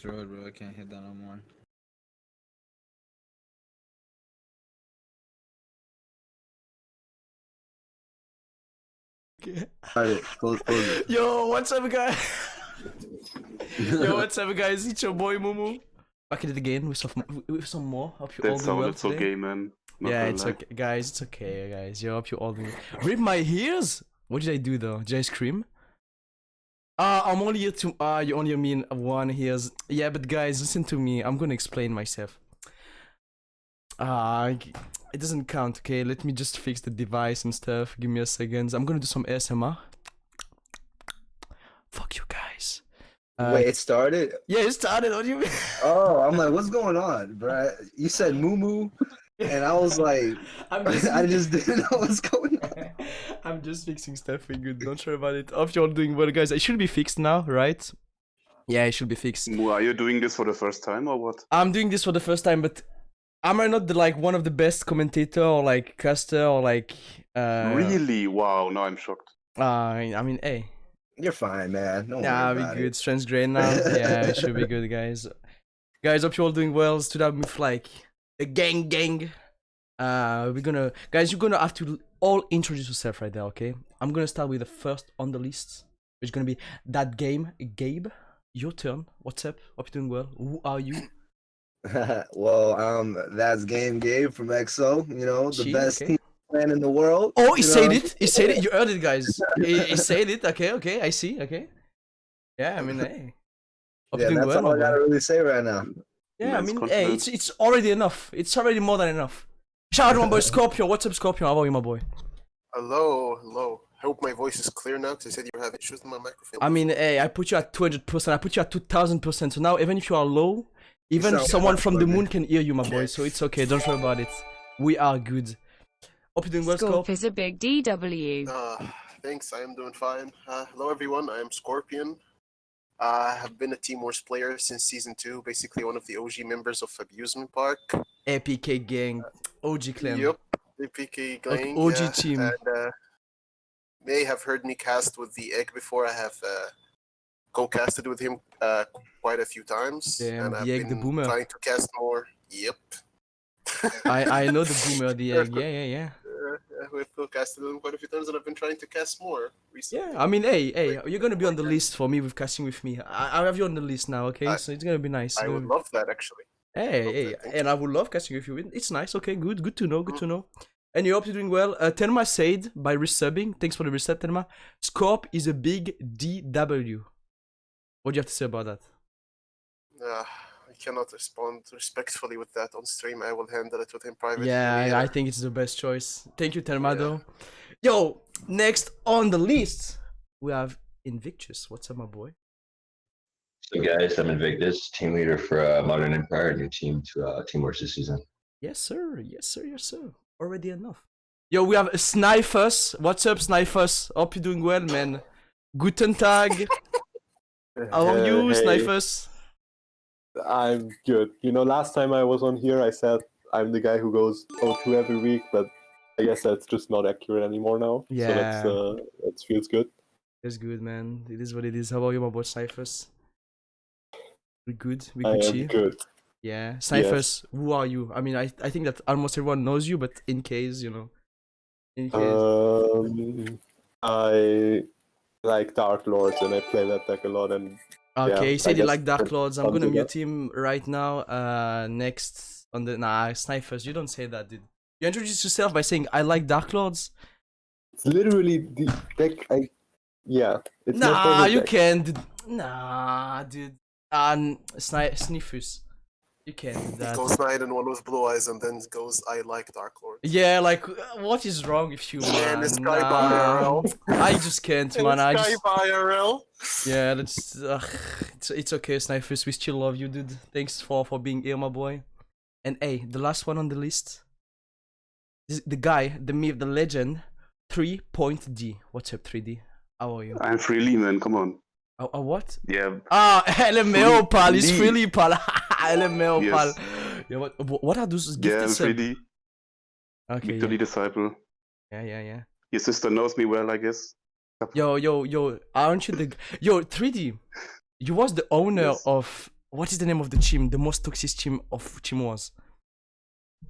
destroyed, bro. I can't hit that no more. Alright, close it. Yo, what's up, guys? Yo, what's up, guys? It's your boy Mumu. Back at it again with some more. Hope you all That doing well sounded so today. gay, man. Not Yeah, gonna it's lie. okay, guys. It's okay, guys. Yo, hope you all doing. Rip my ears. What did I do though? Did I scream? I'm only here to. You only mean one ears. Yeah, but guys, listen to me. I'm gonna explain myself. It doesn't count. Okay, let me just fix the device and stuff. Give me a second. I'm gonna do some ASMR. Fuck you guys. Wait, it started? Yeah, it started. What do you mean? Oh, I'm like, what's going on, bro? You said moo and I was like, I just didn't know what's going on. I'm just fixing stuff. We're good. Don't worry about it. Hope you're all doing well, guys. It should be fixed now, right? Yeah, it should be fixed. Mu, are you doing this for the first time or what? I'm doing this for the first time, but am I not one of the best commentator or like caster or like? Really? Wow. Now I'm shocked. I mean, hey. You're fine, man. Don't Yeah, worry we about good. it. Strength grain now. Yeah, it should be good, guys. Guys, hope you all doing well. Stood up with like a gang. We're gonna, guys, you're gonna have to all introduce yourself right there, okay? I'm gonna start with the first on the list, which is gonna be that game. Gabe, your turn. What's up? Hope you're doing well. Who are you? Well, that's Game Gabe from EXO, you know, the She, best okay. team plan in the world. Oh, he you said know? it. He said it. You heard it, guys. He said it. Okay. I see. Okay. Yeah, I mean, hey. Hope Yeah, you're doing that's well, all I my boy. gotta really say right now. Yeah, I Man's mean, hey, confidence. it's already enough. It's already more than enough. Shout out to my boy Skorpian. What's up, Skorpian? How are you, my boy? Hello. I hope my voice is clear now because I said you were having issues with my microphone. I mean, hey, I put you at 200%. I put you at 2000%. So now, even if you are low, even sound someone much from the better. moon can hear you, my boy. So it's okay. Don't worry about it. We are good. Hope you're doing well, Scorp Scorp. is a big DW. Thanks, I am doing fine. Hello everyone, I am Skorpian. I have been a Team Wars player since Season 2, basically one of the OG members of Abusement Park. APK gang. OG clan. Yup, the PK gang. OG yeah. team. And may have heard me cast with the Egg before. I have co-casted with him quite a few times. Damn, and the I've Egg, the been boomer. trying to cast more. Yep. I know the boomer, the egg. Yeah. We've co-casted with him quite a few times, and I've been trying to cast more recently. Yeah, I mean, hey, you're gonna be on the list for me with casting with me. I have you on the list now, okay? So it's gonna be nice. I would love that actually. Hey, thank and I would love casting with you. It's nice. Okay, good to know. And you hope you're doing well. Tenma said by resubbing. Thanks for the resub, Tenma. Scorp is a big DW. What do you have to say about that? I cannot respond respectfully with that on stream. I will handle it with him privately. Yeah, I think it's the best choice. Thank you, Tenma, though. Yo, next on the list, we have Invictus. What's up, my boy? So guys, I'm Invictus, team leader for Modern Empire, new team to Team Wars this season. Yes, sir. Already enough. Yo, we have Snipers. What's up, Snipers? Hope you're doing well, man. Guten Tag. How are you, Hey. Snipers? I'm good. You know, last time I was on here, I said I'm the guy who goes 0-2 every week, but I guess that's just not accurate anymore now. Yeah. So that feels good. It's good, man. It is what it is. How about you, my boy, Snipers? We good? We I Gucci? am good. Yeah. Snipers, who are you? I mean, I think that almost everyone knows you, but in case, you know. In case. I like Dark Lords and I play that deck a lot. And Okay, yeah, he said I you guess like Dark that's Lords. I'm something gonna mute that- him right now. Next on the Snipers, you don't say that, dude. You introduce yourself by saying I like Dark Lords. It's literally the deck. It's my Nah, favorite you deck. can't. Nah, dude. Sniffus. You can't do He that. goes Knight and one with blue eyes, and then goes I like Dark Lord. Yeah, like what is wrong with you, man? And it's Sky Nah, IRL. I just can't, man. I just IRL. yeah, that's it's okay, Sniffus. We still love you, dude. Thanks for being here, my boy. And hey, the last one on the list. The guy, the myth, the legend, 3.D. What's up, 3D? How are you? I'm freely, man. Come on. What? Yeah. LMAO, pal. It's 3D. freely, pal. LMAO, Yes. pal. Yeah, what are those Yeah, gifted I'm sub? freely. Okay, Victory Disciple. yeah. Your sister knows me well, I guess. Yo, aren't you the... Yo, 3D, you was the owner Yes. of What is the name of the team? The most toxic team of Team Wars.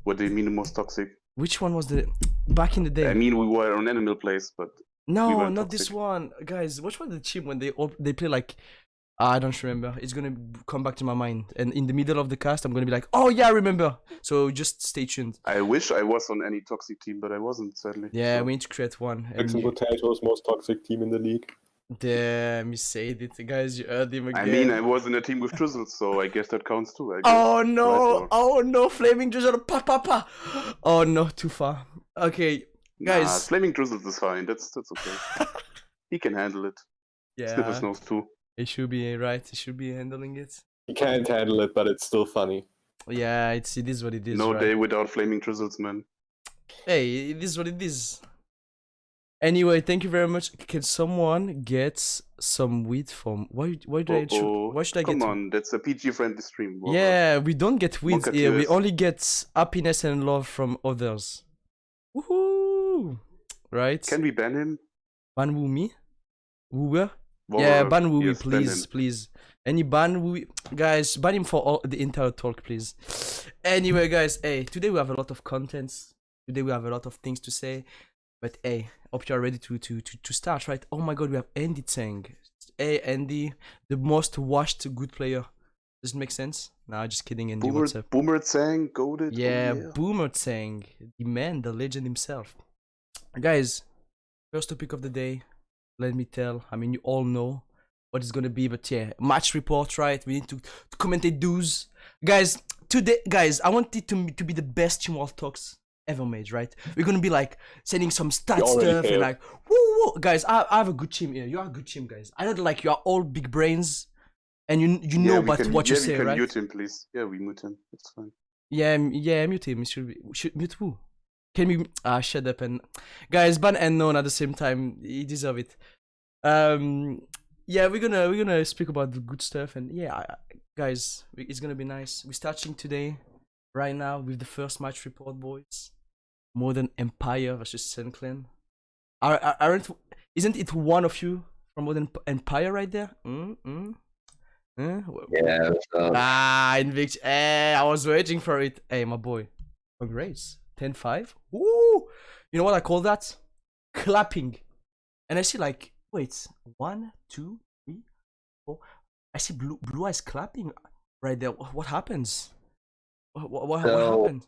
What do you mean the most toxic? Which one was the back in the day? I mean, we were on Animal Place, but no, we weren't not this toxic. one, guys. Which one the team when they play like? I don't remember. It's gonna come back to my mind, and in the middle of the cast, I'm gonna be like, "Oh yeah, I remember." So just stay tuned. I wish I was on any toxic team, but I wasn't, sadly. Yeah, so. we need to create one. Eggs and Potatoes, most toxic team in the league. Damn, you said it, guys. You heard him again. I mean, I was in a team with Drizzles, so I guess that counts too. I guess. Oh no! Right, Oh no! Flaming Drizzle, pa pa pa! Oh no, too far. Okay, guys. Nah, Flaming Drizzles is fine. That's okay. He can handle it. Yeah, Sniffers knows too. he should be right. He should be handling it. He can't handle it, but it's still funny. Yeah, it is what it is. No right? day without Flaming Drizzles, man. Hey, it is what it is. Anyway, thank you very much. Can someone get some weed from? Why do I? Why should I get? Come on, that's a PG-friendly stream. What? Yeah, we don't get weed here. We Monketeers. only get happiness and love from others. Woohoo! Right? Can we ban him? Ban Woo me? Wooer? Whoa, Yeah, ban Woo me, yes, ban please, him. please. Any ban Woo? Guys, ban him for all the entire talk, please. Anyway, guys, hey, today we have a lot of contents. Today we have a lot of things to say. But hey, hope you are ready to start, right? Oh my god, we have Andy Tang. Hey, Andy, the most washed good player. Does it make sense? Nah, just kidding, Andy. What's up? Boomer Tsang, goated. Yeah, Boomer Tang, the man, the legend himself. Guys, first topic of the day. Let me tell. I mean, you all know what it's gonna be, but yeah, match report, right? We need to commentate dues, guys. Today, guys, I want it to be the best Team World talks ever made, right? We're gonna be like sending some stat stuff and like, woo, guys. I have a good team here. You are a good team, guys. I know that like you are all big brains, and you know about what you say, right? Mute him, please. Yeah, we mute him. It's fine. Yeah, mute him. Should mute who? Can we shut up and guys, ban and known at the same time. He deserve it. Yeah, we're gonna speak about the good stuff and yeah, guys, it's gonna be nice. We're starting today, right now, with the first match report, boys. Modern Empire versus Sun Clan. Isn't it one of you from Modern Empire right there? Yeah. Invictus. I was waiting for it. Hey, my boy. Congrats. 10-5. Ooh. You know what I call that? Clapping. And I see like, wait, 1, 2, 3, 4. I see blue eyes clapping right there. What happens? What happened?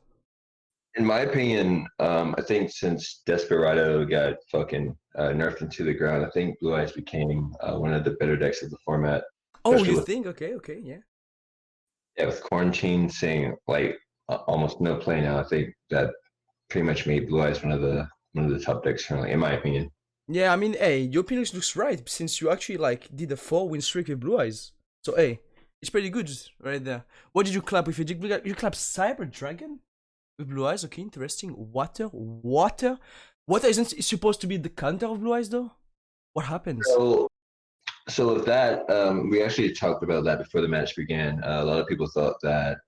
In my opinion, I think since Desperado got fucking nerfed into the ground, I think Blue Eyes became one of the better decks of the format. Oh, especially you with- think? Okay, yeah. Yeah, with Quarantine seeing like almost no play now, I think that pretty much made Blue Eyes one of the top decks currently, in my opinion. Yeah, I mean, hey, your opinion looks right since you actually like did a 4-win streak with Blue Eyes. So hey, it's pretty good right there. What did you clap with? You clap Cyber Dragon with Blue Eyes? Okay, interesting. Water isn't supposed to be the counter of Blue Eyes though. What happens? So with that, we actually talked about that before the match began. A lot of people thought that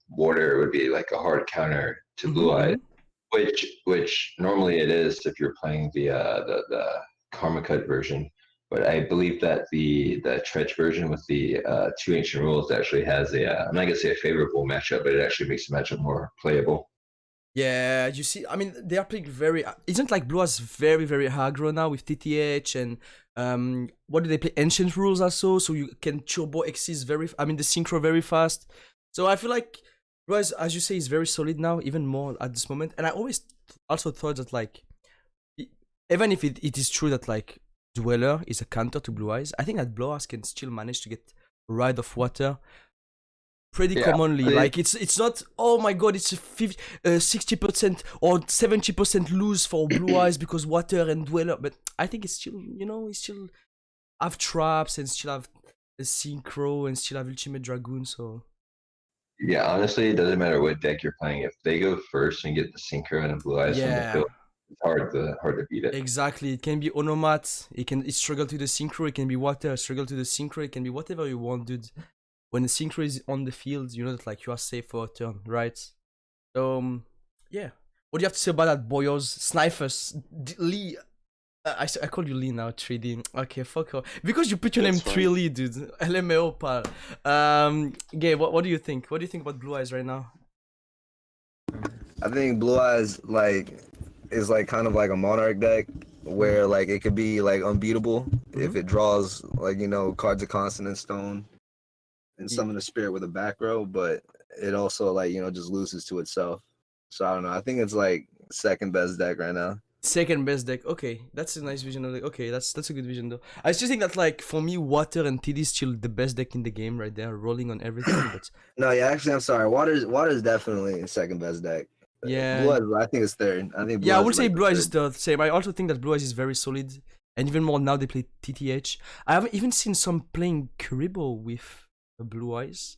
Water would be like a hard counter to Blue Eyes, which normally it is if you're playing the Karma Cut version. But I believe that the Trench version with the 2 ancient rules actually has I'm not gonna say a favorable matchup, but it actually makes the matchup more playable. Yeah, you see, I mean, they are playing very. Isn't like Blue Eyes very aggro now with TTH and what do they play? Ancient rules also, so you can turbo exist the synchro very fast. So I feel like Blue Eyes, as you say, is very solid now, even more at this moment. And I always also thought that like, even if it is true that like Dweller is a counter to Blue Eyes, I think that Blue Eyes can still manage to get rid of Water pretty commonly. Like it's not, oh my god, it's a 60% or 70% lose for Blue Eyes because Water and Dweller, but I think it's still, we still have traps and still have a synchro and still have Ultimate Dragoon. So yeah, honestly, it doesn't matter what deck you're playing. If they go first and get the synchro and Blue Eyes from the field, it's hard to beat it. Exactly. It can be Onomat, it struggle to the synchro, it can be Water, struggle to the synchro, it can be whatever you want, dude. When the synchro is on the field, you know that like you are safe for a turn, right? Yeah. What do you have to say about that, boyos? Snipers, Lee, I call you Lee now, 3D. Okay, fuck off. Because you put your name That's fine. 3 dude. LMAO, pal. Gabe, what do you think? What do you think about Blue Eyes right now? I think Blue Eyes is like kind of like a Monarch deck where like it could be like unbeatable if it draws like cards of Consonant Stone and summon a spirit with a back row, but it also like just loses to itself. So I don't know. I think it's like second best deck right now. Second best deck. Okay, that's a nice vision of the. Okay, that's a good vision though. I still think that like for me, Water and TD is still the best deck in the game right there, rolling on everything. But No, yeah, actually, I'm sorry. Water's definitely second best deck. yeah, Blue Eyes, I think it's third. I think Blue yeah, I Eyes would is say like the Blue Eyes is third. the same. I also think that Blue Eyes is very solid, and even more now they play TTH. I haven't even seen some playing Kuribo with Blue Eyes,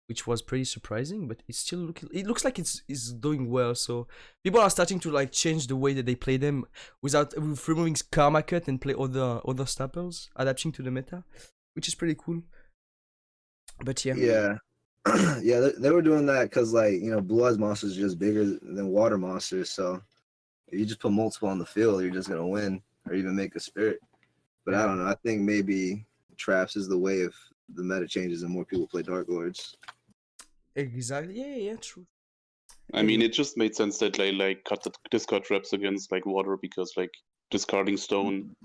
which was pretty surprising. But it's still it looks like it's doing well. So people are starting to like change the way that they play them with removing Karma Cut and play other staples, adapting to the meta, which is pretty cool. But yeah. Yeah. Yeah, they were doing that because like Blue Eyes monsters are just bigger than Water monsters. So if you just put multiple on the field, you're just gonna win or even make a spirit. But I don't know. I think maybe traps is the way if the meta changes and more people play Dark Lords. Exactly. Yeah, true. I mean, it just made sense that they like cut the discard traps against like Water because like discarding Stone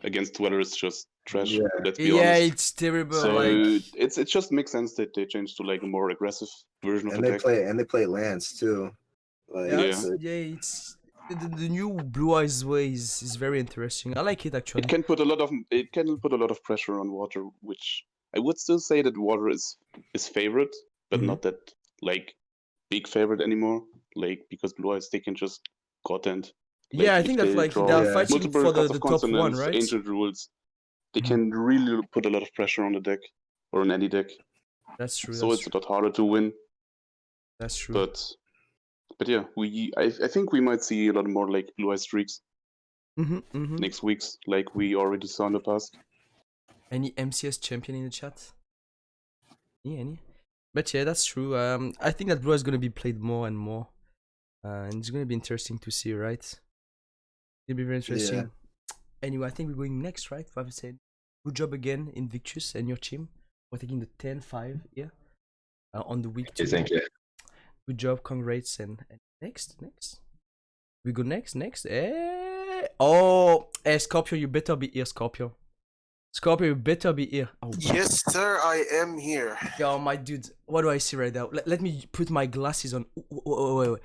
against Dweller is just trash. Yeah. Let's be Yeah, honest. it's terrible. So like it just makes sense that they changed to like a more aggressive version of And the they deck. play Lance too. Like, yeah, Yeah. it's the new Blue Eyes way is very interesting. I like it actually. It can put a lot of pressure on Water, which I would still say that Water is favorite, but Mhm. not that like big favorite anymore. Like because Blue Eyes they can just content. Like, Yeah, I if think that they like draw they are Yeah. fighting multiple for cards the of top one, consonants, right? ancient rules, they Mhm. can really put a lot of pressure on the deck or on any deck. That's true. So That's it's true. a lot harder to win. That's true. But yeah, I think we might see a lot more like Blue Eye streaks Mm-hmm. next weeks, like we already saw in the past. Any MCS champion in the chat? Any? But yeah, that's true. I think that Blue is gonna be played more and more, and it's gonna be interesting to see, right? It'll be very interesting. Anyway, I think we're going next, right? I've said, good job again, Invictus and your team. We're taking the 10-5 here on the week 2. Thank you. Good job, congrats, and next. We go next. Oh, Scorpio, you better be here, Scorpio. Scorpio, you better be here. Oh, Yes, sir, I am here. yo, my dude, what do I see right now? Let me put my glasses on. Wait.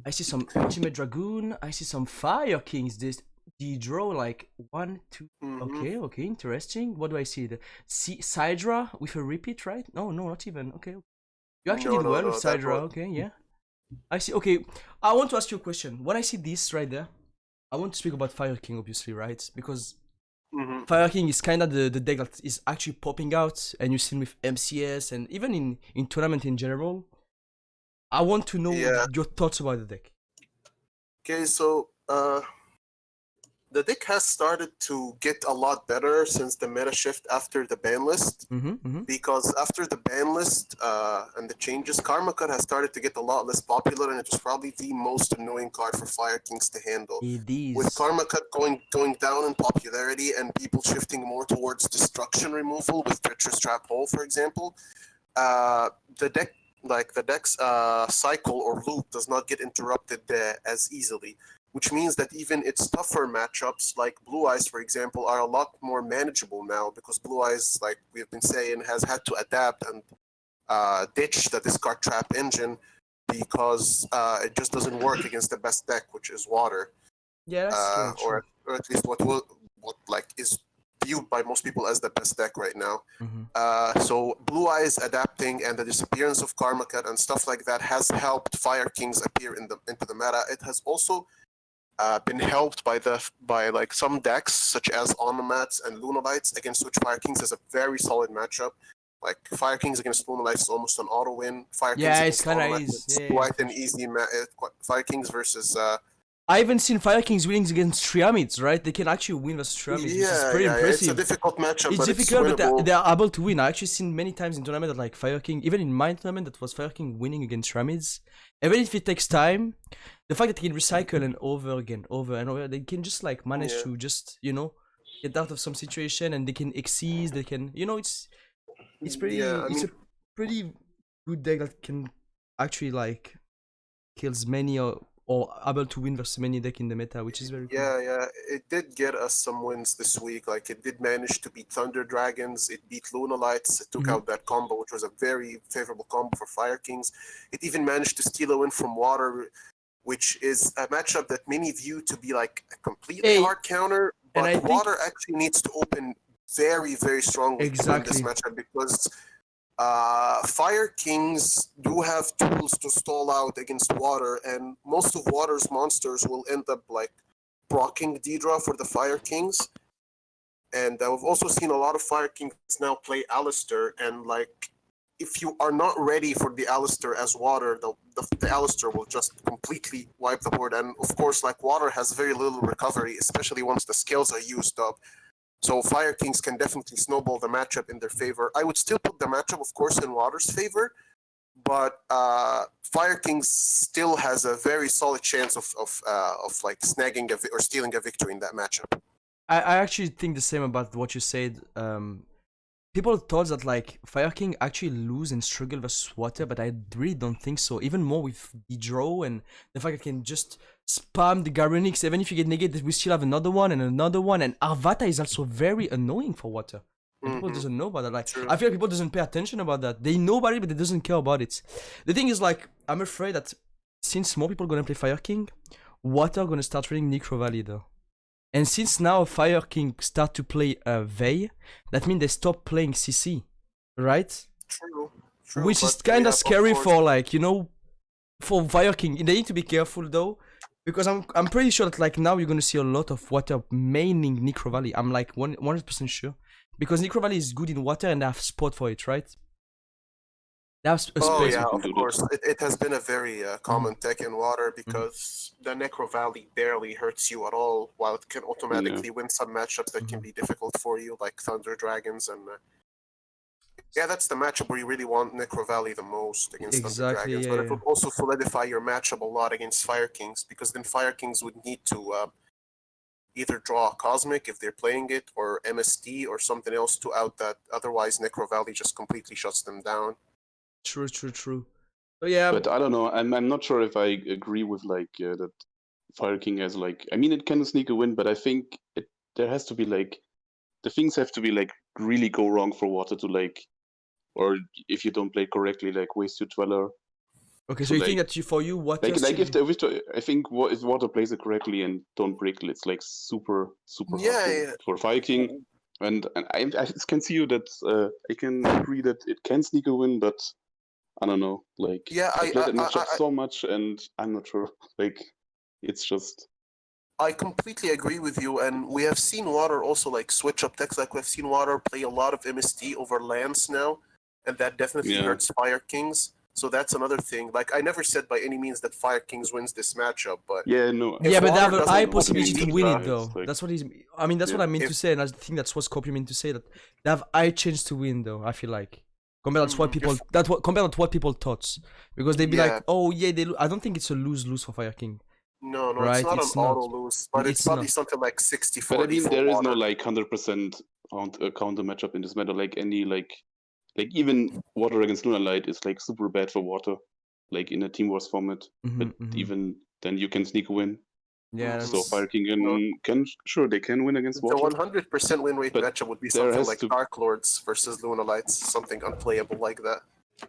I see some Ultimate Dragoon. I see some Fire Kings. This the draw like 1, 2. Mhm. Okay, interesting. What do I see? The Sidra with a repeat, right? No, not even. Okay. You actually did well with that Sidra. one. Okay, yeah. I see. Okay, I want to ask you a question. When I see this right there, I want to speak about Fire King, obviously, right? Because Mhm. Fire King is kind of the deck that is actually popping out, and you've seen with MCS and even in tournament in general. I want to know Yeah. your thoughts about the deck. Okay, so the deck has started to get a lot better since the meta shift after the ban list. Because after the ban list and the changes, Karma Cut has started to get a lot less popular, and it was probably the most annoying card for Fire Kings to handle. It is. With Karma Cut going down in popularity and people shifting more towards destruction removal with Treacherous Trap Hole, for example, the deck's cycle or loop does not get interrupted as easily, which means that even its tougher matchups, like Blue Eyes, for example, are a lot more manageable now because Blue Eyes, like we've been saying, has had to adapt and ditch the discard trap engine because it just doesn't work against the best deck, which is Water. Yeah, that's true. Or at least what like is viewed by most people as the best deck right now. So Blue Eyes adapting and the disappearance of Karma Cut and stuff like that has helped Fire Kings appear into the meta. It has also been helped by like some decks such as Onomats and Lunalites, against which Fire Kings has a very solid matchup. Like Fire Kings against Lunalites is almost an auto win. Fire Kings Yeah, against it's kind of Onomats easy. is quite an easy Fire Kings versus I haven't seen Fire Kings winning against Triamids, right? They can actually win versus Triamids, which is pretty It's a impressive. difficult matchup, It's but difficult, it's but winnable. they are able to win. I actually seen many times in tournament that like Fire King, even in my tournament, that was Fire King winning against Triamids. Even if it takes time, the fact that they can recycle and over again, over and over, they can just like manage to just, you know, get out of some situation and they can exceed, they can, you know, it's pretty, it's a pretty good deck that can actually like kills many or able to win versus many deck in the meta, which is very cool. Yeah, it did get us some wins this week. Like it did manage to beat Thunder Dragons, it beat Lunalights, it took out that combo, which was a very favorable combo for Fire Kings. It even managed to steal a win from Water, which is a matchup that many view to be like a completely hard counter, and I but think- Water actually needs to open very, very strongly to win this matchup because Fire Kings do have tools to stall out against Water, and most of Water's monsters will end up like blocking Deidra for the Fire Kings. And we've also seen a lot of Fire Kings now play Alistair, and like if you are not ready for the Alistair as Water, the Alistair will just completely wipe the board. And of course, like Water has very little recovery, especially once the skills are used up. So Fire Kings can definitely snowball the matchup in their favor. I would still put the matchup, of course, in Water's favor, but Fire Kings still has a very solid chance of like snagging or stealing a victory in that matchup. I actually think the same about what you said. People thought that like Fire King actually lose and struggle versus Water, but I really don't think so. Even more with the draw and the fact I can just spam the Garunix, even if you get negated, we still have another one. And Arvata is also very annoying for Water. And people doesn't know about that. Like I feel like people doesn't pay attention about that. They know about it, but they doesn't care about it. The thing is like I'm afraid that since more people gonna play Fire King, Water gonna start running Necro Valley though. And since now Fire King start to play Vey, that means they stop playing CC, right? True. Which is kind of scary for like, you know, for Fire King. They need to be careful though, because I'm pretty sure that like now you're gonna see a lot of Water maining Necro Valley. I'm like 100% sure, because Necro Valley is good in Water and they have spot for it, right? That's a space. Yeah, of course. It has been a very common tech in Water because the Necro Valley barely hurts you at all, while it can automatically win some matchups that can be difficult for you, like Thunder Dragons. And yeah, that's the matchup where you really want Necro Valley the most against Thunder Dragons. But it would also solidify your matchup a lot against Fire Kings, because then Fire Kings would need to either draw a Cosmic if they're playing it, or MST or something else to out that. Otherwise, Necro Valley just completely shuts them down. True. So yeah, but I don't know. I'm not sure if I agree with like that Fire King has like. I mean, it can sneak a win, but I think there has to be like the things have to be like really go wrong for Water to like, or if you don't play correctly, like waste your Dweller. Okay, so you think that for you, Water? Like if I think if Water plays it correctly and don't break, it's like super hard for Fire King. And I can see you that I can agree that it can sneak a win, but I don't know. Like I played that matchup so much, and I'm not sure. Like it's just. I completely agree with you, and we have seen Water also like switch up decks. Like we've seen Water play a lot of MST over lands now, and that definitely hurts Fire Kings. So that's another thing. Like I never said by any means that Fire Kings wins this matchup, but no. Yeah, but they have a high possibility to win it it, though. like, That's what he's. I mean, that's what I meant to say, and I think that's what Skorpian meant to say, that they have high chance to win though. I feel like compared to what people compared to what people thought, because they'd be like, oh yeah, I don't think it's a lose for Fire King. No, right? It's not It's an not. auto lose, but it's probably something like 60-40. But I mean, there is Water. no like 100% counter matchup in this matter. Like any like even Water against Lunar Light is like super bad for Water, like in a Team Wars format. But even then, you can sneak a win. Yeah. So Fire King can sure they can win against The Water. 100% win rate But matchup would be there something has like to- Dark Lords versus Lunar Lights, something unplayable like that.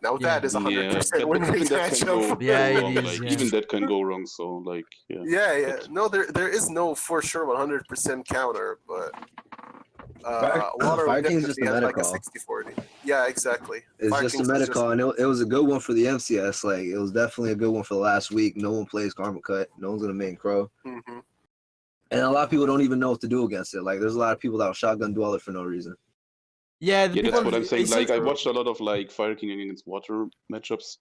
Now Yeah. that is 100% but win even rate that can go matchup. Yeah, it wrong. is, Like, yeah. even that can go wrong. So like Yeah. No, there is no for sure 100% counter, but Water Fire King's just definitely a has meta like a call. 60-40. Yeah, exactly. It's Fire just a Kings is meta just- call, and it was a good one for the MCS. Like it was definitely a good one for the last week. No one plays Karma Cut. No one's gonna main Crow, Mhm. and a lot of people don't even know what to do against it. Like there's a lot of people that will shotgun Dweller for no reason. Yeah, Yeah, that's what I'm saying. it's Like a- I watched a lot of like Fire King against Water matchups,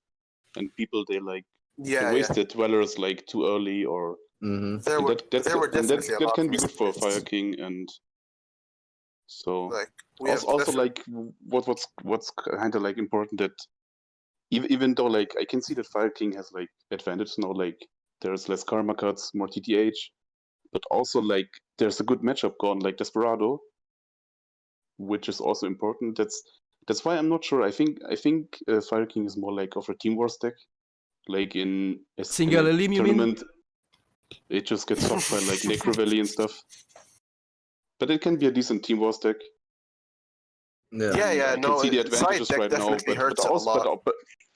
and people they like Yeah, waste their Dwellers like too early, or Mm-hmm. There And were that there were and definitely a lot can of be good for mistakes. Fire King, and so Like we have also different- like what's kind of like important that even though like I can see that Fire King has like advantage now, like there's less karma cuts, more TTH, but also like there's a good matchup going like Desperado, which is also important. That's why I'm not sure. I think Fire King is more like of a Team Wars deck, like in a Single elim, you mean? tournament. It just gets fucked by like Necro Valley and stuff. But it can be a decent Team Wars deck. Yeah, I can see the advantages side deck right now, definitely but hurts it a also lot.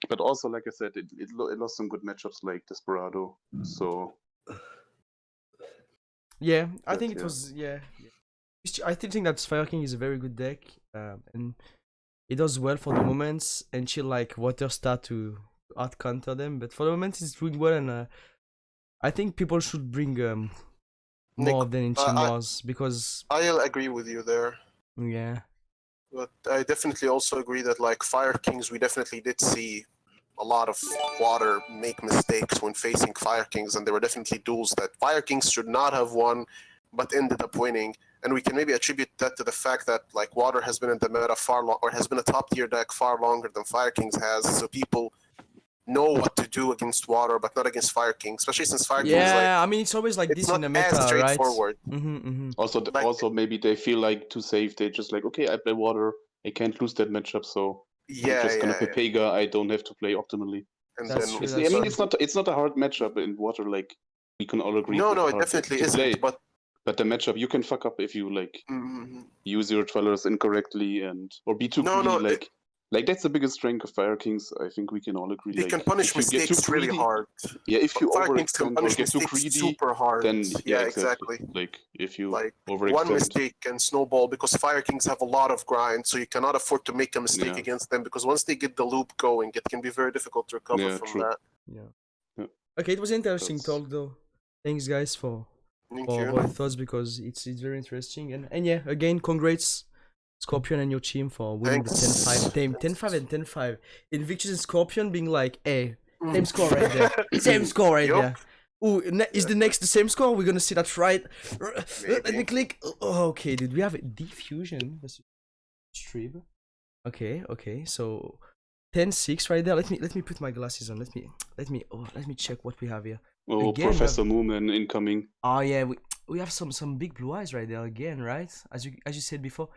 but also like I said, it lost some good matchups like Desperado. So Yeah, I But, think it yeah. was I still think that Fire King is a very good deck, and it does well for the moments until like water start to out counter them. But for the moment, it's doing well, and I think people should bring more Nick, than in Team I- Wars because I'll agree with you there. yeah, But I definitely also agree that like Fire Kings, we definitely did see a lot of water make mistakes when facing Fire Kings, and there were definitely duels that Fire Kings should not have won, but ended up winning. And we can maybe attribute that to the fact that like water has been in the meta far long, or has been a top tier deck far longer than Fire Kings has. So people know what to do against water, but not against Fire King, especially since Fire King is like yeah. I mean, it's always like it's this in not the as meta, right? straightforward. also Like- also maybe they feel like too safe. They just like, okay, I play water, I can't lose that matchup, so I'm Yeah, just gonna yeah, play yeah. Pega. I don't have to play optimally. And That's then true, I that's mean, true. it's not a hard matchup in water. Like we can all agree. no, it's no, it hard definitely to isn't. play. But But the matchup you can fuck up if you like mhm. use your dwellers incorrectly or be too No, greedy. no, like that's the biggest strength of Fire Kings. I think we can all agree. they like can punish if you get too mistakes really greedy, hard. yeah, if you Fire Kings can overextend or punish get too mistakes greedy, super hard. then Yeah, exactly. Like if you Like overextend, one mistake can snowball because Fire Kings have a lot of grind, so you cannot afford to make a mistake Yeah. against them because once they get the loop going, it can be very difficult to recover Yeah, from true. that. Yeah. Yeah. Okay, it was an interesting That's- talk though. Thanks guys for Thank for you. your thoughts because it's very interesting and yeah, again, congrats Skorpian and your team for winning the Thanks. 10-5, 10-5 and 10-5. Invictus and Skorpion being like, hey, same score right there, same score right Yup. there. Ooh, is the next the same score? We're gonna see that right. Let me Maybe. click. Oh, okay, dude, we have a diffusion versus Strib. Okay, so 10-6 right there. Let me put my glasses on. Let me check what we have here. Oh, Again, Professor Mooman incoming. Oh yeah, we have some big blue eyes right there again, right? As you said before.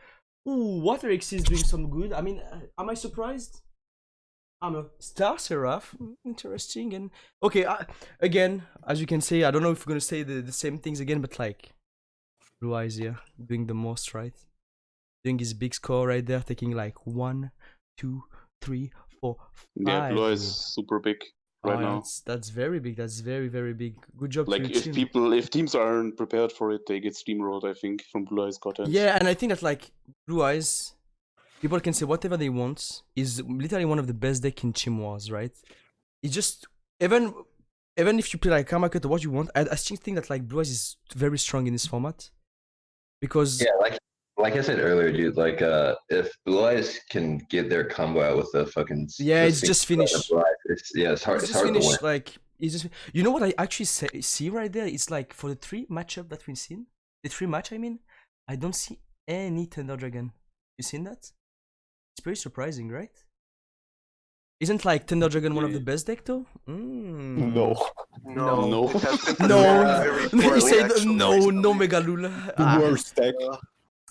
Ooh, Water X is doing some good. I mean, am I surprised? I'm a Star Seraph. Interesting. And okay, again, as you can see, I don't know if we're gonna say the same things again, but like blue eyes here doing the most, right? Doing his big score right there, taking like 1, 2, 3, 4, 5. Yeah, Blue Eyes dude. super big right now. That's very big. That's very big. Good job to Like your team. if teams aren't prepared for it, they get steamrolled. I think from Blue Eyes content. Yeah, and I think that like Blue Eyes, people can say whatever they want. Is literally one of the best deck in Team Wars, right? It's just even if you play like Karma Cut or what you want, I still think that like Blue Eyes is very strong in this format because Yeah, like I said earlier, dude. Like, if Blue Eyes can get their combo out with the fucking Yeah, the it's Sphinx just finished. Blue Eyes, it's hard. it's It's just hard to win. finished. Like it's just you know what I actually see right there. It's like for the 3 matchup that we've seen, the 3 match. I mean, I don't see any Thunder Dragon. You seen that? It's pretty surprising, right? Isn't like Thunder Dragon one of the best deck though? No. No. It has been No. performed very He poorly, said actually, no recently. Megalula. The worst deck.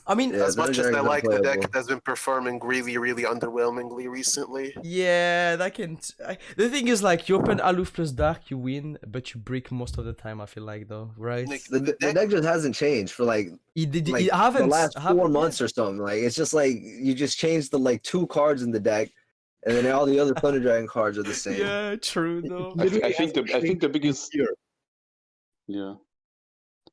I mean, Yeah, As much as I Dragon's like the deck, unplayable. it has been performing really underwhelmingly recently. yeah, that can. The thing is, like, you open Aloof plus Dark, you win, but you break most of the time. I feel like, though, right? Nick, The deck just hasn't changed for like It haven't the last 4 haven't- months or something. Like it's just like you just changed the like 2 cards in the deck, and then all the other Thunder Dragon cards are the same. Yeah, true though. I think the biggest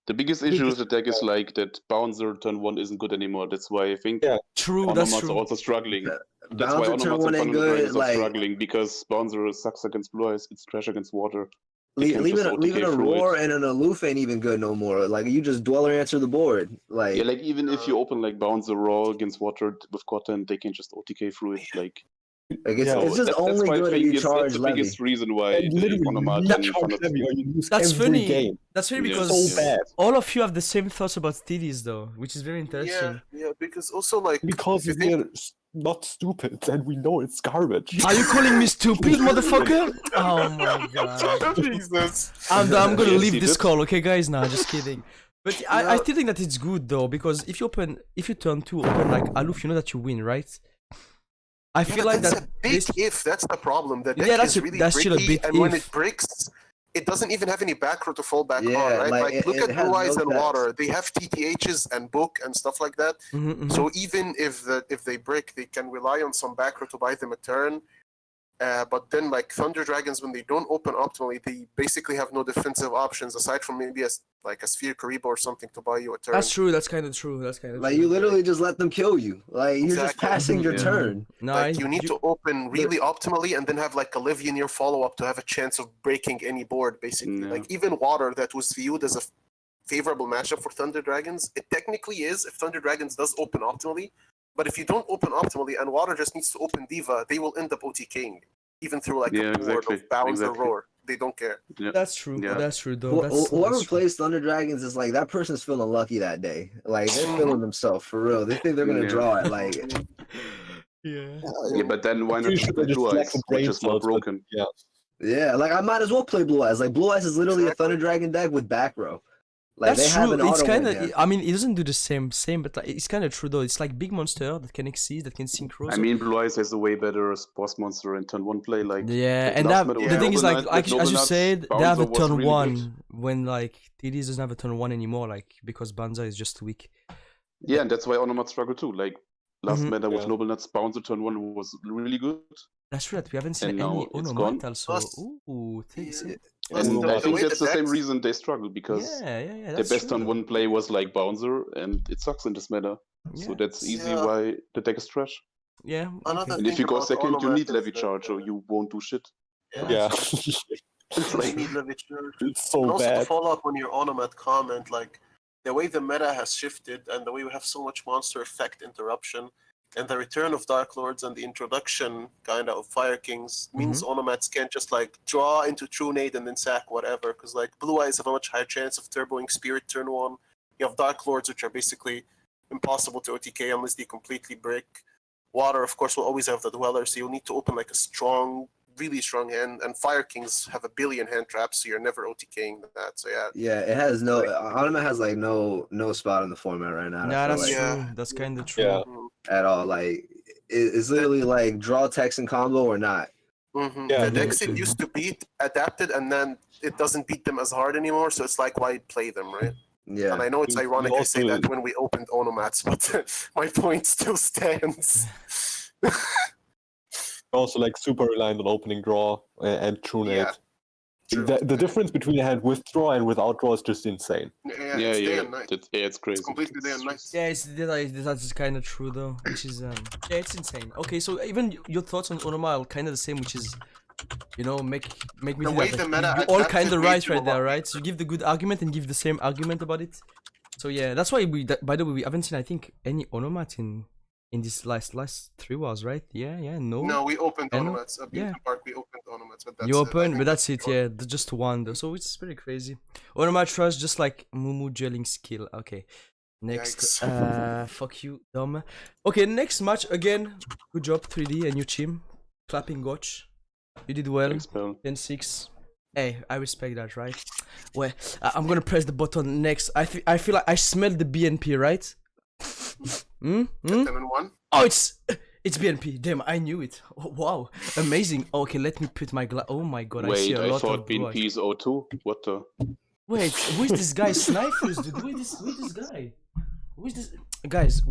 the biggest issue with the deck is like that Bouncer turn 1 isn't good anymore. That's why I think True, that's Onomats are true. also struggling. That's why Bouncer turn Onomats 1 and ain't Thunder good. Dragons are Like struggling because Bouncer sucks against Blue Eyes. It's trash against water. They can't leaving just leaving OTK a through roar it. and an aloof ain't even good no more. Like you just dweller answer the board. Like Yeah, like even if you open like Bouncer Raw against water with content, they can just OTK through it. Like Like it's, Yeah, it's just That's only why I good if think you it's charge the levy. biggest reason why And literally, Onomat you and charge Thunder. heavy or you lose That's every funny. game. That's funny Yeah, because So bad. all of you have the same thoughts about ThreeDs though, which is very interesting. Yeah, because also like Because if you think we're not stupid and we know it's garbage. Are you calling me stupid, motherfucker? Oh my god. Jesus. I'm gonna Yes, leave he this did. call, okay, guys? Nah, just kidding. But I No. still think that it's good though, because if you turn 2 open like Aloof, you know that you win, right? I Yeah, feel but like that's that. a big if. That's the problem. The deck Yeah, that's is a- really that's still a bricky, big and when if. it breaks, it doesn't even have any back row to fall back Yeah, on, right? like, Like, look it at has Blue Eyes no and text. Water. They have TTHs and book and stuff like that. So even if they break, they can rely on some back row to buy them a turn. But then, like Thunder Dragons, when they don't open optimally, they basically have no defensive options aside from maybe a Sphere Karibo or something to buy you a turn. That's true. That's kind of true. That's kind of Like true. you literally just let them kill you. Like you're just Exactly. passing your Yeah. turn. No, Like you need to open really optimally and then have like a Livy in your follow-up to have a chance of breaking any board, basically. Yeah. Like even Water that was viewed as a favorable matchup for Thunder Dragons, it technically is if Thunder Dragons does open optimally. But if you don't open optimally and Water just needs to open Diva, they will end up OTKing. Even through like Yeah, a board exactly, of Bounce or exactly. Roar. They don't care. That's true. Yeah. That's true, though. Whoever That's true. plays Thunder Dragons is like that person's feeling lucky that day. Like they're feeling themselves for real. They think they're gonna Yeah. draw it. Like Yeah. Yeah, but then why not Pretty sure play they just Blue lack Eyes, the which brain is more cells, but broken? yeah. yeah, like I might as well play Blue Eyes. Like Blue Eyes is literally a Thunder Dragon deck with back row. Like That's they have true. an It's auto kind win of. here. I mean, it doesn't do the same, but like, it's kind of true though. It's like big monster that can exceed, that can synchro. I mean, Blue Eyes has a way better boss monster in turn 1 play. Like yeah, like and last that, meta with the thing is Noble like, Knight- like with Noble as you Knights, said, they have a Bouncer was turn really one good. when like TDs doesn't have a turn one anymore, like because Banza is just too weak. Yeah, and that's why Onomat struggled too. Like last Mhm. meta with Yeah. Noble Knights, Bouncer turn 1 was really good. That's true that we haven't seen And any now it's Onomat gone. also. Plus- Ooh, thanks. Yeah. Yeah, Plus, And the I think way that's the same decks- reason they struggle, because yeah, their that's best true, turn though. 1 play was like Bouncer, and it sucks in this meta. So Yeah. that's easy Yeah. why the deck is trash. Yeah. Another Okay. And if thing you go about second, you Onomat need is Levy that, Charge, or you won't do shit. Yeah. It's You like, need Levy Charge. It's so And also to bad. follow up on your Onomat comment, like the way the meta has shifted and the way we have so much monster effect interruption and the return of Dark Lords and the introduction kind of Fire Kings means Onomats can't just like draw into True Nade and then sack whatever, because like Blue Eyes have a much higher chance of turboing Spirit turn 1. You have Dark Lords, which are basically impossible to OTK unless they completely break. Water, of course, will always have the Dweller, so you'll need to open like a strong, really strong hand, and Fire Kings have a billion hand traps, so you're never OTKing that. So yeah, Yeah, it has no. Automat has like no spot in the format right now. I Nah, feel that's like, Yeah. true. That's kind of true. Yeah. at all. Like it's literally like draw text and combo or not. Yeah, the decks it used to beat adapted, and then it doesn't beat them as hard anymore, so it's like why play them, right? Yeah. And I know it's You ironic I say also- that when we opened Onomats, but my point still stands. Also, like super reliant on opening draw and True Nade. Yeah, true. The difference between a hand with draw and without draw is just insane. Yeah, yeah, it's day yeah, and night. it's crazy. It's completely day and night. Yeah, that's kind of true though, which is yeah, it's insane. Okay, so even your thoughts on Onoma are kind of the same, which is, you know, make me The think way that, the like, meta you all adapted kind of made right you a right there, lot right? So you give the good argument and give the same argument about it. So yeah, that's why by the way, we haven't seen, I think, any Onomat in this last 3 wars, right? Yeah, No, we opened I know. Onomats. At Yeah. Beacon Park, we opened Onomats, but that's You it. I open, think but that's it, all. yeah, just one though. So it's pretty crazy. Onomat trust just like Mumu gelling skill. Okay. Next, fuck you, dumb. Okay, next match again. Good job, ThreeD and your team. Clapping Gotch. You did well. Thanks, pal. 10-6. Hey, I respect that, right? Well, I'm gonna press the button next. I feel like I smell the BNP, right? 7-1. Oh, it's BNP. Damn, I knew it. Oh, wow, amazing. Okay, let me put my glass. Oh my god, I see Wait, a I lot thought of blue eyes. BNP is O2. What the? Wait, who is this guy? Snipers, dude. Who is this guy? Who is this? Guys,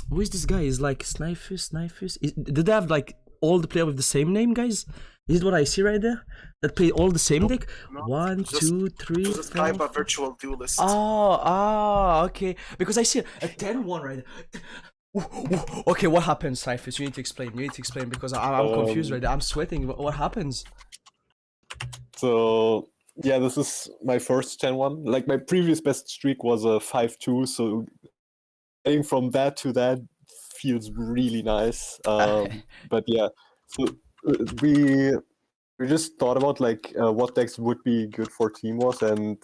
who is this guy? Is like Snipers? Did they have like all the players with the same name, guys? Is it what I see right there? That play all the same deck? No, 1, just- 2, 3, Just 4. type a virtual duelist. Okay. Because I see a 10-1 right there. Okay, what happens, Cyphers? You need to explain. Because I'm confused right there. I'm sweating. What happens? So yeah, this is my first 10-1. Like my previous best streak was a 5-2, so getting from that to that feels really nice. But yeah, So we just thought about like what decks would be good for Team Wars, and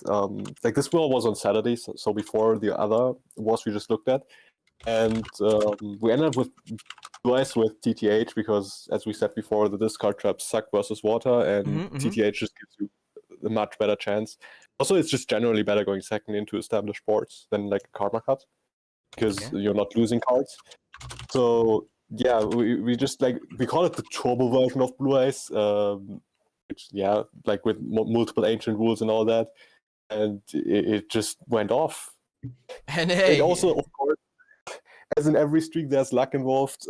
like this war was on Saturday, so before the other wars we just looked at, and we ended up with Blue Eyes with TTH because, as we said before, the discard traps suck versus water, and TTH just gives you a much better chance. Also, it's just generally better going second into established boards than like a karma cut because you're not losing cards. So yeah, we just like we call it the turbo version of Blue Eyes, which like with multiple ancient rules and all that, and it just went off. And hey, and also of course, as in every streak, there's luck involved.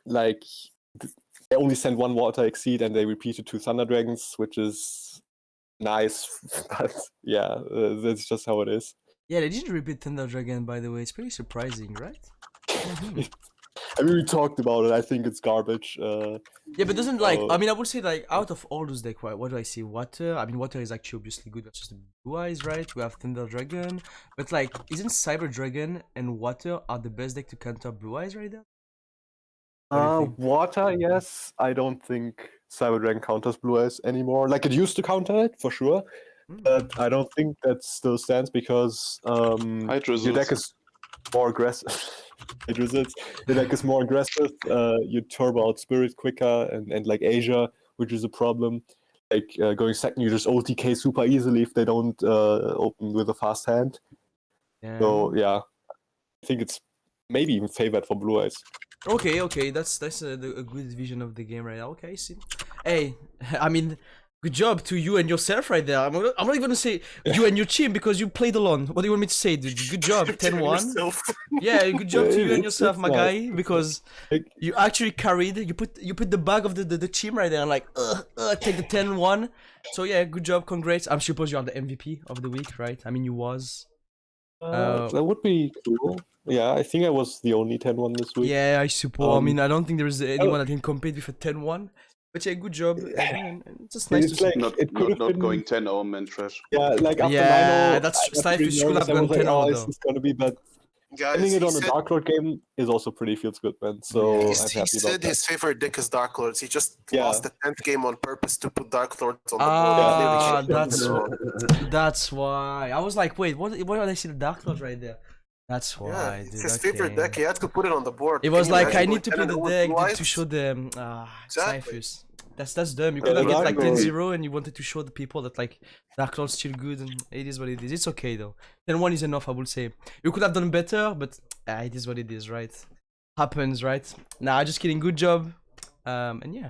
Like they only send one water exceed and they repeat it to Thunder Dragons, which is nice, but yeah, that's just how it is. Yeah, they didn't repeat Thunder Dragon, by the way. It's pretty surprising, right? I mean, we talked about it. I think it's garbage. Yeah, but doesn't like I mean, I would say like out of all those decks, what do I see? Water. I mean, water is actually obviously good versus the Blue Eyes, right? We have Thunder Dragon, but like, isn't Cyber Dragon and Water are the best deck to counter Blue Eyes right there? Water, yes. I don't think Cyber Dragon counters Blue Eyes anymore. Like it used to counter it for sure, but I don't think that still stands because your deck is more aggressive. Your deck is more aggressive. You turbo out Spirit quicker and like Asia, which is a problem. Like going second, you just OTK super easily if they don't open with a fast hand. Yeah. So yeah, I think it's maybe even favored for Blue Eyes. Okay, that's a good vision of the game right now. Okay, I see. Hey, I mean, good job to you and yourself right there. I'm not even gonna say you and your team because you played alone. What do you want me to say, dude? Good job, 10-1. Yeah, good job to you and yourself, my guy, because you actually carried. You put the bag of the team right there and like take the 10-1. So yeah, good job, congrats. I'm suppose you are the MVP of the week, right? I mean, you was. That would be cool. Yeah, I think I was the only 10-1 this week. Yeah, I suppose. I mean, I don't think there is anyone that can compete with a 10-1. But yeah, good job. And it's just nice to see. Like, not going 10-0, man, trash. Yeah, like after 9-0, that's Stifus should have gone 10-0 though. It's gonna be, but Guys, ending it on a Dark Lord game is also pretty feels good, man. So I'm he happy about said that. his favorite deck is Dark Lords. He just lost the 10th game on purpose to put Dark Lords on the board. That's why. I was like, wait, what did I see the Dark Lords right there? That's why. Yeah, dude, it's his favorite deck. He had to put it on the board. It was like I need to play the deck to show them. Exactly. Sifus. That's dumb. You could have get like 10-0 and you wanted to show the people that like Dark Lord's still good and it is what it is. It's okay though. 10-1 is enough, I would say. You could have done better, but it is what it is, right? Happens, right? Nah, just kidding. Good job. And yeah.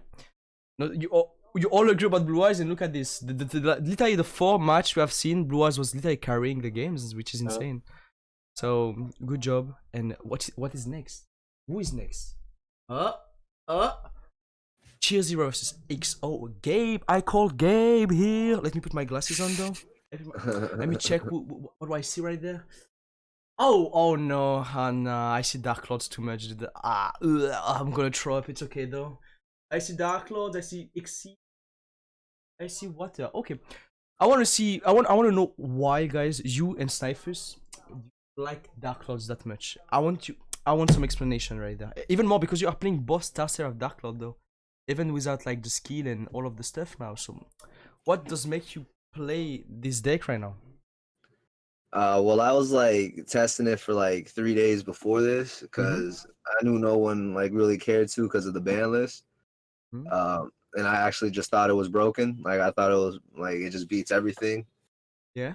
No, you all agree about Blue Eyes, and look at this. Literally the 4 match we have seen, Blue Eyes was literally carrying the games, which is insane. So good job. And what is next? Who is next? Cheer 0 versus XO. Gabe, I call Gabe here. Let me put my glasses on though. Let me check what do I see right there. Oh no, I see Dark Lords too much. I'm gonna throw up. It's okay though. I see Dark Lords. I see XC. I see Water. Okay, I want to see. I want to know why, guys. You and Stifus like Dark Lords that much. I want some explanation right there. Even more because you are playing both Star Stair of Dark Lord though, even without like the skill and all of the stuff now. So, what does make you play this deck right now? Well, I was like testing it for like 3 days before this because I knew no one like really cared to because of the ban list. And I actually just thought it was broken. Like I thought it was like it just beats everything. Yeah.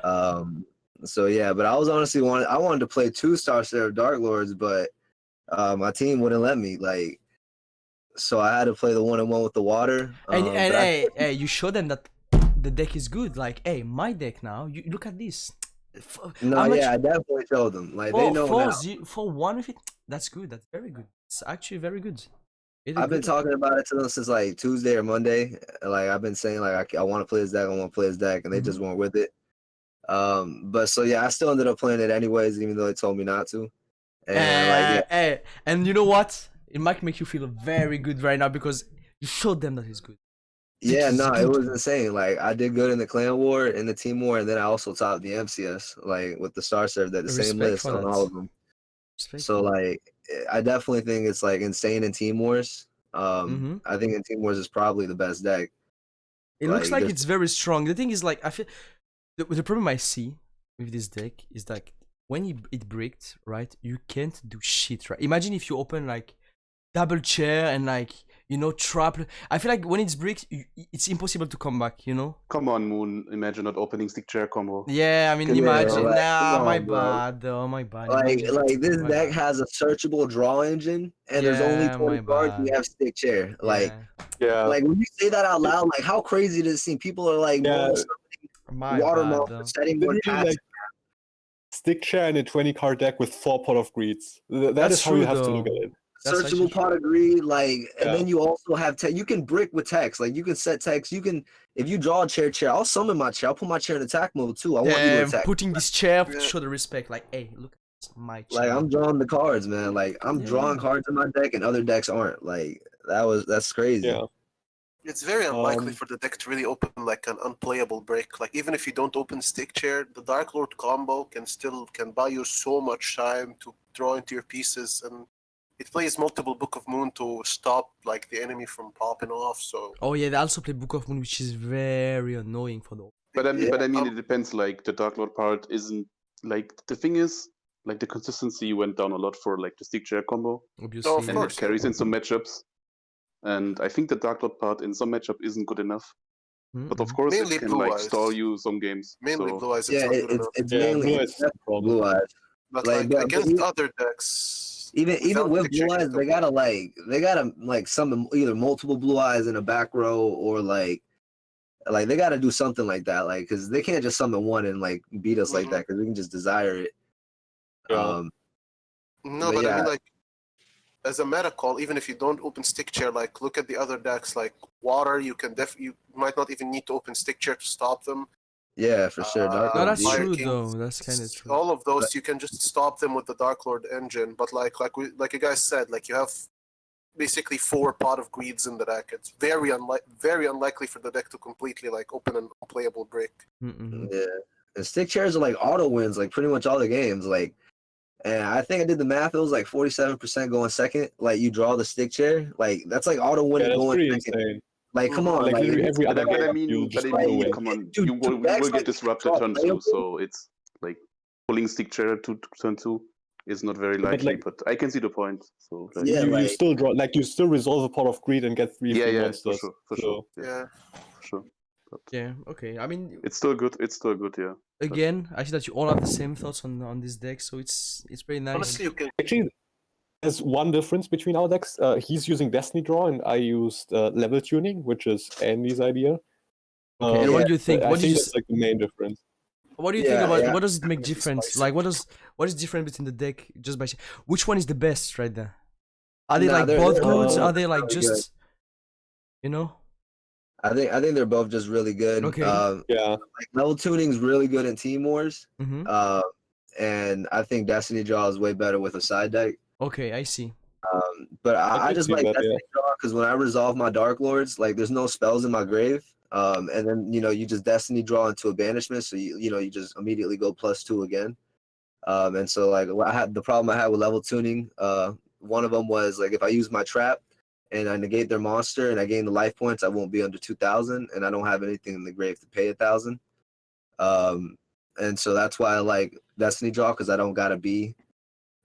So yeah, but I was honestly wanted to play 2 Star Stair Dark Lords, but my team wouldn't let me. Like, so I had to play the 1-1 with the water. And hey, you show them that the deck is good. Like, hey, my deck now. You look at this. I definitely showed them. Like they know now. 4-1 with it. That's good. That's very good. It's actually very good. I've been talking about it to them since like Tuesday or Monday. Like I've been saying like I want to play this deck. I want to play this deck, and they just weren't with it. But so yeah, I still ended up playing it anyways, even though they told me not to. And and you know what? It might make you feel very good right now because you showed them that it's good. Yeah, no, it was insane. Like I did good in the clan war, in the team war, and then I also topped the MCS, like with the Star Serve, that the same list on all of them. So like, I definitely think it's like insane in team wars. I think in Team Wars is probably the best deck. It looks like there's- it's very strong. The thing is, like, I feel the problem I see with this deck is like when it bricked, right? You can't do shit, right? Imagine if you open like double chair and like trap. I feel like when it's bricked, it's impossible to come back. Come on, Moon. Imagine not opening stick chair combo. Yeah, I mean, Yeah, imagine. like, Nah, come on, my bro. bad, though. My bad. Like Imagine. this My deck bad. has a searchable draw engine, and there's only Yeah, 20 my cards. And bad. you have stick chair. Like, Yeah. like when you say that out loud, like how crazy does it seem? People are like, Yeah. My watermelon bad, though. setting more Literally, tax. like, stick chair and a 20-card deck with 4 Pot of Greeds. That That's is how you true, have to look though. at it. That's Searchable actually pot of greed, like, Yeah. and then you also have you can brick with text. Like you can set text. You can if you draw a chair, I'll summon my chair. I'll put my chair in attack mode too. I want you to Damn, attack. putting this chair to Yeah. show the respect. Like, hey, look, it's my chair. Like I'm drawing the cards, man. Like I'm drawing Yeah. cards in my deck, and other decks aren't. Like that's crazy. Yeah. It's very unlikely Um, for the deck to really open like an unplayable break. Like even if you don't open stick chair, the Dark Lord combo can buy you so much time to draw into your pieces, and it plays multiple Book of Moon to stop like the enemy from popping off. So Oh yeah, they also play Book of Moon, which is very annoying for the. But I mean, Yeah. it depends. Like the Dark Lord part isn't like the thing is like the consistency went down a lot for like the stick chair combo, Obviously. of and course. it carries in some matchups. And I think the Dark Lord part in some matchup isn't good enough. But of course, Mainly it can Blue like Eyes. stall you some games. Mainly So Blue Eyes, it's Yeah, not good enough. it's Yeah, mainly Blue Eyes is the problem. Blue Eyes. But like, like but against even- other decks, Even without with stick chair, Blue you Eyes, still they gotta like summon either multiple Blue Eyes in a back row or like they gotta do something like that, like because they can't just summon one and like beat us like that because we can just desire it. Yeah. No, But but I yeah. mean, like, as a meta call, even if you don't open stick chair, like, look at the other decks, like water. You might not even need to open stick chair to stop them. Yeah, for sure. Dark No, Lord that's beat it. Fire true Kings, though. That's kind of true. All of those you can just stop them with the Dark Lord engine. But like you guys said, like you have basically 4 Pot of Greeds in the deck. It's very unlikely for the deck to completely like open an unplayable break. Yeah, and stick chairs are like auto wins, like pretty much all the games. Like, and I think I did the math. It was like 47% going second. Like you draw the stick chair, like that's like auto Yeah, winning that's going pretty second. insane. Like, come on, Like literally every But, other but I game, mean, you just but I auto mean, win. come on, Dude, you will decks get like disrupted draw turn playable. 2, so it's like pulling stick chair to turn 2 is not very But, likely. like- But I can see the point. So like, Yeah, you like- still draw, like you still resolve a Pot of Greed and get 3 free for monsters. sure, So, Yeah. for sure. But Yeah. Okay. I mean, it's still good. It's still good. Yeah. again, I see that you all have the same thoughts on this deck, so it's pretty nice. Honestly, you can. Actually, there's one difference between our decks. He's using Destiny Draw, and I used level tuning, which is Andy's idea. Okay, and what yeah, do you think? I What do think you that's like the main difference. What do you think Yeah, about yeah. what does it make It's difference? spicy. Like what is different between the deck just by which one is the best right there? Are they Nah, like they're- both they're good? all Are they like really just you know? I think they're both just really good. Okay. Yeah, Like level tuning's really good in Team Wars. Mm-hmm. And I think Destiny Draw is way better with a side deck. Okay, I see. But I I could just see like that, Destiny Draw because when I resolve my Dark Lords, like there's no spells in my grave. And then you just Destiny Draw into a banishment, so you just immediately go +2 again. And so like the problem I had with level tuning, one of them was like if I use my trap and I negate their monster and I gain the life points, I won't be under 2,000, and I don't have anything in the grave to pay 1,000. And so that's why I like Destiny Draw because I don't gotta be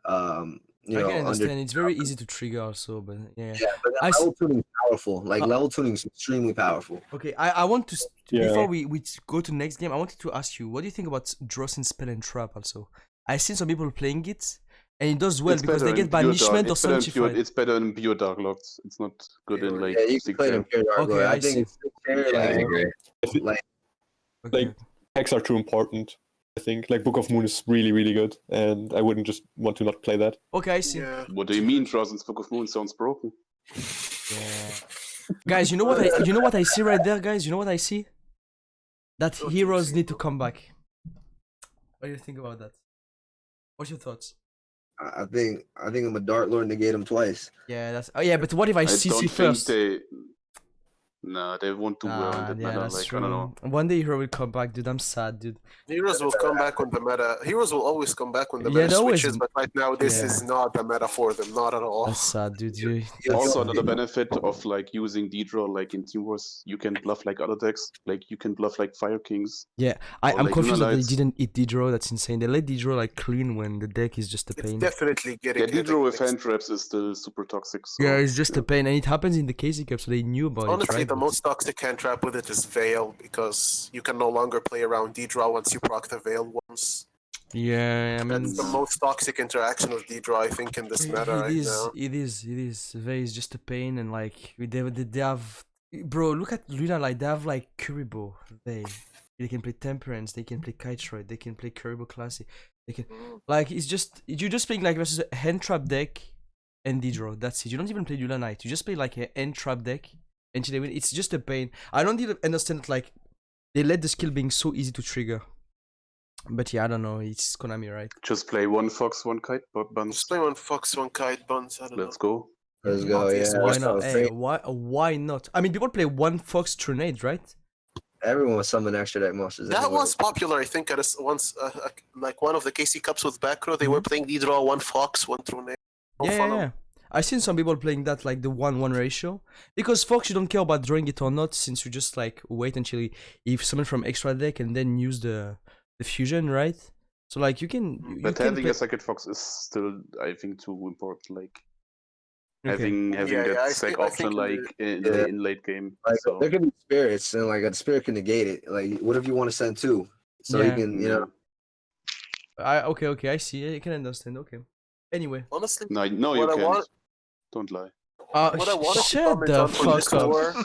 I can understand. It's very easy to trigger also, but yeah. Yeah, but I level tuning is powerful. Like Uh, level tuning is extremely powerful. Okay, I want to Yeah. before we go to next game, I wanted to ask you, what do you think about Drosin Spell and Trap also? I've seen some people playing it, and it does well It's because better they in get pure banishment or it's better in pure- sanctified. It's better in pure Dark Lords. It's not good in like Yeah, you can stick play it in chair. pure Dark Okay, Lord. I I think see. it's fair, Yeah, I like, agree. like Okay. like- Decks are too important. I think like Book of Moon is really, really good, and I wouldn't just want to not play that. Okay, I see. Yeah. What do you mean, Trozen's Book of Moon sounds broken? Yeah. Guys, you know what I see right there, guys? You know what I see? That What do you heroes see, need to bro? come back. What do you think about that? What's your thoughts? I think I'm a Dark Lord negate him twice. Yeah, that's. Oh yeah, but what if I I CC don't think first? they. Nah, they won't do well in that yeah, manner. that's Like, true. I don't know. One day Hero will come back, dude. I'm sad, dude. Heroes will come back when the meta. Heroes will always come back when the Yeah, meta they always- switches, but right now this yeah. is not the meta for them, not at all. That's sad, dude. You, Also, Yeah. another benefit of like using D-Draw like in Team Wars, you can bluff like other decks. Like you can bluff like Fire Kings. I'm like confused that they Lunalites. didn't eat D-Draw. That's insane. They let D-Draw like clean when the deck is just a It's pain. definitely getting. Yeah, D-Draw with fixed. hand traps is still super toxic. So, Yeah, it's just a pain, and it happens in the KC Cup, so they knew about Honestly, it, right? the But- most toxic hand trap with it is Veil, because you can no longer play around D-Draw once you proc the Veil once. Yeah, I mean, That's the most toxic interaction of D-Draw, I think, in this meta right now. It is. Vey is just a pain, and like they have, bro. Look at Luna, like they have like Kuribo. They can play Temperance, they can play Kiteroid, they can play Kuribo Classic. They can like you're just playing like versus a hand trap deck and D-Draw. That's it. You don't even play Luna Knight. You just play like a hand trap deck and they win. It's just a pain. I don't even understand that, like they let the skill being so easy to trigger. But yeah, I don't know. It's Konami, right? just play one Fox, one Kite, buns. Just play one Fox, one Kite, Buns, I don't know. Let's go. Let's go. Obviously, Yeah. Why that not? sounds Hey, great. why not? I mean, people play one Fox Trinade, right? Everyone was summon extra deck monsters. That anyway. was popular, I think, at once, like one of the KC Cups with Backrow, they were playing D-Draw, one Fox, one Trune. Yeah. I've seen some people playing that like the 1-1 ratio. Because Fox, you don't care about drawing it or not, since you just like wait until if someone from extra deck and then use the fusion, right? So like you can. But can having play... a second Fox is still, I think, too important. Like Okay. having Yeah, that I sec think- I option think like Yeah. in late game. Like so there can be spirits, and like a spirit can negate it. Like, what if you want to send two? So you Yeah. can, you know. Okay, I see. I can understand. Okay. Anyway. Honestly, no, you what I can't. want- Don't lie. what I wanted to Shut comment the on for this fuck up. war,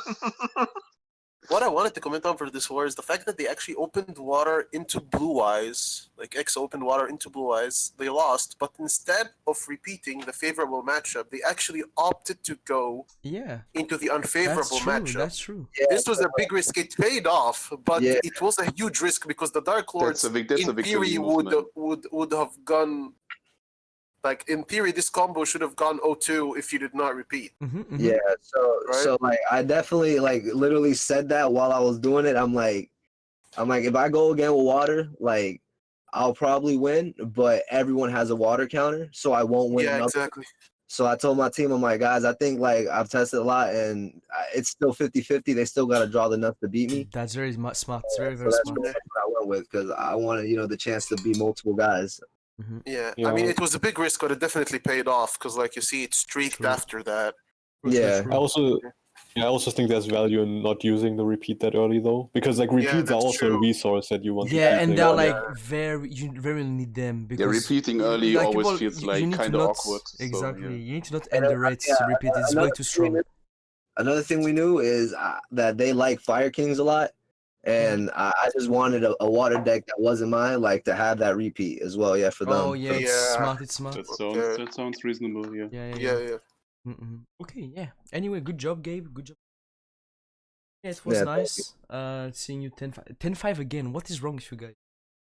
what I wanted to comment on for this war is the fact that they actually opened water into Blue Eyes, like X opened water into Blue Eyes. They lost, but instead of repeating the favorable matchup, they actually opted to go Yeah. into the That's unfavorable true. matchup. That's true. This was a big risk. It paid off, but Yeah. it was a huge risk because the Dark Lords, That's a in victory theory, move, man. would have gone. Like in theory, this combo should have gone 0-2 if you did not repeat. Yeah. So like I definitely like literally said that while I was doing it. I'm like, if I go again with water, like I'll probably win, but everyone has a water counter, so I won't win. Yeah, nothing. exactly. So I told my team, I'm like, guys, I think like I've tested a lot, and it's still 50-50. They still got to draw the nuts to beat me. That's very smart. It's very, So very that's smart. what I went with because I wanted, the chance to be multiple guys. Yeah, Yeah. I mean, it was a big risk, but it definitely paid off because, like you see, it streaked True. after that. Yeah. I also think there's value in not using the repeat that early though, because like repeats are that's also a true. resource that you want. Yeah, to and keep they're like- like you very need them because Yeah, repeating early like, always people- feels you like need to kind of not- awkward. so, Exactly, yeah. you need to not And, underrate yeah, repeat. It's way another too strong. Another thing we knew is that they like Fire Kings a lot, and I just wanted a water deck that wasn't mine, like to have that repeat as well. Yeah, for them. Oh yeah, it's Yeah. smart. It's smart. That sounds reasonable. Yeah. Yeah. Okay, yeah. Anyway, good job, Gabe. Good job. Yeah, it was Yeah, thank nice. Seeing you 10-5. 10-5 again. What is wrong with you guys?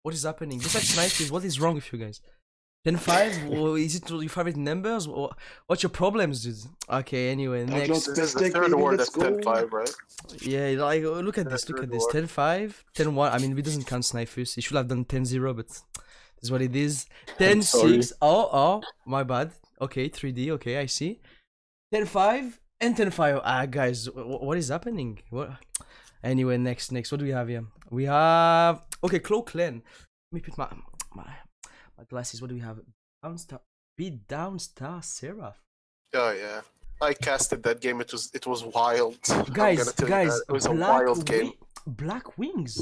What is happening? Besides nice, what is wrong with you guys? 10-5? Or is it your favorite numbers? Or what's your problems, dude? Okay, anyway, next. This is the third war that's 10-5, right? Yeah, like look at this. Look at this. 10-5, 10-1. I mean, it doesn't count Snipers. He should have done 10-0, but this is what it is. 10-6. Oh, my bad. Okay, 3D. Okay, I see. 10-5 and 10-5. Guys, what is happening? What? Anyway, next. What do we have here? We have Cloak Clan. Let me put my glasses. What do we have? Beat down Star Seraph. Oh yeah, I casted that game. It was wild. I'm Guys, gonna tell you that. It was a wild game. Black Wings.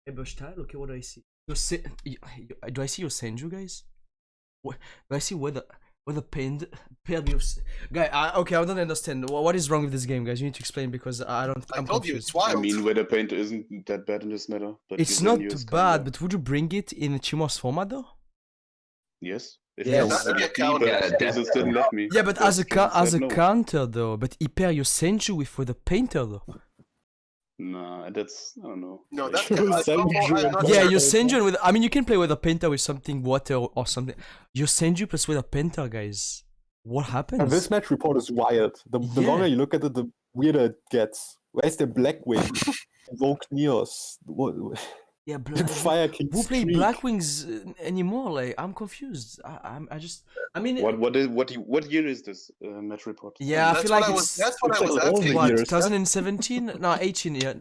Hey, Bushtal, okay, what do I see? Do I see your Senju, guys? What, do I see where the paint paired you? Guy, okay, I don't understand. What is wrong with this game, guys? You need to explain because I'm told you, confused. it's wild. I mean, weather paint isn't that bad in this matter. But It's his not menu is bad, kinda- but would you bring it in Chimos format though? Yes. If Yeah, you that's want a to good be, but counter. Kansas didn't let me. Yeah, but as a Kansas said no. counter though. But he pair your Senju with the painter though. Nah, that's I don't know. No, Like, that's Senju I'm not Yeah, sure. you Senju with. I mean, you can play with a painter with something water or something. You Senju plus with a painter, guys. What happens? And this match report is wild. The Yeah. longer you look at it, the weirder it gets. Where's the Blackwing? Invoke Neos. Yeah, Fire King who played Streak. Blackwings anymore? Like, I'm confused. I just, I mean, What year is this match report? yeah, I That's feel what like I it's that's what I it's was like all the asking. what years. 2017, no, 18, yeah,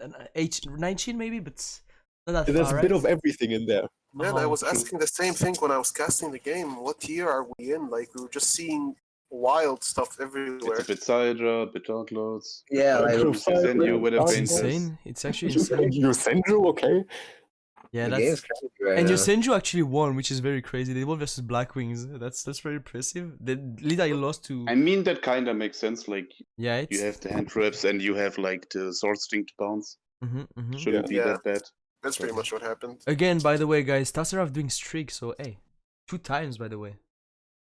19 maybe, but not that There's far, a bit right? of everything in there. Man, I Oh, was true. asking the same thing when I was casting the game. What year are we in? Like, we were just seeing wild stuff everywhere. It's a bit Sidra, a bit Dark Lords. Yeah, like Zenyu, Weather It's Painters. insane. It's actually insane. Yusenju, okay. Yeah, the game's that's. crazy right And now. Yosenju actually won, which is very crazy. They won versus Blackwings. That's very impressive. The leader he lost to. I mean, that kind of makes sense. Like, Yeah, it's. you have the hand traps and you have like the sword string to bounce. Shouldn't be Yeah. that bad. That's pretty much what happened. Again, by the way, guys, Tasserov doing streak, so hey, 2 times, by the way.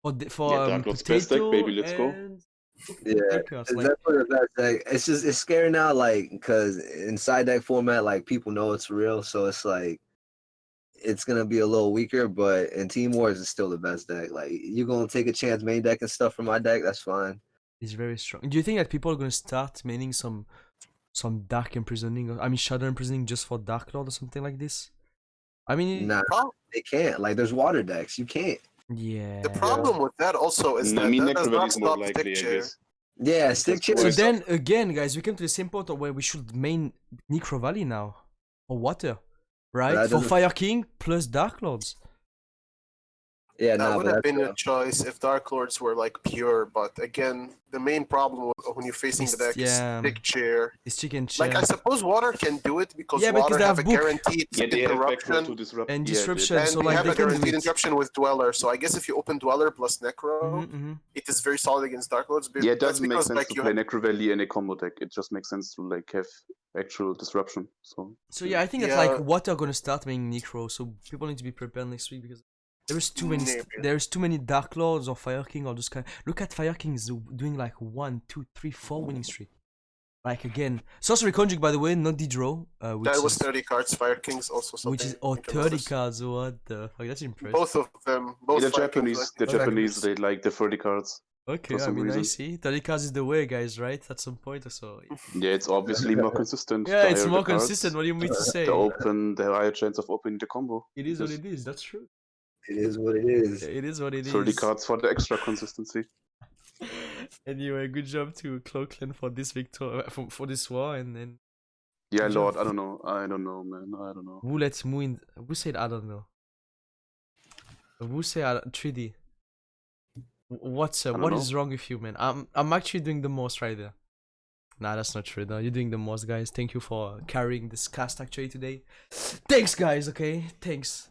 For Yeah, Dark Lord's best deck, Potato baby, let's go. and Yeah, Lakers, it's like, definitely the best deck. It's just it's scary now, like because in side deck format, like people know it's real, so it's like it's gonna be a little weaker. But in Team Wars, it's still the best deck. Like you're gonna take a chance main deck and stuff from my deck, that's fine. it's very strong. Do you think that people are gonna start maining some Dark Imprisoning, or, I mean Shadow Imprisoning just for Dark Lord or something like this? I mean, Nah, they can't. Like there's water decks, you can't. yeah. The problem with that also is I that mean, that does Necrovalley not is more stop likely, stick I chair. guess. Yeah, stick That's chips. So why- then again, guys, we came to the same point of where we should main Necro Valley now, or water, right? That For doesn't- Fire King plus Dark Lords. Yeah, That nah, would but have that's been a choice if Dark Lords were like pure, but again, the main problem when you're facing the deck Yeah. is stick chair. It's chicken chair. Like I suppose water can do it because Yeah, because water they have have a book. guaranteed Yeah, they have background to interruption, disrupt. And yeah, disruption, and so they like have they a can do guaranteed it. interruption with Dweller. So I guess if you open Dweller plus Necro, it is very solid against Dark Lords. But Yeah, it that's doesn't make because sense like to you play Necrovalley in a combo deck. It just makes sense to like have actual disruption. So yeah, I think that Yeah. like water gonna start making Necro, so people need to be prepared next week because there's too many Maybe. there's too many Dark Lords or Fire King or those kind. Look at Fire Kings doing like 1, 2, 3, 4 winning streak. Like again, Sorcery Conjure, by the way, not D-Draw, which that was is 30 cards. Fire Kings also something. which is or to think about 30 this. cards. What the fuck? That's impressive. Both of them. Both the Fire Kings, Japanese, like, they like the 30 cards. Okay, for I some mean, I reason. see. 30 cards is the way, guys, right? At some point or so. Yeah, it's obviously more consistent. Yeah, The it's higher more the cards, consistent. What do you mean to say? the higher chance of opening the combo. It is what Yes. it is. That's true. it is what it is. It is what it is. 30 cards for the extra consistency. Anyway, good job to Cloakland for this victory, for this war, and then Yeah, Good Lord, job. I don't know, man, I don't know. who lets Mu in? Who said I don't know? Who said 3D? What's don't what know. is wrong with you, man? I'm actually doing the most right there. Nah, that's not true. No, you're doing the most, guys. Thank you for carrying this cast actually today. Thanks, guys. Okay, thanks,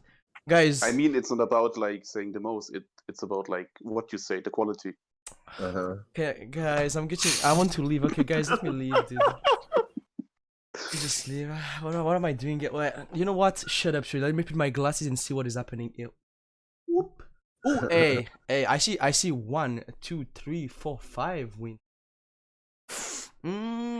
guys. I mean, it's not about like saying the most. It's about like what you say, the quality. Okay, guys, I want to leave. Okay, guys, let me leave, dude. Just leave. What am I doing? You know what? Shut up, Let me put my glasses and see what is happening. Whoop. Oh, hey, I see 1, 2, 3, 4, 5 win. Hey,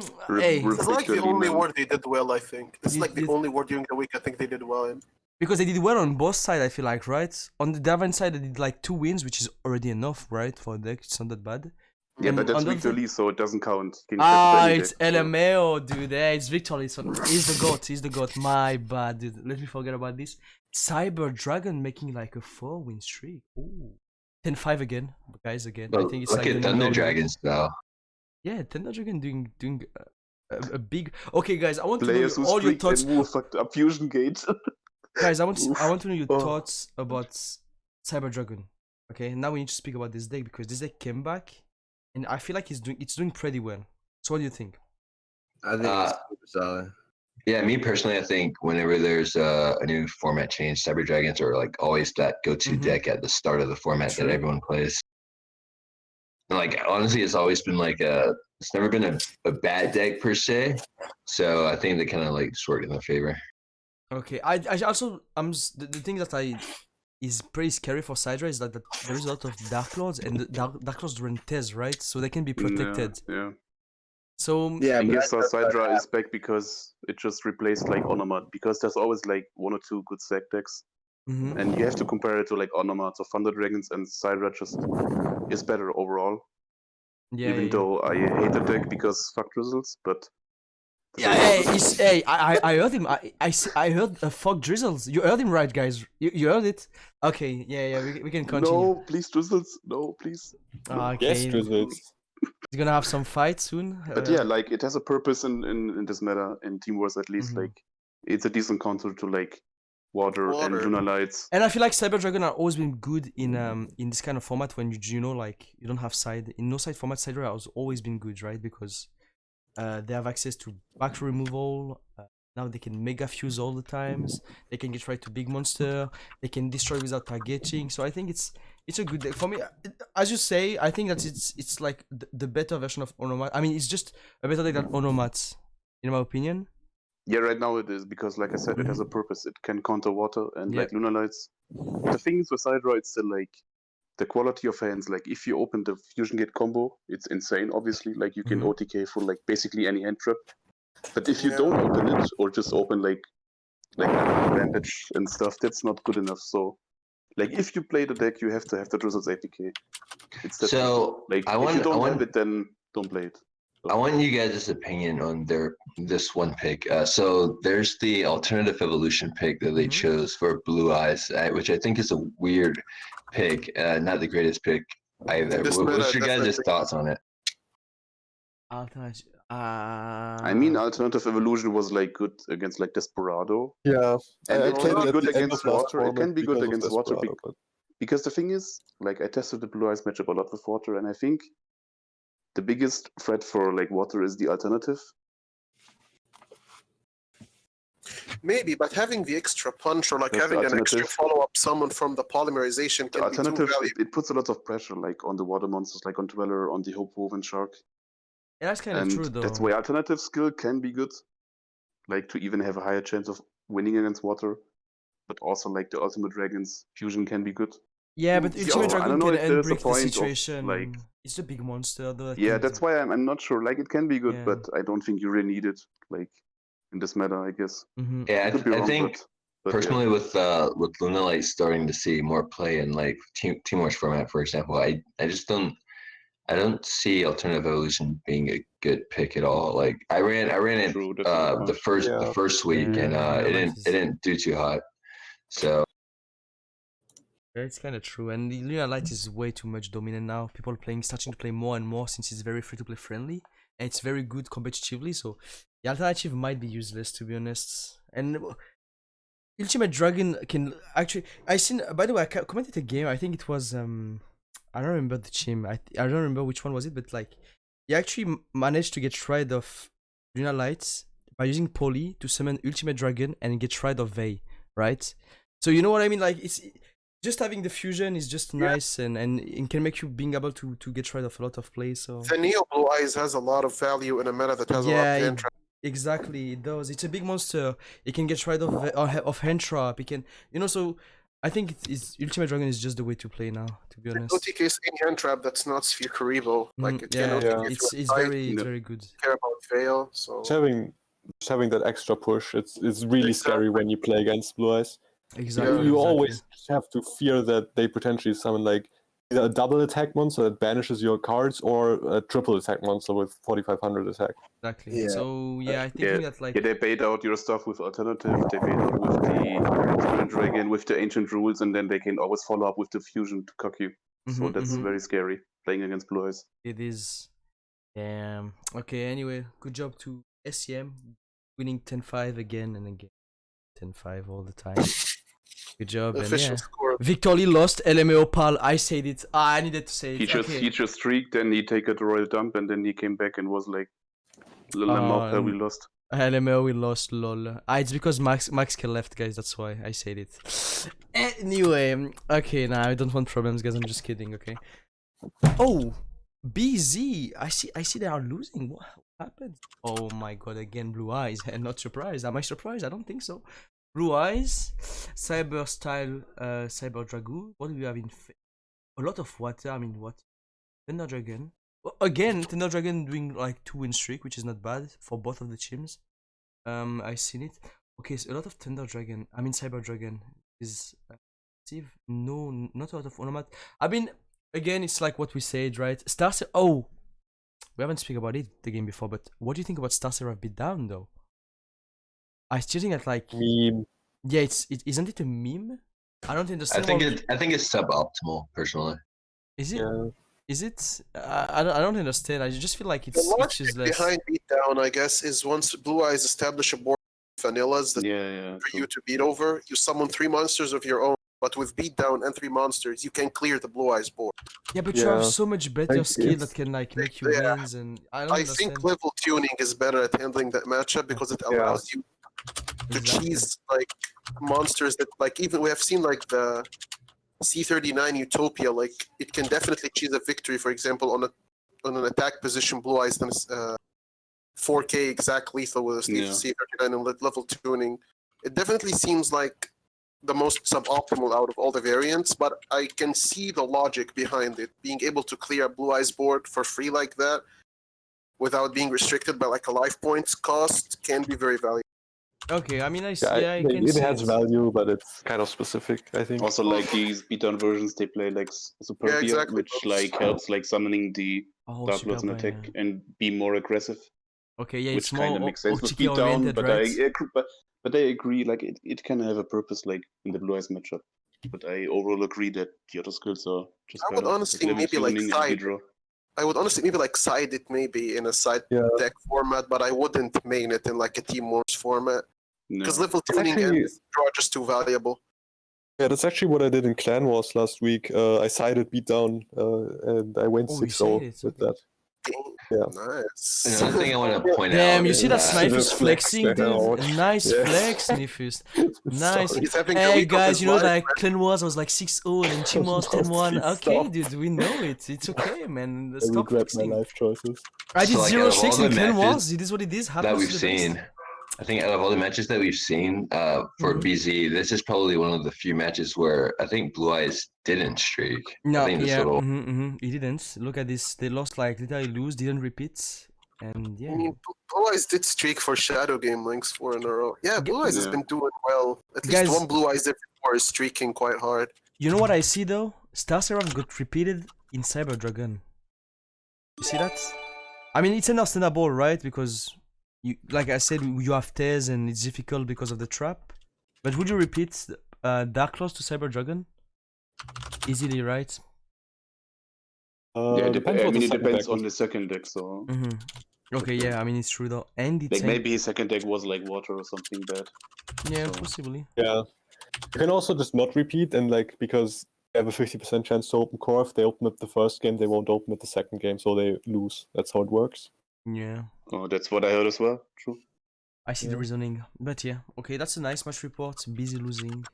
It's like the Particularly, only man. word they did well, I think. It's You- like the you- only word during the week I think they did well in. because they did well on both sides, I feel like, right? On the Davin side, they did like 2 wins, which is already enough, right? For a deck, it's not that bad. Yeah, And but that's on the victory, other- so it doesn't count. King Ah, Jack it's Benedict, so- LMAO, dude. Yeah, it's Victor. He's the goat. He's the goat. My bad, dude. Let me forget about this. Cyber Dragon making like a 4-win streak. Ooh. 10-5 again, guys. Again, I But think it's look like at the Thunder normal- Dragons though. Yeah, Thunder Dragon doing a big. Okay, guys, I want to Players know who all your streak thoughts. and move fucked up Fusion Gate. Guys, I want Oof. to know your Oh. thoughts about Cyber Dragon. Okay, now we need to speak about this deck because this deck came back, and I feel like it's doing pretty well. So what do you think? I think it's super solid. Yeah, me personally, I think whenever there's a new format change, Cyber Dragons are like always that go-to Mhm. deck at the start of the format True. that everyone plays. And like honestly, it's always been like it's never been a bad deck per se. So I think they kind of like just worked in their favor. Okay, I also the thing that is pretty scary for Sidra is that there is a lot of Dark Lords and the Dark Lords run Tez, right? So they can be protected. Yeah. So Yeah, I but guess that's Sidra is back because it just replaced like Onomat, because there's always like 1 or 2 good sack decks. and you have to compare it to like Onomats or Thunder Dragons, and Syra just is better overall. Yeah, Even though I hate the deck because fuck Drizzles, but yeah, I heard him. I heard fuck Drizzles. You heard him right, guys. You heard it. Okay, yeah, we can continue. no, please Drizzles, no, please. Okay, Yes, Drizzles. he's gonna have some fight soon. But yeah, like it has a purpose in this meta, in Team Wars at least. Like it's a decent counter to like water and Lunar Lights. And I feel like Cyber Dragon are always been good in this kind of format when you know like you don't have side. In no side format, Cyber has always been good, right? Because they have access to back removal. Now they can mega fuse all the times. They can get right to big monster. They can destroy without targeting. So I think it's a good deck for me. As you say, I think that it's like the better version of Onomat. I mean, it's just a better deck than Onomat, in my opinion. Yeah, right now it is because, like I said, it has a purpose. It can counter water and like Lunar Lights. The thing is with Hydra, it's still like the quality of hands. Like if you open the Fusion Gate combo, it's insane. Obviously, like you can OTK for like basically any hand trap. But if you don't open it or just open like advantage and stuff, that's not good enough. So, like if you play the deck, you have to have the Drizzles APK. It's So like if you don't have it, then don't play it. I want you guys' opinion on this one pick. So there's the alternative evolution pick that they chose for Blue Eyes, which I think is a weird pick, not the greatest pick either. What's your guys' thoughts on it? I mean, alternative evolution was like good against like Desperado. Yeah, and it can be at good the end against of last water. It can be good format against water Desperado, but- because the thing is, like I tested the Blue Eyes matchup a lot with water, and I think the biggest threat for like water is the alternative. Maybe, but having the extra punch or like having an extra follow-up summon from the polymerization can be too valuable. It puts a lot of pressure like on the water monsters, like on Dweller, on the Hope Woven Shark. Yeah, that's kind of true though. That's why alternative skill can be good, like to even have a higher chance of winning against water. But also like the Ultimate Dragon's fusion can be good. Yeah, but Ultimate Dragon can end break the of, situation. like, it's a big monster though. Yeah, that's why I'm not sure. Like it can be good, but I don't think you really need it. Like in this meta, I guess. Yeah, I think personally with Lunar Light starting to see more play in like Team Wars format, for example, I just don't see alternative evolution being a good pick at all. Like I ran it the first week and it didn't do too hot. So yeah, it's kind of true. And the Lunar Light is way too much dominant now. People starting to play more and more since it's very free to play friendly and it's very good competitively. So the alternative might be useless, to be honest. And Ultimate Dragon can actually. By the way, I commented a game. I think it was I don't remember the team. I don't remember which one was it, but like he actually managed to get rid of Lunar Lights by using Poly to summon Ultimate Dragon and get rid of Vey, right? So you know what I mean? Like it's just having the fusion is just nice and it can make you being able to get rid of a lot of plays. So the Neo Blue Eyes has a lot of value in a meta that has a lot of hand trap. Exactly, it does. It's a big monster. It can get rid of hand trap. It can, so I think Ultimate Dragon is just the way to play now. To be honest, OTK's any hand trap that's not Sphere Karibo. Like it can it's very good. Care about Veil, so just having that extra push, it's really scary when you play against Blue Eyes. Exactly. You always have to fear that they potentially summon like either a double attack monster that banishes your cards or a triple attack monster with 4500 attack. Exactly. Yeah. So I think that like they bait out your stuff with alternative. They bait out with the Ultimate Dragon, with the ancient rules, and then they can always follow up with the fusion to cock you. So that's very scary playing against Blue Eyes. It is. Okay. Anyway, good job to SCM winning 10-5 again and again. 10-5 all the time. Good job. And Victor Lee lost LMAO pal. I said it. I needed to say it. He just streaked, then he take a royal dump, and then he came back and was like, we lost. LMAO we lost, lol. It's because Max left, guys. That's why I said it. Anyway, okay. Nah, I don't want problems, guys. I'm just kidding. Okay. Oh, BZ. I see they are losing. What happened? Oh my god! Again, Blue Eyes. I'm not surprised. Am I surprised? I don't think so. Blue Eyes, Cyber Style, Cyber Dragoon. What do we have in? A lot of water. I mean, what? Thunder Dragon. Again, Thunder Dragon doing like 2-win streak, which is not bad for both of the teams. I seen it. Okay, so a lot of Thunder Dragon. I mean Cyber Dragon. is Steve. No, not out of Onomat. I mean, again, it's like what we said, right? Oh, we haven't spoken about it the game before, but what do you think about Star Seraph Beatdown though? I still think that like Meme. yeah, isn't it a meme? I don't I understand. think it's suboptimal personally. Is it? Yeah. Is it? I don't understand. I just feel like The it's logic useless. behind Beatdown, I guess, is once Blue Eyes establish a board of vanillas that Yeah. for you to beat over, you summon 3 monsters of your own. But with Beatdown and 3 monsters, you can clear the Blue Eyes board. Yeah, but you have Yeah. so much better Like, skill it's- that can like make you Yeah. wins, and I don't I understand. think level tuning is better at handling that matchup because it Yeah. allows you to Exactly. cheese like monsters that like even we have seen like the C39 Utopia, like it can definitely cheese a victory, for example, on an attack position Blue Eyes than 4K exact lethal with Yeah. C39 and level tuning. It definitely seems like the most suboptimal out of all the variants, but I can see the logic behind it. Being able to clear a Blue Eyes board for free like that without being restricted by like a life points cost can be very valuable. Okay, I mean, I Yeah, can it see has it. value, but it's kind of specific, I think. Also, like these beatdown versions, they play like Superbia, exactly. which like helps like summoning the Oh, Dark Lords in Superbia, attack yeah. and be more aggressive, Okay, yeah, which it's kind more of makes sense with OTK beatdown. oriented, But right? I agree, but I agree, like it can have a purpose, like in the Blue Eyes matchup. But I overall agree that the other skills are just I would better. honestly level maybe like tuning and side. redraw. I would honestly maybe like side it maybe in a side Yeah. deck format, but I wouldn't main it in like a Team Wars format No. because level It's tuning actually- and draw are just too valuable. Yeah, that's actually what I did in Clan Wars last week. I sided Beatdown, and I went Oh, you 6-0 sided, with okay. that. Yeah. Nice. Another thing I want to point out. Damn, you is see that Yeah. Snipers Just flex flexing, there, dude? ouch. Nice Yeah. flex, Nifus. Nice. Sorry. He's having a Hey week of guys, his you know life, like man. Clan Wars was like 6-0 and then Team Wars No, 10-1. please Okay, stop. dude, we know it. It's okay, man. I Stop regret my flexing. life choices. I did So, like, out of all 0-6 in the Clan matches Wars. It is what it is. that Happens we've to the best. seen, I think out of all the matches that we've seen for Mhm. BZ, this is probably one of the few matches where I think Blue Eyes didn't streak. No, I think this yeah, little he didn't. Look at this. They lost like literally lose, didn't repeat, and yeah. I mean, Blue Eyes did streak for Shadow Game Links 4 in a row. Yeah, Blue Eyes has Yeah. been doing well. At least Guys- one Blue Eyes every 4 is streaking quite hard. You know what I see though? Star Seraph got repeated in Cyber Dragon. You see that? I mean, it's understandable, right? Because you, like I said, you have tears and it's difficult because of the trap. But would you repeat Dark Lords to Cyber Dragon? Easily, right? Yeah, Depends I what mean the it second depends deck on was. the second deck. So Okay, yeah, I mean it's true though. And it's like maybe his second deck was like water or something bad. yeah, so- possibly. Yeah. You can also just not repeat, and like because they have a 50% chance to open core, if they open it the first game, they won't open it the second game, so they lose. That's how it works. Yeah. Oh, that's what I heard as well. True. I see the reasoning. But yeah, okay, that's a nice match report. Busy losing.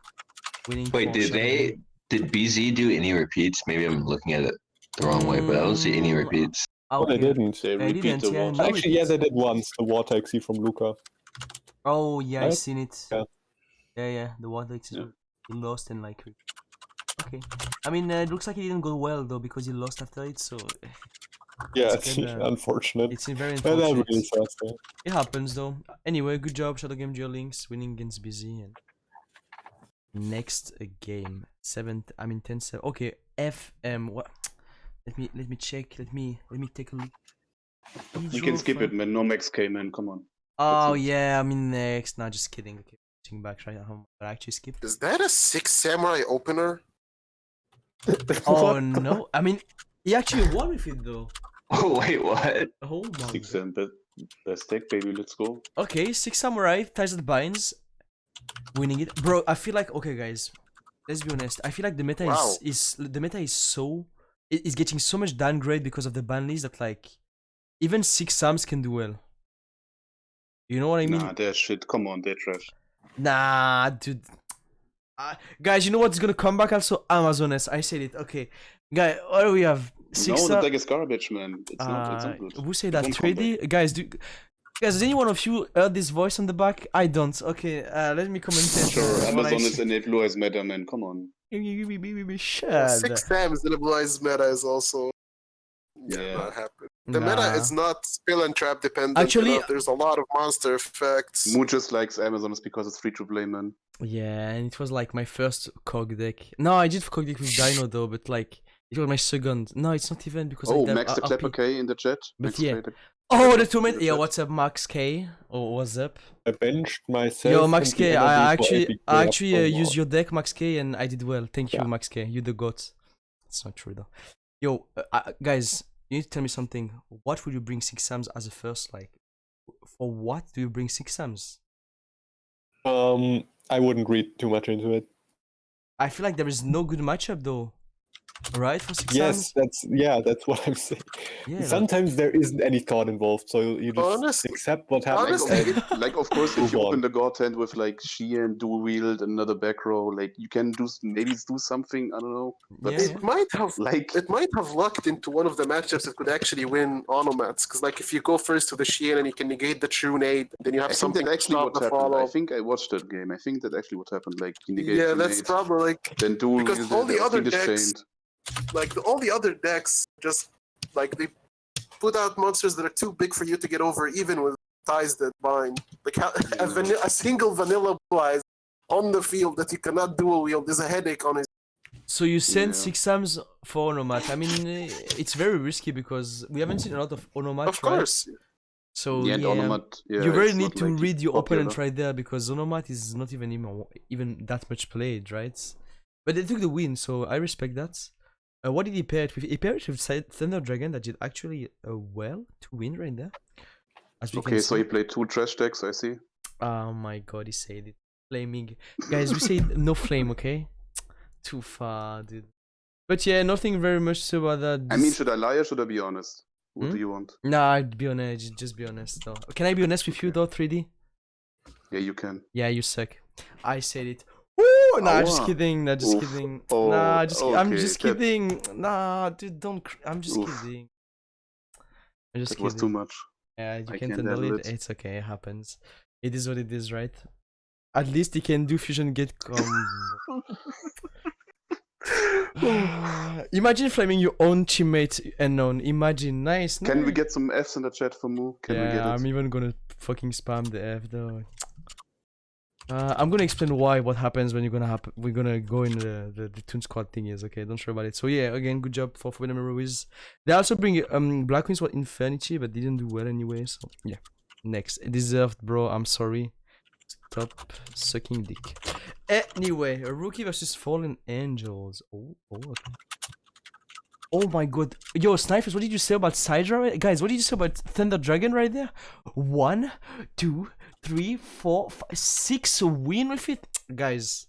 Winning. Wait, for did Shadow they? Game. Did BZ do any repeats? Maybe I'm looking at it the wrong way, but I don't see any Mm, repeats. Oh, they Okay. didn't. They I repeat didn't, the yeah, water. no Actually, yeah, repeats. they did once. The water XC from Luca. Oh yeah, I Right? seen it. Yeah. Yeah. The one that Yeah. he lost and like. Okay. I mean, it looks like it didn't go well though because he lost after it, so Yeah, It's it's kinda- unfortunate. it's very But that unfortunate. really sad. Yeah. It happens though. Anyway, good job, Shadow Game Duel Links, winning against Busy. And next game, 10-7. Okay, FM. What? Let me check. Let me take a look. You can skip it, man. No max K, man. Come on. Oh it. yeah, I mean next. Nah, just kidding. Okay, watching back right now. I actually skipped. Is that a 6 Samurai opener? Oh no! I mean, he actually won with it though. Oh wait, what? Oh my. Six God. and best deck, baby. Let's go. Okay, 6 Samurai, Ties that Binds, winning it, bro. I feel like okay, guys. Let's be honest. I feel like the meta Wow. is the meta is so is getting so much downgrade because of the ban list that like even 6 Sams can do well. You know what I mean? Nah, they're shit. Come on, they're trash. Nah, dude. Guys, you know what's gonna come back also? Amazones. I said it. Okay, guy. What do we have? No, 6 the deck is garbage, man. It's not. It's not good. Who say It that? won't come ThreeD? Guys, guys, has any one of you heard this voice on the back? I don't. Okay, let me comment. Sure, what I Amazon see. is in Blue Eyes meta, man. Come on. Shut 6 Sams in a Blue Eyes meta is also Yeah. not happening. The meta Nah. is not skill and trap dependent. Actually- there's a lot of monster effects. Moo just likes Amazons because it's free to play, man. Yeah, and it was like my first cog deck. No, I did cog deck with Dino though, but like it was my second. No, it's not even because I Oh, did Max the RP. Clapper K in the chat. But Max yeah. Clapper. Oh, the tournament. in the Yeah, chat. what's up, Max K? Oh, what's up? I benched myself. Yo, Max and the K, I energy for actually, APK up so used much. your deck, Max K, and I did well. Thank you, Yeah. Max K. You the goat. It's not true though. Yo, guys, you need to tell me something. What would you bring 6 Sams as a first? Like, for what do you bring 6 Sams? I wouldn't read too much into it. I feel like there is no good matchup though, right? For 6 Yes, Sams. that's what I'm saying. Yeah. Like, Sometimes there isn't any thought involved, so you just Honestly- accept what happens. honestly, and- Like, of course, if Move you on. open the God Hand with like Sheehan, dual wield, another back row, like you can do maybe do something. I don't know. But Yeah. It might have like, it might have lucked into one of the matchups that could actually win Onomats. Because like if you go first to the Sheehan and you can negate the True Nade, then you have I think something that to actually stop what the happened. follow. I think I watched that game. I think that actually what happened. Like, he negated Yeah, the that's nade, probably like then dual because wielded, all the or other Fiendish decks- Chained. all the other decks just like they put out monsters that are too big for you to get over, even with ties that bind. Like a single vanilla Blue Eyes on the field that you cannot dual wield is a headache on his. So you send Yeah. 6 Sams for Onomat. I mean, it's very risky because we haven't seen a lot of Onomat, Of course, right? So Yeah, and yeah, Onomat, yeah, you really it's need not, to like, read your popular. opponent right there because Onomat is not even that much played, right? But they took the win, so I respect that. What did he pair it with? He paired it with Thunder Dragon that did actually well to win right there. As we Okay, can so see. he played 2 trash decks, I see. Oh my god, he said it. Flaming. Guys, we say no flame, okay? Too far, dude. But yeah, nothing very much to say about that. I mean, should I lie or should I be honest? What Hmm? do you want? Nah, I'd be honest. Just be honest, though. Can I be honest with you, though, 3D? Yeah, you can. Yeah, you suck. I said it. Woo! Nah, just Awa. kidding. Nah, just Oof. kidding. Oh, Nah, I'm okay, just that- kidding. Nah, dude, don't. I'm just Oof. kidding. I'm just That kidding. was too much. Yeah, you I can't can't handle handle it. it. It's okay. It happens. It is what it is, right? At least he can do fusion get Imagine flaming your own teammate unknown. Imagine. Nice. Can we nice. get some Fs in the chat for Moo? Can we get Yeah, it? I'm even gonna fucking spam the F though. I'm gonna explain why what happens when we're gonna go in the Toon Squad thing is okay, don't worry about it. So yeah, again, good job for Forbidden Ruiz. They also bring Black Wings for Infinity, but didn't do well anyway, so yeah. Next. Deserved, bro, I'm sorry. Stop sucking dick. Anyway, a rookie versus Fallen Angels. Oh, okay. Oh my god. Yo, Snipers, what did you say about Sidra? Guys, what did you say about Thunder Dragon right there? 1, 2, 3, 4, 5, 6 win with it? Guys.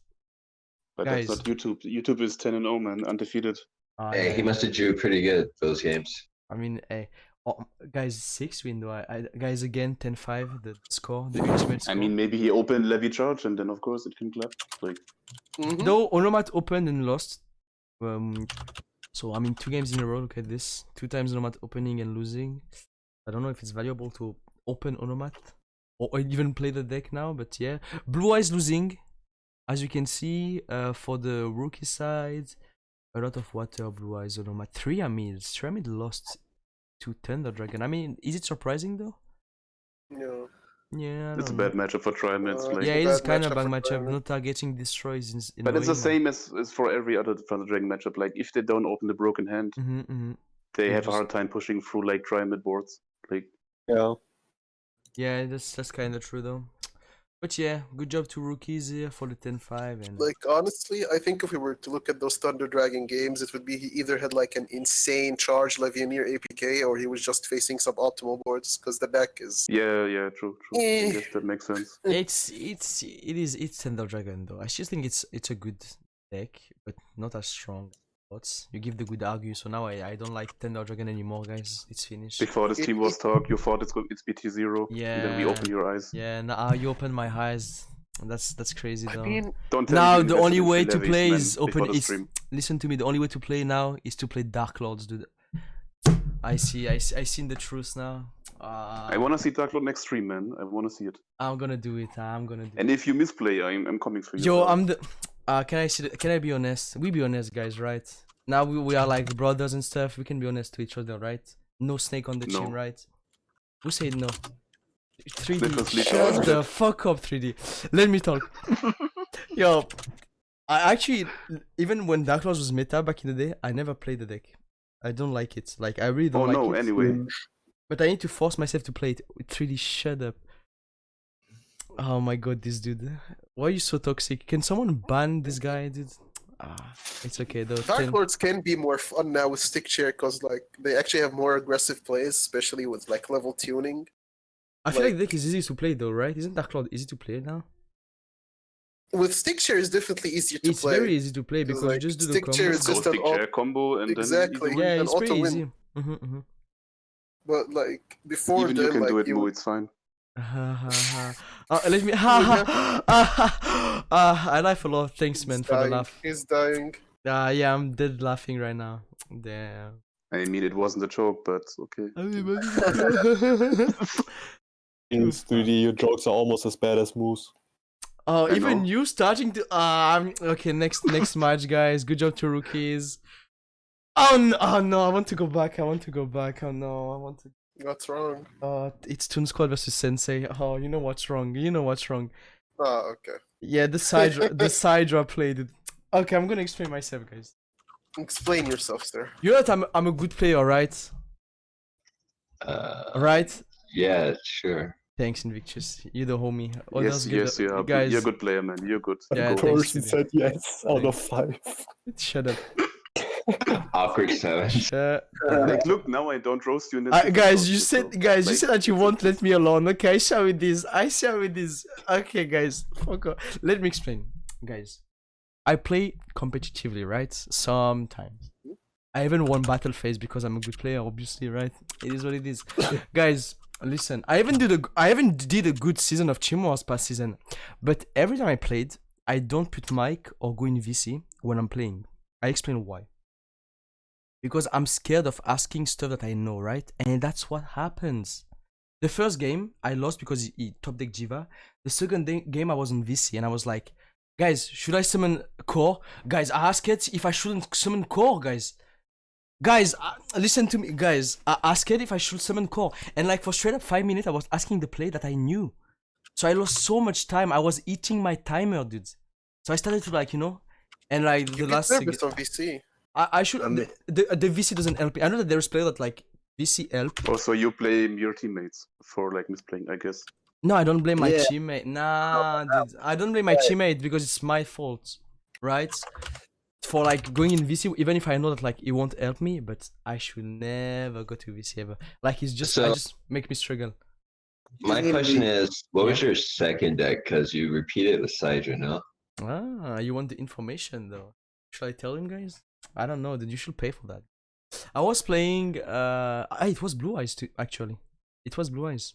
But Guys. that's not YouTube. YouTube is 10-0, man. Undefeated. Hey, he must have drew pretty good those games. I mean, guys, 6 win though. Guys, again, 10-5, the score, the ultimate score. I mean, maybe he opened Levy Charge and then, of course, it can clap. Like, Mhm. Though Onomat opened and lost. So I mean 2 games in a row, look at this. 2 times Onomat opening and losing. I don't know if it's valuable to open Onomat or even play the deck now, but yeah. Blue Eyes losing. As you can see, for the rookie side, a lot of water, Blue Eyes, Onomat. 3 Amids. 3 Amids lost to Thunder Dragon. I mean, is it surprising though? Yeah. Yeah, I it's a don't bad know. matchup for Trimads. Like, Yeah, a it's bad kind of matchup bad for matchup. Trimads. No targeting destroys in but it's the same as for every other Thunder Dragon matchup. Like, if they don't open the broken hand, they They have a just- hard time pushing through like Trimid boards. Like, Yeah. Yeah, that's kind of true though. But yeah, good job to rookies here for the 10-5 and Like honestly, I think if we were to look at those Thunder Dragon games, it would be he either had like an insane charge Legionnaire APK or he was just facing suboptimal boards because the deck is. yeah, true. I Eh. guess that makes sense. it's Thunder Dragon though. I just think it's a good deck, but not as strong. Thoughts. You give the good argue, so now I don't like Thunder Dragon anymore, guys. It's finished. Before this team was talk, you thought it's BT0. Yeah. And then we open your eyes. Yeah, now you open my eyes. That's crazy though. I mean, Don't tell Now me the that's only an way to levies, play man, is before open. the It's stream. listen to me. The only way to play now is to play Dark Lords, dude. I seen the truth now. I wanna see Dark Lord next stream, man. I wanna see it. I'm gonna do it. I'm gonna do it. And if you misplay, I'm coming for you. Yo, bro. I'm the. Can I be honest? We be honest, guys, right? Now we are like brothers and stuff. We can be honest to each other, right? No snake on the No. chin, right? Who said no? That 3D, was literally shut what the fuck up, 3D. Let me talk. Yo, I actually, even when Dark Lords was meta back in the day, I never played the deck. I don't like it. Like, I really don't Oh like no, it. anyway. But I need to force myself to play it. 3D, shut up. Oh my god, this dude. Why are you so toxic? Can someone ban this guy, dude? It's okay though. Dark Lords can be more fun now with stick chair because like they actually have more aggressive plays, especially with like level tuning. I feel like the deck is easy to play though, right? Isn't Dark Lord easy to play now? With stick chair is definitely easier to It's play. very easy to play because like, you just do the stick chair combo. is just Go an stick chair combo and exactly. then Yeah, an it's pretty auto easy. win. But like before even then, you can like do it you more, it's fine. Let me I laugh a lot. Thanks man for the laugh. He's dying. Yeah, I'm dead laughing right now. Damn. I mean, it wasn't a joke, but okay. In 3D, your jokes are almost as bad as Moose. Oh, I even know. you starting to okay, next match guys. Good job to rookies. Oh no, I want to go back. Oh no, I want to. What's wrong? It's Toon Squad versus Sensei. Oh, you know what's wrong. Oh, okay. Yeah, the side draw played it. Okay, I'm gonna explain myself, guys. Explain yourself, sir. You know that I'm a good player, right? Right? Yeah, sure. Thanks, Invictus. You're the homie. Yes, yes, you are. Guys. You're a good player, man. You're good. Yeah, Of Go. course, he thanks, said yes out of 5. Shut up. Awkward 7. Like, look, now I don't roast you in the Guys, you said that you won't let me alone. Okay, I share with this. Okay, guys, fuck off. Let me explain, guys. I play competitively, right? Sometimes. I even won battle phase because I'm a good player, obviously, right? It is what it is. Guys, listen. I haven't did a good season of Team Wars past season, but every time I played, I don't put mic or go in VC when I'm playing. I explain why. Because I'm scared of asking stuff that I know, right? And that's what happens. The first game, I lost because he top deck Jiva. The second game, I was in VC and I was like, guys, should I summon Core? Guys, I asked it if I shouldn't summon Core, guys. Guys, listen to me, guys. I asked it if I should summon Core. And like for straight up 5 minutes, I was asking the play that I knew. So I lost so much time. I was eating my timer, dudes. So I started to like, you know, and like the last... on VC. I should. The VC doesn't help me. I know that there's players that like VC help. Also, you blame your teammates for like misplaying, I guess. No, I don't blame my teammate. Nah, dude. I don't blame my teammate because it's my fault, right? For like going in VC, even if I know that like it won't help me, but I should never go to VC ever. Like it's just, I just make me struggle. My question is, what was your second deck? Because you repeated the Sidra, no? Ah, you want the information though? Should I tell him, guys? I don't know, dude. You should pay for that. I was playing. It was Blue Eyes too. Actually, it was Blue Eyes.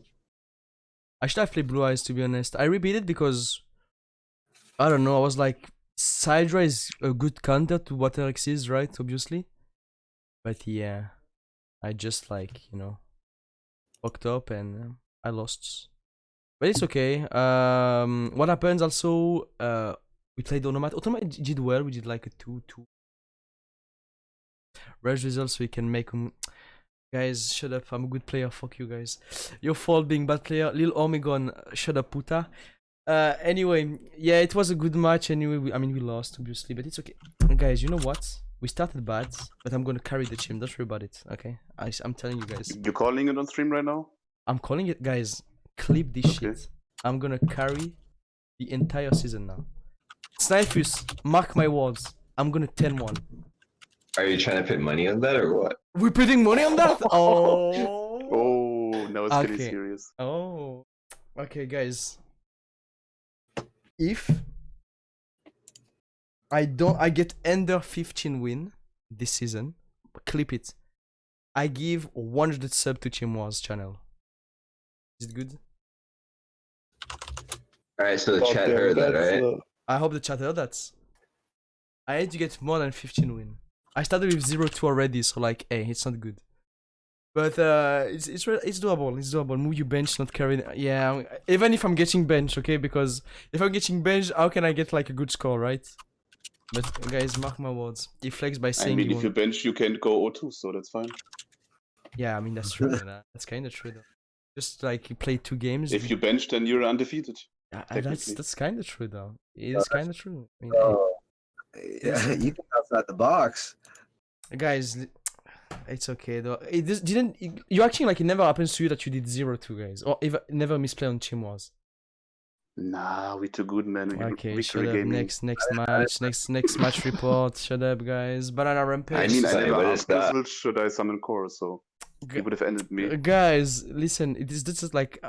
I should have played Blue Eyes to be honest. I repeated because I don't know. I was like, Sidra is a good counter to what RX is, right? Obviously, but yeah, I just like fucked up and I lost. But it's okay. What happens also? We played Automat. Automat did well. We did like a 2-2. Rush results so we can make them. Guys, shut up. I'm a good player. Fuck you guys. Your fault being bad player. Lil Omegon, shut up, puta. Anyway, yeah, it was a good match. Anyway, we lost obviously, but it's okay. Guys, you know what? We started bad, but I'm gonna carry the team. Don't worry about it. Okay, I'm telling you guys. You're calling it on stream right now? I'm calling it, guys. Clip this shit. I'm gonna carry the entire season now. Snipers, mark my words. I'm gonna 10-1. Are you trying to put money on that or what? We're putting money on that? Oh. Oh, now it's getting serious. Oh. Okay, guys. If I get under 15 win this season, clip it. I give 100 sub to Team Wars channel. Is it good? Alright, so the chat heard that, right? I hope the chat heard that. I need to get more than 15 win. I started with 0-2 already, so like, hey, it's not good. But it's doable. It's doable. Move your bench, not carry. Yeah, even if I'm getting bench, okay? Because if I'm getting bench, how can I get like a good score, right? But guys, mark my words. He flexed by saying. I mean, if you bench, you can go 0-2, so that's fine. Yeah, I mean that's true. That's kind of true though. Just like you play 2 games. If you bench, then you're undefeated. Technically. That's kind of true though. It is kind of true. I mean, Yeah, you think outside the box. guys, it's okay though. You're acting like it never happens to you that you did 0-2, guys, or if never misplay on Team Wars. Nah, we too good, man. We Okay, shut up. gaming. Next match, next match report. Shut up, guys. Banana Rampage. I mean, I Sorry, never what is asked that? Grizzle, should I summon core, so he would have ended me. Guys, listen. This is like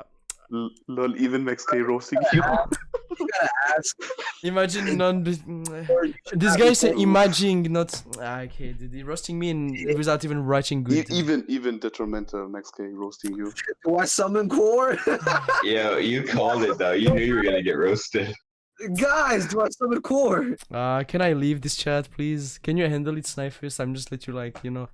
Lol, even Max K roasting you. You gotta ask. imagine this guy said imagine not. Okay, dude, he roasting me and without even writing good. even detrimental Max K roasting you. Do I summon core? Yo, you called it though. You knew you were gonna get roasted. Guys, do I summon core? Can I leave this chat, please? Can you handle it, Snipers? I'm just let you Oh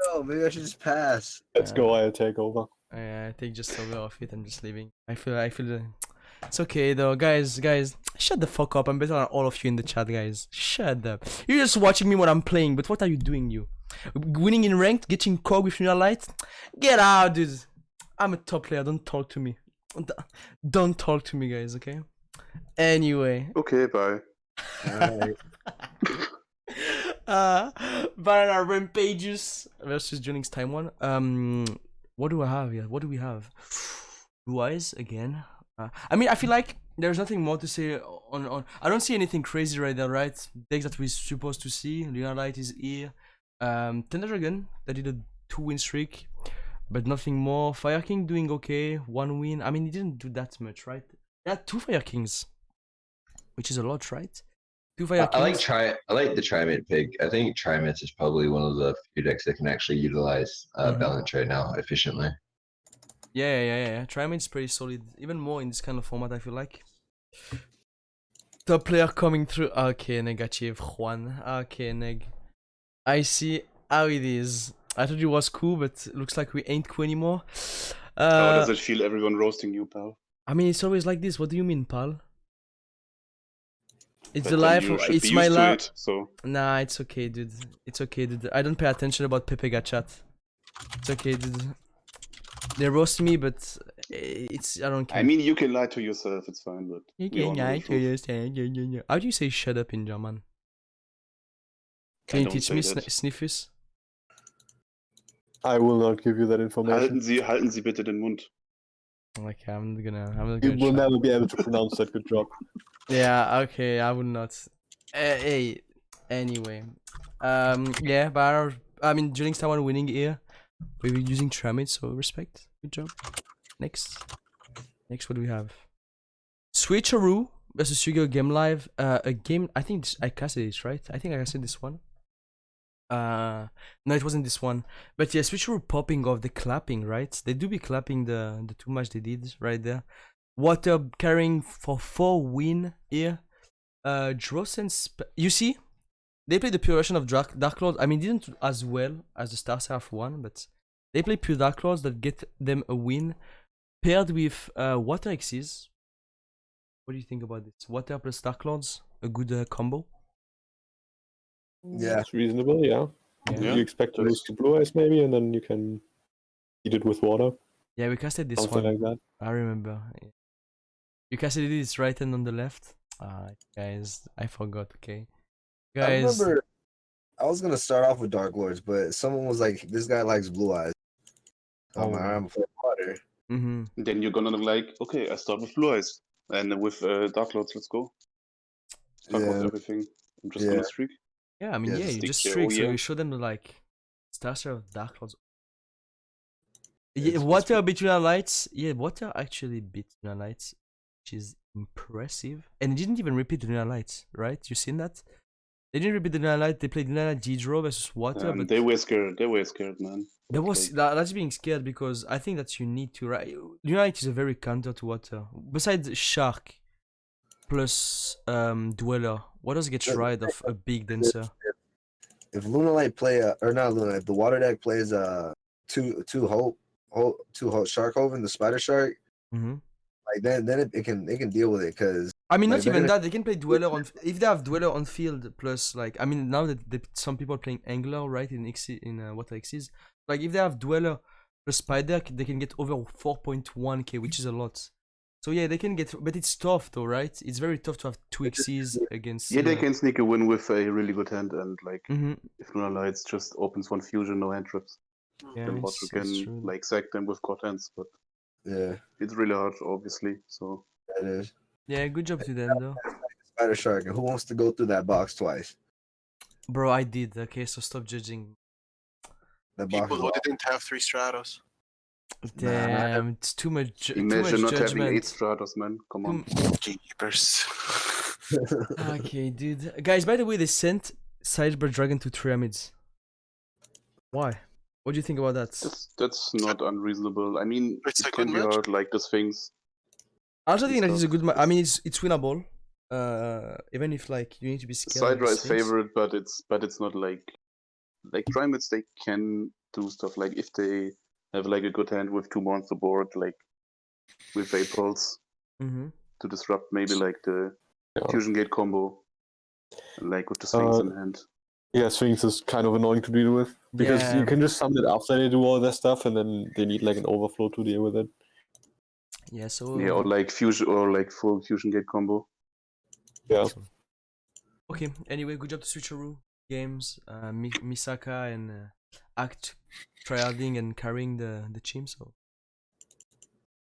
no, maybe I should just pass. Let's go. I'll take over. I take just over off it. I'm just leaving. I feel it's okay though, guys. Shut the fuck up. I'm better than all of you in the chat, guys. Shut up. You're just watching me when I'm playing, but what are you doing, you? Winning in ranked, getting cog with Lunar Light? Get out, dude. I'm a top player. Don't talk to me. Don't talk to me, guys. Okay. Anyway. Okay, bye. Alright. Banana Rampages versus Duel Links Time 1. What do I have here? What do we have? Blue Eyes again. I mean, I feel like there's nothing more to say on. I don't see anything crazy right there, right? Decks that we're supposed to see. Lunar Light is here. Thunder Dragon that did a 2-win streak, but nothing more. Fire King doing okay, 1 win. I mean, he didn't do that much, right? Yeah, 2 Fire Kings, which is a lot, right? 2 Fire Kings. I like the Trimate pick. I think Trimate is probably one of the few decks that can actually utilize balance right now efficiently. Yeah. Trimate's pretty solid, even more in this kind of format. I feel like. Top player coming through. Okay, negative Juan. Okay, neg. I see how it is. I thought it was cool, but looks like we ain't cool anymore. How does it feel, everyone roasting you, pal? I mean, it's always like this. What do you mean, pal? It's But the then life. you should It's be my used to life. it, so Nah, it's okay, dude. It's okay, dude. I don't pay attention about Pepega chat. It's okay, dude. They roast me, but I don't care. I mean, you can lie to yourself. It's fine, but you we all can know lie the to truth. yourself. How do you say shut up in German? I Can you don't teach say me, that. Sniffus? I will not give you that information. Halten Sie bitte den Mund. Okay, I'm not gonna You will try. never be able to pronounce that. Good job. Yeah, okay, I would not. Hey, anyway. Yeah, but I mean, Duel Links Taiwan winning here. We're using Tramit, so respect. Good job. Next, what do we have? Switcheroo versus Yu-Gi-Oh! Game Live. A game. I think I casted it, right? I think I casted this one. No, it wasn't this one. But yeah, Switcheroo popping off the clapping, right? They do be clapping the 2 match they did right there. Water carrying for 4 win here. Dross and you see, they played the pure version of Dark Lord. I mean, didn't do as well as the Star Seraph one, but they play pure Dark Lords that get them a win, paired with Water X's. What do you think about this? Water plus Dark Lords, a good combo. Yeah. It's reasonable, yeah. Yeah. You expect to lose to Blue Eyes maybe, and then you can eat it with water. Yeah, we casted this Something one. like that. I remember. You casted this right hand on the left. Guys, I forgot. Okay, guys. I remember I was gonna start off with Dark Lords, but someone was like, "This guy likes Blue Eyes." Oh. I'm playing water. Then you're gonna look like, okay, I start with Blue Eyes. And with Dark Lords, let's go. Start with everything. I'm just gonna streak. Yeah, I mean, Yeah, yeah, you stick just there, streak, oh, so yeah. you show them like Starship of Dark Lords. Yeah, Water beat Lunar Lights. Yeah, Water actually beat Lunar Lights, which is impressive. And it didn't even repeat the Lunar Lights, right? You seen that? They didn't repeat the Lunar Light. They played Lunar Light G-Draw versus Water, but They were scared. They were scared, man. that's being scared because I think that you need to, right? Lunar Light is a very counter to Water. Besides Shark plus Dweller, what else gets rid of a big dancer? If Lunalight play or not Lunalight, if the water deck plays two Shark Hoven, the Spider Shark, like then it can deal with it because I mean, like, not even that. They can play Dweller on if they have Dweller on field plus like I mean now that some people are playing Angler right in Water X's, like if they have Dweller plus Spider, they can get over 4.1k, which is a lot. So yeah, they can get, but it's tough though, right? It's very tough to have 2x's against. Yeah, they can sneak a win with a really good hand, and like Mm-hmm. if Lunar Lights just opens one fusion, no hand trips, Yeah, then it's Watcher can true. like sack them with god hands, but Yeah, it's really hard, obviously. So that is. Yeah, good job to them though. Spider Shark. And who wants to go through that box twice? Bro, I did. Okay, so stop judging. The box. People who didn't have 3 Stratos. Damn, it's too much. Too much imagine not having 8 judgment. Stratos, man. Come on. Keepers. Okay, dude. Guys, by the way, they sent Sidebird Dragon to Pyramids. Why? What do you think about that? That's not unreasonable. I mean, It's a it can good be match. hard, like the Sphinx. I also think that stuff. is a good. I mean, it's winnable. Even if like you need to be scared. Sidra is favorite, but it's not like Trimates. They can do stuff like if they have like a good hand with 2 monster board, like with Vapulse Mm-hmm. to disrupt maybe like the Yeah. Fusion Gate combo, like with the Sphinx in hand. Yeah, Sphinx is kind of annoying to deal with because Yeah. you can just summon it after they do all their stuff, and then they need like an overflow to deal with it. Yeah. So. Yeah, or like fusion or like full Fusion Gate combo. Yeah. Okay. Anyway, good job to Switcheroo Games, Misaka and Act tryharding and carrying the team. So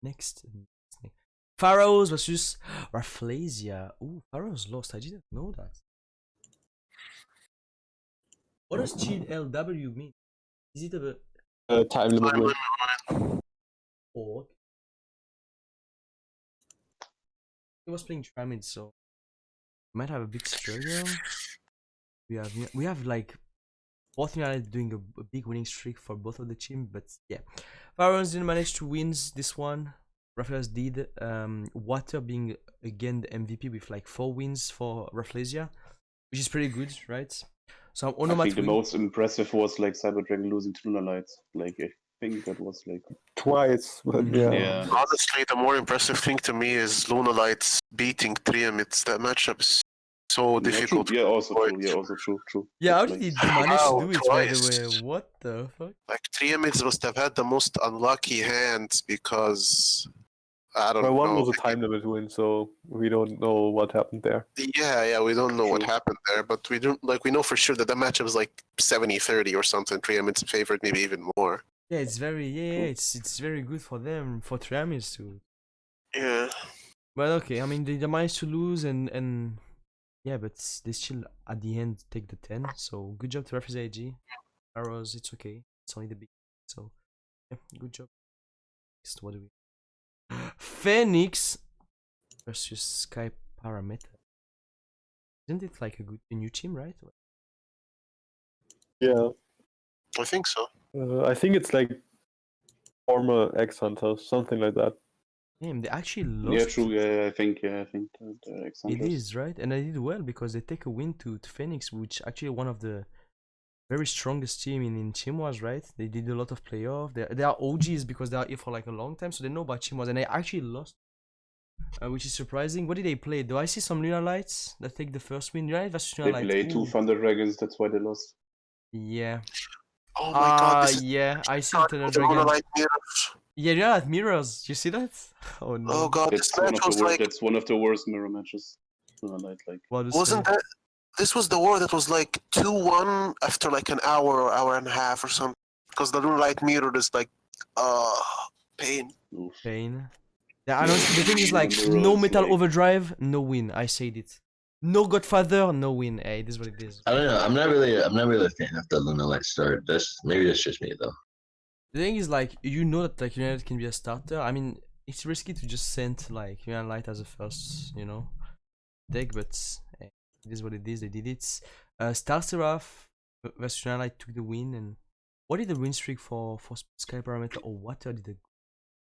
next. Pharaohs versus Rafflesia. Ooh, Pharaohs lost. I didn't know that. What does Chill LW mean? Is it a Time limit. Time win. limit. or? He was playing Tramid, so might have a big struggle. We have like Fortnite doing a big winning streak for both of the team, but yeah, Pharaohs didn't manage to win this one. Rafflesia did. Water being again the MVP with like 4 wins for Rafflesia, which is pretty good, right? So I think the most impressive was like Cyber Dragon losing to Lunar Lights. Like I think that was like Twice, but yeah. yeah. Honestly, the more impressive thing to me is Luna Lights beating Triamids. That matchup is so difficult. Yeah, also avoid. true. Yeah, also true. Yeah, how But, did like, he manage to Wow, do it, by the twice. way? What the fuck? Like Triamids must have had the most unlucky hands because I don't Well, one know. was a time limit win, so we don't know what happened there. Yeah, we don't know what True. happened there, but we don't like we know for sure that the matchup was like 70-30 or something. Triamids favored, maybe even more. Yeah, it's very it's very good for them, for Triamis too. Yeah. But okay, I mean they managed to lose and yeah, but they still at the end take the 10. So good job to Rafflesia AG. Arrows, it's okay. It's only the big. So yeah, good job. Next, what do we? Phoenix versus Sky Parameter. Isn't it like a new team, right? Yeah, I think so. I think it's like former X Hunters, something like that. Damn, they actually lost. yeah, true. Yeah, I think the It Xanthers. is, right? And they did well because they take a win to Phoenix, which actually one of the very strongest team in Chimwas, right? They did a lot of playoff. They are OGs because they are here for like a long time, so they know about Chimwas, and they actually lost, which is surprising. What did they play? Do I see some Lunar Lights that take the first win? Lunar Light versus They Lunar Light. played 2 Ooh. Thunder Dragons. That's why they lost. Yeah. Oh my god, this is Yeah. I see hard Thunder with the Luna Dragon. Light mirrors. Yeah, Lunar Light mirrors. You see that? Oh no. Oh god, this match was like That's one of the worst mirror matches. Lunar Light, like What is wasn't that this was the war that was like 2-1 after like an hour or hour and a half or something. Because the Luna Light mirror is like pain. oof. pain? Yeah, I know. The thing is like Mirrors, no Metal like- Overdrive, no win. I said it. No Godfather, no win. Hey, this is what it is. I don't know. I'm not really a fan of the Luna Light start. Maybe that's just me though. The thing is like you know that like United can be a starter. I mean, it's risky to just send like United Light as a first, deck, but hey, it is what it is. They did it. Star Seraph versus United Light took the win. And what did the win streak for Sky Parameter or Water did?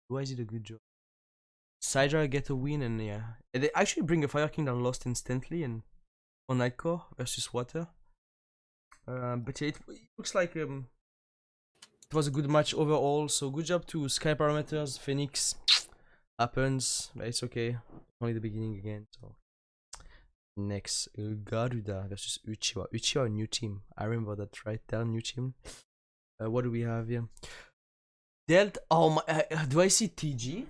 Who did a good job? Sidra get a win, and yeah, and they actually bring a Fire King that lost instantly and on Nightcore versus Water. But yeah, it looks like it was a good match overall. So good job to Sky Parameters. Phoenix happens, but it's okay. Only the beginning again. So next, Garuda versus Uchiwa. Uchiwa, a new team. I remember that, right? They're a new team. What do we have here? Dealt. Oh my. Do I see TG?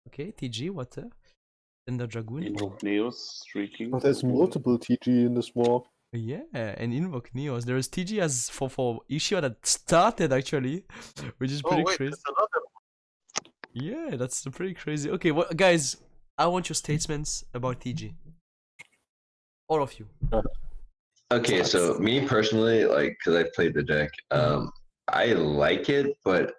Okay, TG. What? Thunder Dragoon. Invoke Neos, Shrieking. Oh, there's multiple TG in this war. Yeah, and Invoke Neos. There is TG as for issue that started actually, which is pretty crazy. There's another Yeah, that's pretty crazy. Okay, well, guys, I want your statements about TG. All of you. Okay, so me personally, like, because I played the deck, I like it, but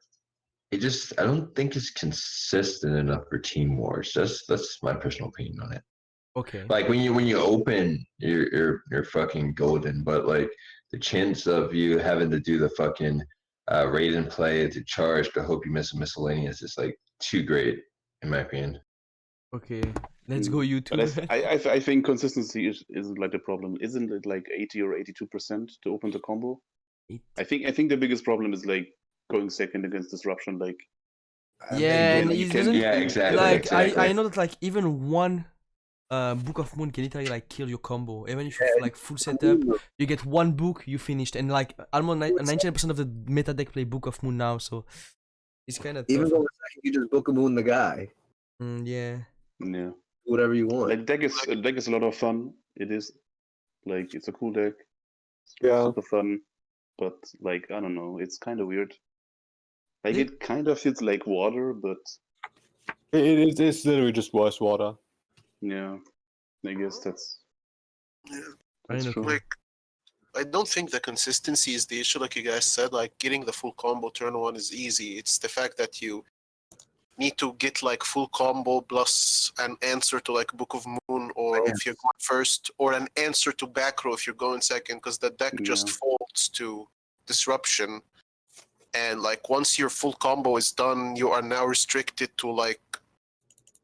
I don't think it's consistent enough for Team Wars. That's my personal opinion on it. Okay. Like when you open, you're fucking golden, but like the chance of you having to do the fucking raid and play to charge to hope you miss a miscellaneous is like too great, in my opinion. Okay, let's go YouTube. But I think consistency isn't like the problem. Isn't it like 80 or 82% to open the combo? I think the biggest problem is like going second against disruption. Like yeah, and you it can- doesn't Yeah, exactly. like exactly. I know that like even one book of moon can literally like kill your combo. Even if you like full setup, you get one book, you finished, and like almost 99% of the meta deck play book of moon now, so it's kind of Even tough. though it's like you just book a moon the guy, Yeah. yeah, do whatever you want. like deck is a lot of fun. It is like it's a cool deck. It's Yeah. super fun, but like I don't know, it's kind of weird. Like it kind of feels like water, but It's literally just voice water. yeah, I guess that's I know. true. like I don't think the consistency is the issue, like you guys said. Like getting the full combo turn one is easy. It's the fact that you need to get like full combo plus an answer to like Book of Moon, or if you're going first, or an answer to back row if you're going second, because the deck just Yeah. folds to disruption. And like once your full combo is done, you are now restricted to like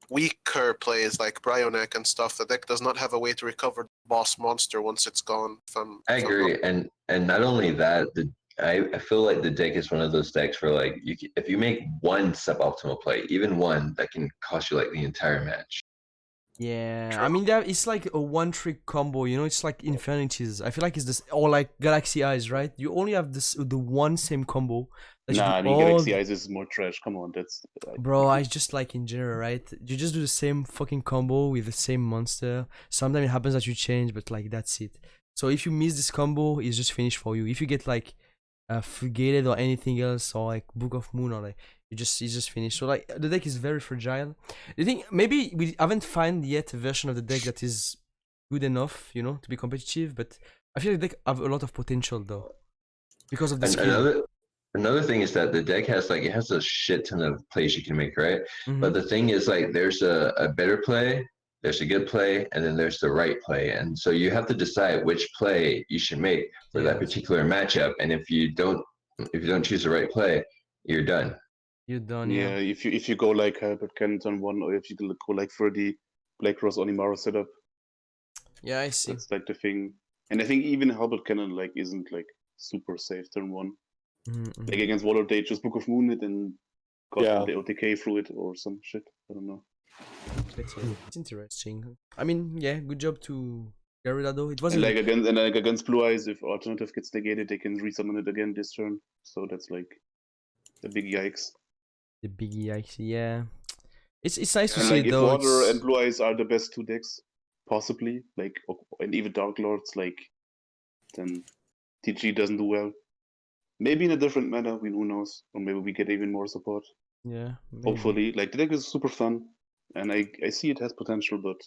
weaker plays like Brioneck and stuff. The deck does not have a way to recover the boss monster once it's gone. I agree, and not only that, I feel like the deck is one of those decks where like if you make one suboptimal play, even one, that can cost you like the entire match. Yeah, I mean it's like a one-trick combo, you know. It's like Infinities. I feel like it's this, or like Galaxy Eyes, right? You only have the one same combo. That you Nah, do I mean all Galaxy Eyes is more trash. Come on, that's Bro, I just like in general, right? You just do the same fucking combo with the same monster. Sometimes it happens that you change, but like that's it. So if you miss this combo, it's just finished for you. If you get like Frigated or anything else, or like Book of Moon, or like it's just finished. So like the deck is very fragile. The thing, maybe we haven't found yet a version of the deck that is good enough, you know, to be competitive. But I feel like the deck have a lot of potential though, because of the And skill. another thing is that the deck has like it has a shit ton of plays you can make, right? But the thing is like there's a better play, there's a good play, and then there's the right play. And so you have to decide which play you should make for that particular matchup. And if you don't choose the right play, you're done. You're done, yeah. If you go like Herbert Kennett on one, or if you go like 30 Black Rose Onimaro setup, Yeah, I see. that's like the thing. And I think even Herbert Kennett like isn't like super safe turn one. Like against Waller, they just Book of Moon it and got the OTK through it or some shit. I don't know. It's interesting. I mean, yeah, good job to Garida though. It wasn't And like against Blue Eyes, if alternative gets negated, they can resummon it again this turn. So that's like a big yikes. the big yikes. Yeah, it's nice to And see like if though. Water and Blue Eyes are the best two decks, possibly, like, and even Dark Lords, like, then TG doesn't do well. Maybe in a different manner, who knows? Or maybe we get even more support. Yeah, maybe. Hopefully. Like, the deck is super fun, and I see it has potential, but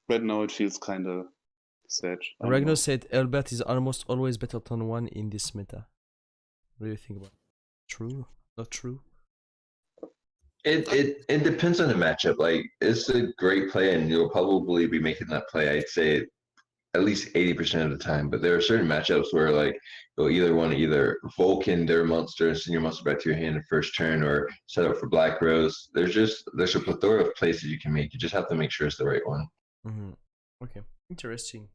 right now it feels kind of sad. Ragnar said Albert is almost always better turn one in this meta. What do you think about it? True? Not true? It depends on the matchup. Like it's a great play, and you'll probably be making that play. I'd say at least 80% of the time. But there are certain matchups where like you'll either want to either Vulcan their monster and send your monster back to your hand the first turn, or set up for Black Rose. There's a plethora of places you can make. You just have to make sure it's the right one. Okay, interesting.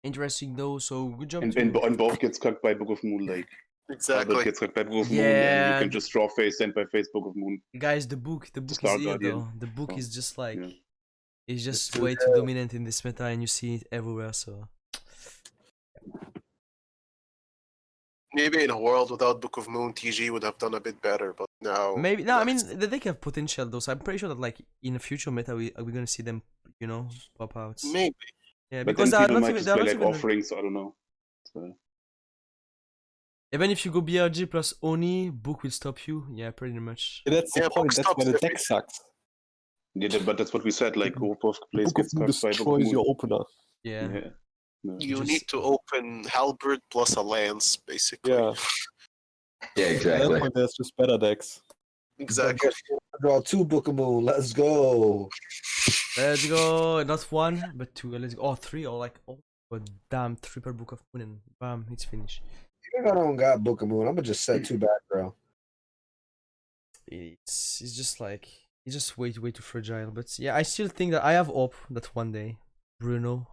Interesting though. So good job. And both gets cucked by Book of Moon, like. Exactly. Albert gets cucked by Book of Moon, and you can just draw face send by face Book of Moon. Guys, the book is Star here Guardian. though. The book is just like it's just It's way too dominant in this meta, and you see it everywhere. So Maybe in a world without Book of Moon, TG would have done a bit better, but now Maybe no. I mean, the deck have potential though. So I'm pretty sure that like in the future meta, we're gonna see them, pop out. maybe. Yeah, But because then they are people not might even. just They are play not like even. offerings. I don't know. So, Even if you go BRG plus Oni, book will stop you. Yeah, pretty much. That's the Yeah, point. book That's why stops the every- deck sucks. yeah, but that's what we said. Like both plays Book of gets Moon cucked by Book of destroys Moon. your opener. Yeah. Yeah. No. You Just- need to open Halberd plus a lance, basically. Yeah. Yeah, At that exactly. point, there's just better decks. Exactly. Draw 2 Book of Moon. Let's go. Let's go. Not one, but two. Let's go. Oh, three. Or like, oh, god damn, triple Book of Moon and bam, it's finished. Even if I don't got Book of Moon, I'm gonna just set 2 back row. It's just like it's just way too fragile. But yeah, I still think that I have hope that one day Bruno,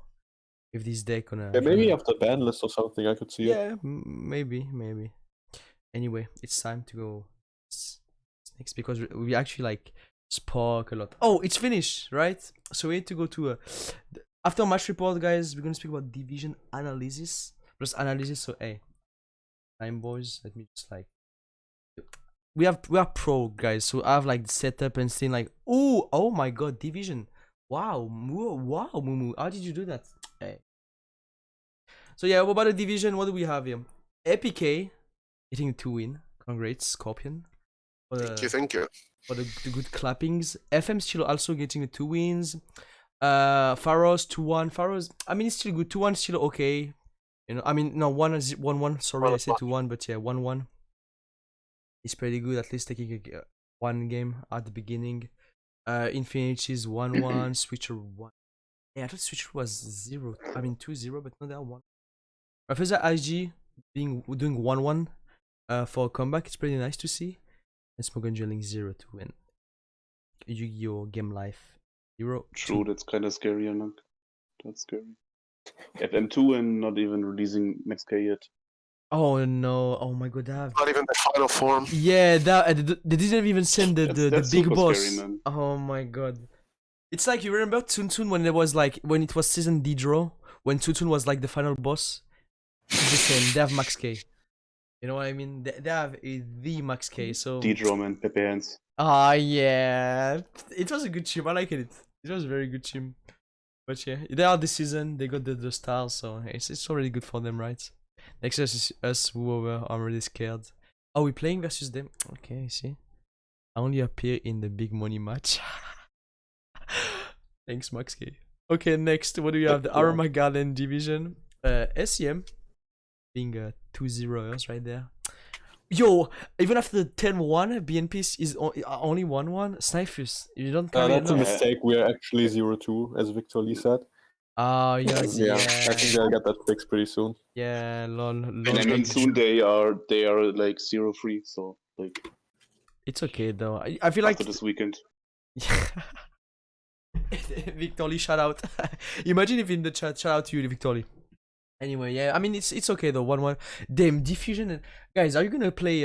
if this deck gonna Yeah, maybe after ban list or something, I could see it. yeah, maybe. Anyway, it's time to go next because we actually like spoke a lot. Oh, it's finished, right? So we need to go to after match report, guys. We're gonna speak about division analysis plus analysis. So hey, time boys, let me just like we are pro guys. So I have like the setup and still like oh my god, division. Wow, Mumu, how did you do that? Hey. So yeah, what about the division? What do we have here? APK getting a 2-win. Congrats, Skorpian. Thank you. For the good clappings. FM still also getting a 2 wins. Pharos 2-1. Pharos, I mean, it's still good. 2-1 still okay. I mean, no, 1-1. Sorry, I said 2-1, but yeah, 1-1. It's pretty good. At least taking one game at the beginning. Infinity's 1-1. Switcher 1. Yeah, I thought Switcher was 0. I mean 2-0, but no, they are 1. Professor IG doing 1-1 for a comeback. It's pretty nice to see. And Smoke and Duel Links 0-2 and Yu-Gi-Oh! Game Life 0. True, that's kind of scary, Anak. That's scary. FM2 and not even releasing Max K yet. Oh no! Oh my god! Not even the final form. Yeah, they didn't even send the That's big super boss. scary, man. Oh my god! It's like you remember Tsun when it was like when it was season D draw when Tsun was like the final boss. It's the same. They have Max K. You know what I mean? They have the Max K. So D-Draw, man. Pepe Hands. ah yeah, it was a good team. I like it. It was a very good team. But yeah, they are this season. They got the style, so it's already good for them, right? Next is us, whoever. I'm really scared. Are we playing versus them? Okay, I see. I only appear in the big money match. Thanks, Max K. Okay, next, what do we have? The Armageddon division. SEM being 2-0 right there. Yo, even after the 10-1, BNP is only 1-1. Snipers, you don't carry That's a enough. mistake. We are actually 0-2, as Victor Lee said. Oh, yes, Yeah, yeah. I think they'll get that fixed pretty soon. Yeah, lol. And I mean, soon they are like 0-3, so like It's okay though. I feel like after this weekend. Victor Lee, shout out. Imagine if in the chat, shout out to you, Victor Lee. Anyway, yeah, I mean it's okay though. 1-1. Damn, diffusion and guys, are you gonna play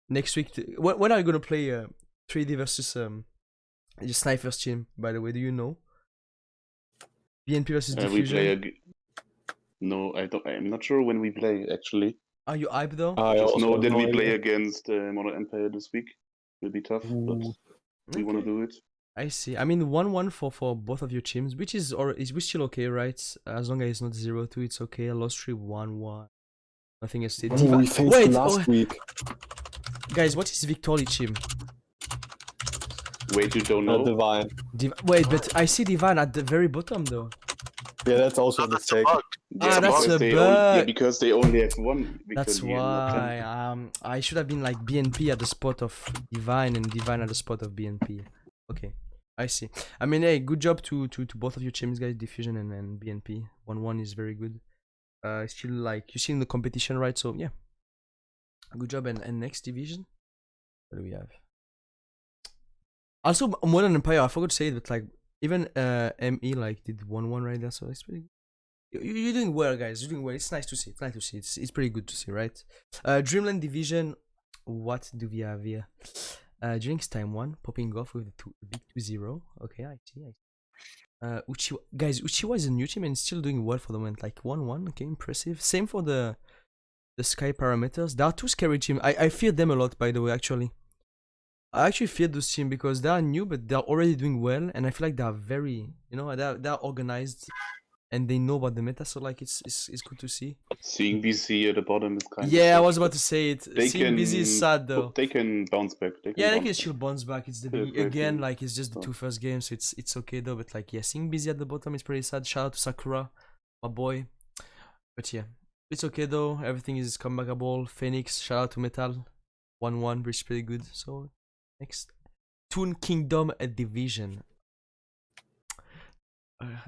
next week? When are you gonna play ThreeD versus your Snipers team? By the way, do you know? BNP versus We diffusion. play no, I don't. I'm not sure when we play actually. Are you hyped though? I Just also know have that no we play idea. against Modern Empire this week. Will be tough, but we want to do it. I see. I mean 1-1 for both of your teams, which is still okay, right? As long as it's not 0-2, it's okay. Lost 3-1-1. Nothing else. Ooh, we faced last week. Guys, what is Victor Lee team? Wait, you don't know? Divine. Wait, but I see Divine at the very bottom though. Yeah, that's also a That's a mistake. bug. Ah, that's because a they bug. because they only have one. That's Victor Lee and not 10. why I should have been like BNP at the spot of Divine and Divine at the spot of BNP. Okay, I see. I mean, hey, good job to both of your teams, guys. Diffusion and BNP. 1-1 is very good. Still like you're seeing the competition, right? So yeah, good job. And next division, what do we have? Also, Modern Empire. I forgot to say it, but like even ME like did 1-1 right there, so it's pretty good. You're doing well, guys. You're doing well. It's nice to see. It's nice to see. It's pretty good to see, right? Dreamland division. What do we have here? Drinks time 1 popping off with the big 2-0. Okay, I see. Uchiwa, guys. Uchiwa is a new team and still doing well for the moment. Like 1-1. Okay, impressive. Same for the the Sky parameters. There are two scary teams. I fear them a lot, by the way, actually. I actually fear those teams because they are new, but they're already doing well, and I feel like they are very, you know, they're organized, and they know about the meta. So like, it's good to see. Seeing BC at the bottom is kind of. Yeah, I sad. was about to say it. Seeing Busy is sad though. They can bounce back. They can still bounce back. It's the Yeah, again, great. like it's just the two first games, so it's okay though. But like, yeah, seeing Busy at the bottom is pretty sad. Shout out to Sakura, my boy. But yeah, it's okay though. Everything is comebackable. Phoenix, shout out to Metal, 1-1, which is pretty good. So next, Toon Kingdom Division.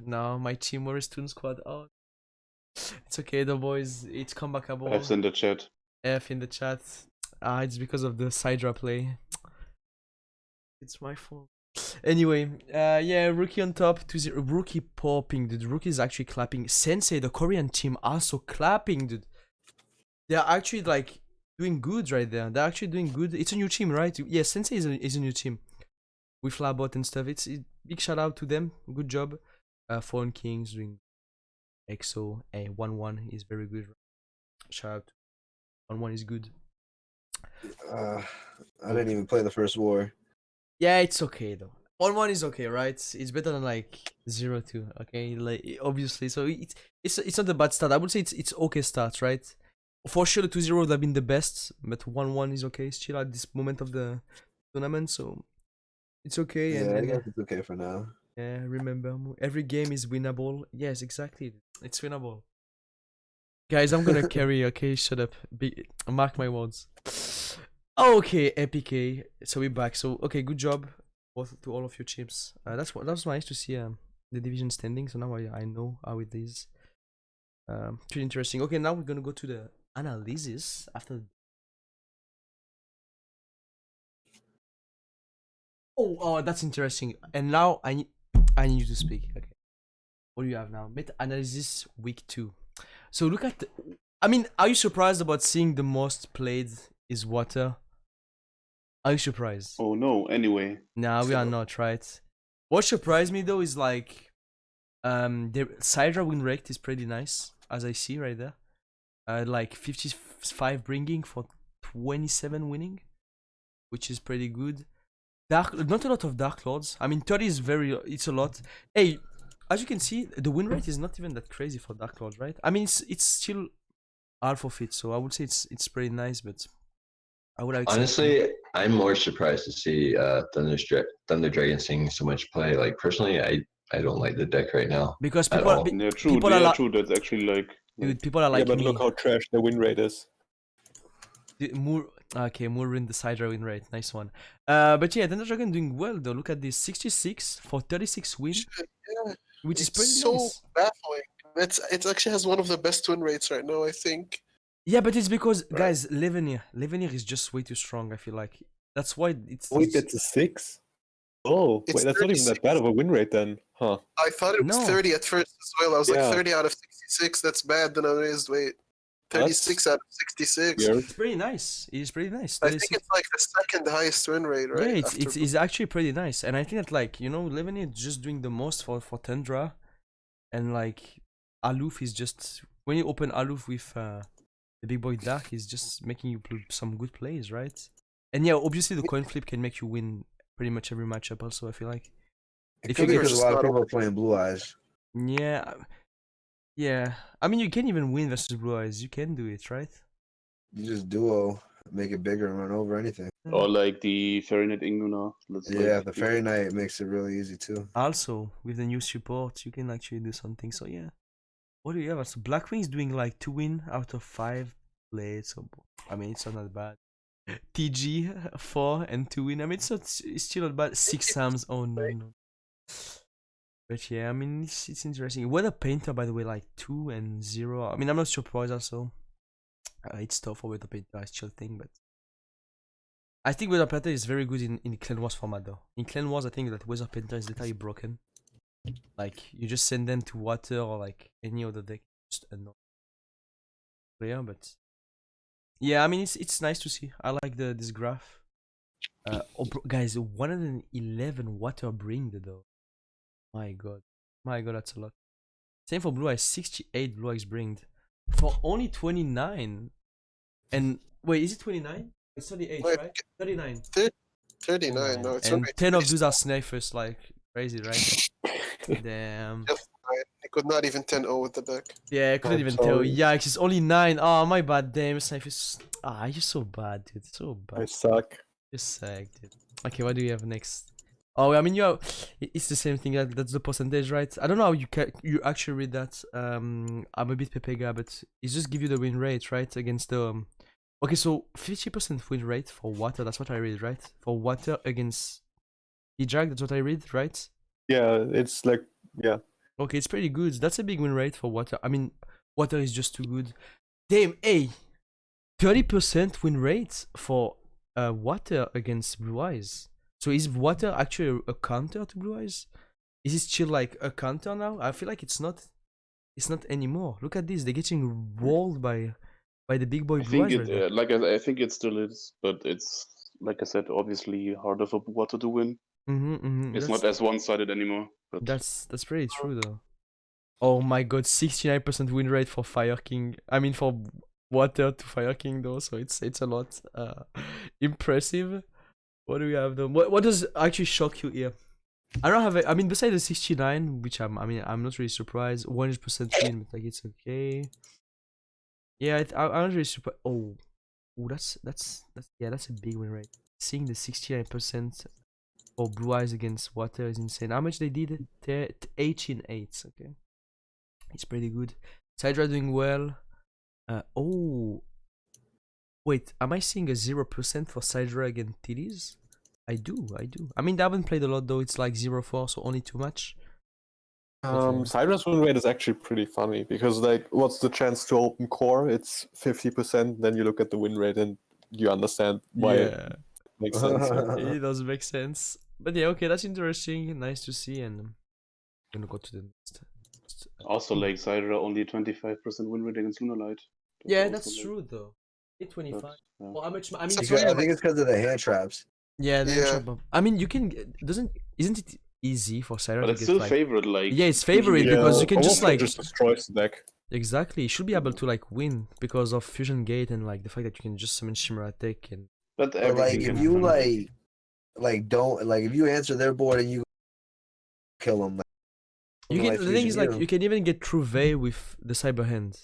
Now my team, where is Toon Squad? Oh, it's okay though, boys. It's comebackable. F's in the chat. F in the chat. It's because of the Sidra play. It's my fault. Anyway, yeah, Rookie on top, 2-0. Rookie popping, dude. Rookie is actually clapping. Sensei, the Korean team, also clapping, dude. They're actually like doing good right there. They're actually doing good. It's a new team, right? Yeah, Sensei is a new team with Labot and stuff. It's big shout out to them. Good job. Fallen Kings doing EXO. 1-1 is very good. Shout out. 1-1 is good. I didn't even play the first war. Yeah, it's okay though. 1-1 is okay, right? It's better than like 0-2. Okay, like obviously. So it's not a bad start. I would say it's okay start, right? For sure, the 2-0 would have been the best, but 1-1 is okay still at this moment of the tournament. So it's okay. Yeah, and, I guess it's okay for now. Yeah, remember, every game is winnable. Yes, exactly. It's winnable. Guys, I'm gonna carry, okay? Shut up. Mark my words. Okay, Epic. So we're back. So, okay, good job both to all of your teams. That was nice to see the division standing. So now I know how it is. Pretty interesting. Okay, now we're gonna go to the analysis after. Oh, that's interesting. And now I need you to speak. Okay. What do you have now? Meta analysis week 2. So look at I mean, are you surprised about seeing the most played is water? Are you surprised? Oh no, anyway. Nah, we are not, right? What surprised me though is like the Sidra win rate is pretty nice, as I see right there. Like 55 bringing for 27 winning, which is pretty good. Not a lot of Dark Lords. I mean, 30 is it's a lot. Hey, as you can see, the win rate is not even that crazy for Dark Lords, right? I mean, it's still half of it, so I would say it's pretty nice, but I would have honestly, I'm more surprised to see Thunder Dragon seeing so much play. Like personally, I don't like the deck right now because at all. Yeah, true. Yeah, true. That's actually like. Dude, people are like yeah, but me. look how trash the win rate is. Okay, Moore in the Sidra win rate, nice one. But yeah, Thunder Dragon doing well though. Look at this, 66 for 36 win, Yeah, which is it's pretty so nice. baffling. It actually has one of the best win rates right now, I think. Yeah, but it's because guys, Levenir is just way too strong. I feel like that's why it's. Wait, that's a 6? Oh, It's wait, that's not even that 36. bad of a win rate then, huh? I thought it was No. 30 at first as well. I was Yeah. like 30 out of 66. That's bad. Then I realized, wait, 36 out of 66. Weird. It's pretty nice. It is pretty nice. I think 36 it's like the second highest win rate, right? Yeah, after it's actually pretty nice, and I think that like Levenir is just doing the most for Tundra, and like Aloof is just when you open Aloof with the big boy Dark, he's just making you play some good plays, right? And yeah, obviously the coin flip can make you win pretty much every matchup. Also, I feel like If you get a lot of people playing Blue Eyes. yeah. I mean, you can even win versus Blue Eyes. You can do it, right? You just duo, make it bigger and run over anything. Or like the Fairy Knight Inguna. Yeah, the Fairy Knight makes it really easy too. Also, with the new support, you can actually do something. So yeah. What do you have? So Blackwing is doing like 2 win out of 5 plays. So I mean, it's not that bad. TG 4 and 2 win. I mean, it's still not bad. 6 Sams. Oh no. But yeah, I mean, it's interesting. Weather Painter, by the way, like 2 and 0. I mean, I'm not surprised also. It's tough for Weather Painter, I still think, but I think Weather Painter is very good in Clan Wars format though. In Clan Wars, I think that Weather Painter is literally broken. Like, you just send them to water or like any other deck, just annoying player, but yeah, I mean, it's nice to see. I like this graph. Guys, 111 water bringed though. My god, that's a lot. Same for Blue Eyes, 68 Blue Eyes bringed for only 29. And wait, is it 29? It's 38, Wait, right? 39. 39. No, it's And only 10 of 30. those are snipers, like crazy, right? Damn. Just 9. I could not even 10-0 with the deck. Yeah, I couldn't I'm even tell. sorry. Yikes, it's only 9. Oh, my bad. Damn, snipers. Ah, you're so bad, dude. So I bad. suck. You're sick, dude. Okay, what do you have next? Oh, I mean, you have, it's the same thing. That's the percentage, right? I don't know how you actually read that. I'm a bit Pepega, but it just give you the win rate, right? Against the okay, so 50% win rate for water. That's what I read, right? For water against Ejak, that's what I read, right? Yeah, it's like yeah. Okay, it's pretty good. That's a big win rate for water. I mean, water is just too good. Damn, hey, 30% win rate for water against blue eyes. So is water actually a counter to blue eyes? Is it still like a counter now? I feel like it's not. It's not anymore. Look at this. They're getting walled by the big boy I blue think eyes. it, like I think it still is, but it's like I said, obviously harder for water to win. It's not as one-sided anymore. But That's pretty true though. Oh my god, 69% win rate for Fire King. I mean for water to Fire King though, so it's a lot. Impressive. What do we have though? What does actually shock you here? I don't have I mean besides the 69, which I'm not really surprised. 100% win, but like it's okay. Yeah, I'm not really surprised. Oh, that's yeah, that's a big win rate. Seeing the 69% for blue eyes against water is insane. How much they did? 18-8. Okay, it's pretty good. Sidra doing well. Oh, wait, am I seeing a 0% for Sidra against TDs? I do. I mean, they haven't played a lot though. It's like 0-4, so only too much. Cyber's win rate is actually pretty funny because like what's the chance to open core? It's 50%, then you look at the win rate and you understand why it makes sense. It does make sense. But yeah, okay, that's interesting. Nice to see, and I'm gonna go to the next. also, like Syra, only 25% win rate against Lunalight. Yeah, also, that's like, true though. 25. but, yeah. Well, how much? I mean, I think it's because of the hand traps. yeah, Yeah. I mean, you can. Isn't it easy for Syra But to it's get still like? favorite, like Yeah, it's favorite usually- because you can just Overflow like just destroys the deck. exactly. You should be able to like win because of Fusion Gate and like the fact that you can just summon Shimmer Attack and. But But everything like can if you happen. don't like if you answer their board and you kill them. You can. The thing is like you can even get through Vey with the Cyber Hand,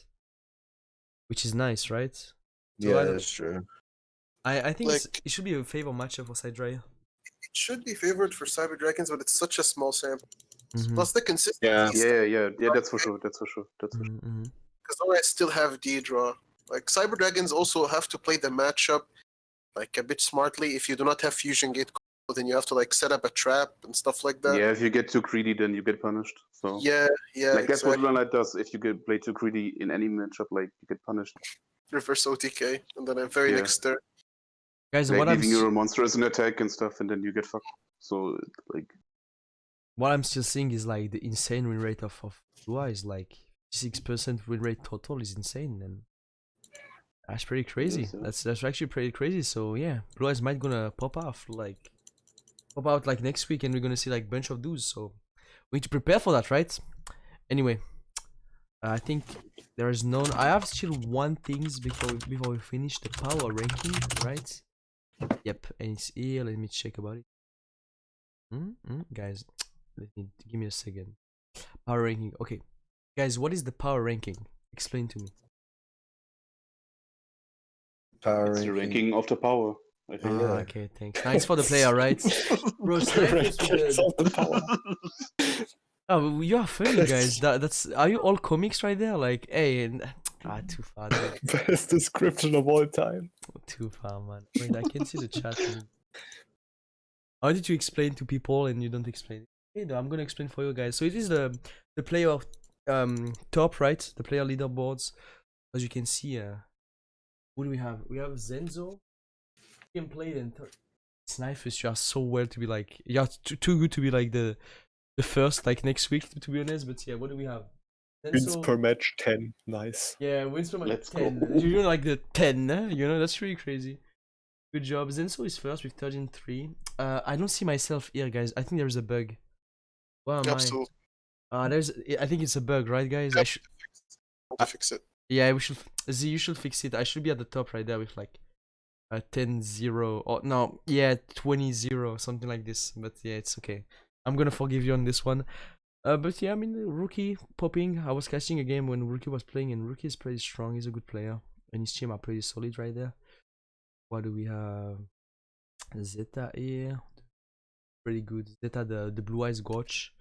which is nice, right? So Yeah, I don't- that's true. I think Like- it should be a favor matchup for Sidra. It should be favored for Cyber Dragons, but it's such a small sample. Mhm. Plus the consistency. Yeah. Yeah, that's for sure. That's for sure. Because I still have D-Draw. Like, Cyber Dragons also have to play the matchup like a bit smartly. If you do not have Fusion Gate, then you have to like set up a trap and stuff like that. Yeah, if you get too greedy, then you get punished. So yeah, like that's what exactly. Lunalight does. If you get play too greedy in any matchup, like you get punished. Reverse OTK, and then I'm very Yeah. next turn. Guys, Like what I'm leaving your monster as an attack and stuff, and then you get fucked. So like still seeing is like the insane win rate of Blue Eyes. Like 6% win rate total is insane, and that's pretty crazy. is, yeah. That's actually pretty crazy. So yeah, Blue Eyes might gonna pop out like next week, and we're gonna see like bunch of dudes. So we need to prepare for that, right? Anyway, I think there is none. I have still one things before we finish the power ranking, right? Yep, and it's here. Let me check about it. Guys, give me a second. Power ranking. Okay, guys, what is the power ranking? Explain to me. Power it's the ranking. ranking of the power. I think. Yeah. Okay, thanks. Nice for the player, right? Bro, snipers with the... Oh, you are funny, guys. That's are you all comics right there? Like, hey, too far, dude. Best description of all time. Too far, man. Wait, I can see the chat. How did you explain to people and you don't explain it? Hey, no, I'm gonna explain for you guys. So it is the player of top, right? The player leaderboards. As you can see, who do we have? We have Zenzo. You can play and Snipers. You are so well to be like. You are too good to be like the first like next week. To be honest, but yeah, what do we have? Wins per match 10. Nice. Yeah, wins per match Let's 10. go. You're like the 10, you know, that's really crazy. Good job. Zenso is first with 13-3. I don't see myself here, guys. I think there's a bug. Where am Absolutely. I think it's a bug, right, guys? Yep. I'll fix it. Yeah, we should. Z, you should fix it. I should be at the top right there with like 10-0 or no, yeah, 20-0, something like this. But yeah, it's okay. I'm gonna forgive you on this one. But yeah, I mean, Rookie popping. I was catching a game when Rookie was playing, and Rookie is pretty strong. He's a good player, and his team are pretty solid right there. What do we have? Zeta here, pretty good. Zeta, the blue eyes Gotch,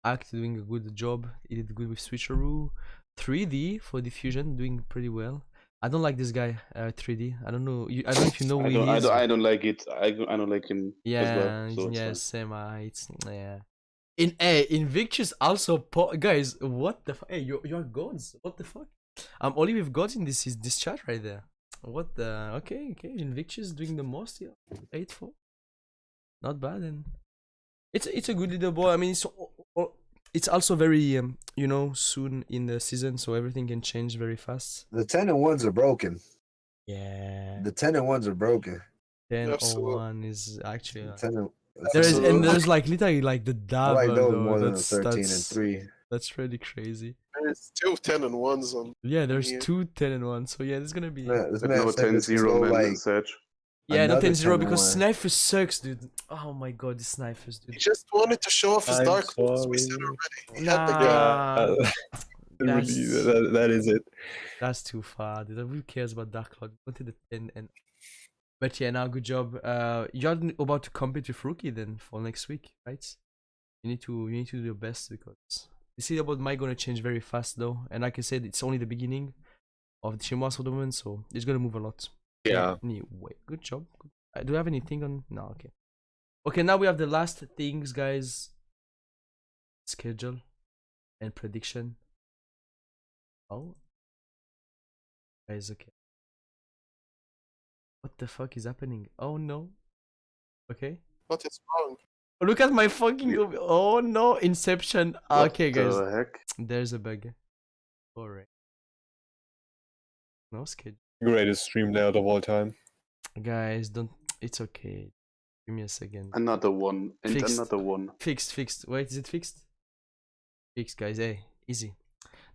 Act doing a good job. He did good with Switcheroo. 3D for diffusion, doing pretty well. I don't like this guy, 3D. I don't know. I don't know if you know who he is. I don't like it. I don't like him as well. So Yeah, same. It's yeah. In Invictus also guys. What the fuck? Hey, you're gods. What the fuck? I'm only with gods in this chat right there. What the? Okay. Invictus doing the most here. 8-4. Not bad, and it's a good leaderboard. I mean, it's also very soon in the season, so everything can change very fast. The 10-1s are broken. Yeah. The 10-1s are broken. 10-1 is actually. 10 there's like literally like the double. I like those more than 13-3. That's really crazy. There's 2 10-1s on. Yeah, there's 2 10-1. So yeah, there's gonna be. Yeah, this man no said this 10-0 go man like Sedge. Yeah, no another 10-0 because 10-1. snipers sucks, dude. Oh my god, the snipers, dude. He just wanted to show off his I'm dark horse. We sorry. said already. He had the game. Nah, Really, that is it. that's too far, dude. Who cares about Dark Cloud? Go to the 10 and. But yeah, now good job. You're about to compete with Rookie then for next week, right? You need to do your best because the leaderboard might gonna change very fast though, and like I said, it's only the beginning of the Chimwas for the moment, so it's gonna move a lot. Yeah. Anyway, good job. Do you have anything on? No, okay. Okay, now we have the last things, guys. Schedule and prediction. Oh, guys, okay. What the fuck is happening? Oh no. Okay. What is wrong? Look at my fucking. Oh no, Inception. Okay, guys. What the heck? There's a bug. Alright. No schedule. Greatest stream layout of all time. Guys, don't. It's okay. Give me a second. Another one and Fixed. another one. Fixed. Wait, is it fixed? Fixed, guys. Hey, easy.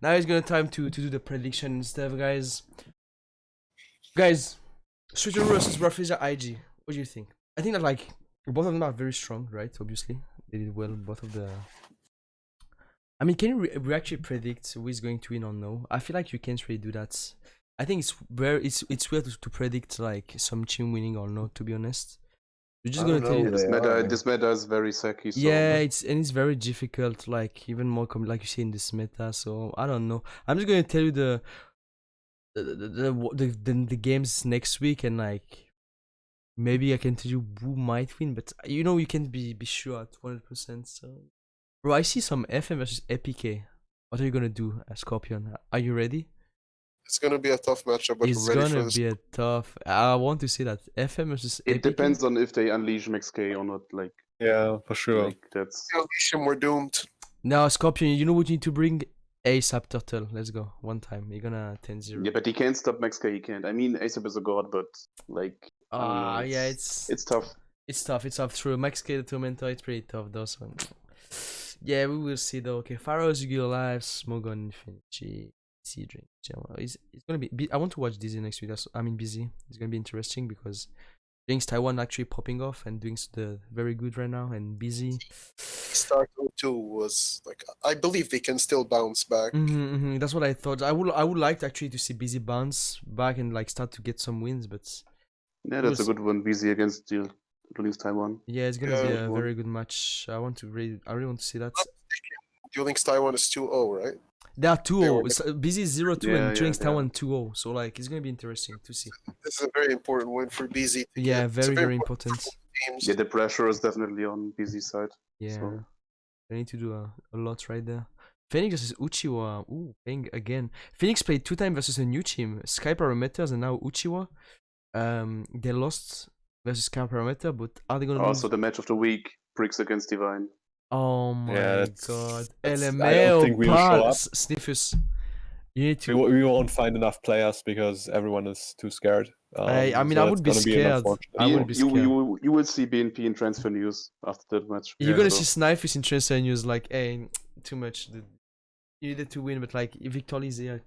Now it's gonna time to do the prediction and stuff, guys. Guys, Switcher versus Rafflesia IG. What do you think? I think that like both of them are very strong, right? Obviously, they did well. Both of the. I mean, can you we actually predict who is going to win or no? I feel like you can't really do that. I think it's weird to predict like some team winning or not. To be honest, you're just gonna tell you. This meta is very sacky. So Yeah, it's very difficult. Like even more like you say in this meta. So I don't know. I'm just gonna tell you the games next week, and like maybe I can tell you who might win, but you can't be sure at 100%. So, bro, I see some FM versus EPK. What are you gonna do, Skorpian? Are you ready? It's gonna be a tough matchup, but It's we're ready for gonna this. be a tough. I want to see that FM versus it EPK. depends on if they unleash Max K or not. Like, Yeah, for sure. like that's Unleash him, we're doomed. Now, Scorpion, you know what you need to bring? ASAP Turtle. Let's go. One time. You're gonna 10-0. yeah, but he can't stop Max K. He can't. I mean, ASAP is a god, but like, I don't know, Yeah, it's tough. It's tough. It's tough. True. Max K the Tormentor. It's pretty tough though. So yeah, we will see though. Okay, Pharaoh's Yu-Gi-Oh! Live, Smogon Infinity, Sea Drink. It's gonna be. I want to watch Dizzy next week. Busy. It's gonna be interesting because Jinx Taiwan actually popping off and doing the very good right now and Busy. Start 2 was like, I believe they can still bounce back. That's what I thought. I would like actually to see Busy bounce back and like start to get some wins, but Yeah, that's a good one. BZ against Duel Links Taiwan. yeah, it's gonna be Yeah. a very good match. I really want to see that. Duel Links Taiwan is 2-0, right? They are 2-0. were- It's Busy 0-2 Yeah, and Duel Links yeah. Taiwan 2-0. So like it's gonna be interesting to see. This is a very important win for BZ. to Yeah, get. It's a very important. teams. Yeah, the pressure is definitely on BZ's side. Yeah, So- they need to do a lot right there. Phoenix versus Uchiwa. Ooh, playing again. Phoenix played 2 times versus a new team, Sky Parameters, and now Uchiwa. They lost versus Sky Parameter, but are they gonna lose? Also, the match of the week: Bricks against Divine. Oh my that's- god. I don't LMAO, think we'll show up. Sniffus. You need We, to. we won't find enough players because everyone is too scared. I mean, I that's would be gonna an scared. unfortunate I you, would be you, scared. you will see BNP in transfer news after that match. You're Yeah, gonna so- see Sniffus in transfer news like, hey, too much. Dude. You needed to win, but like, if Victor is here,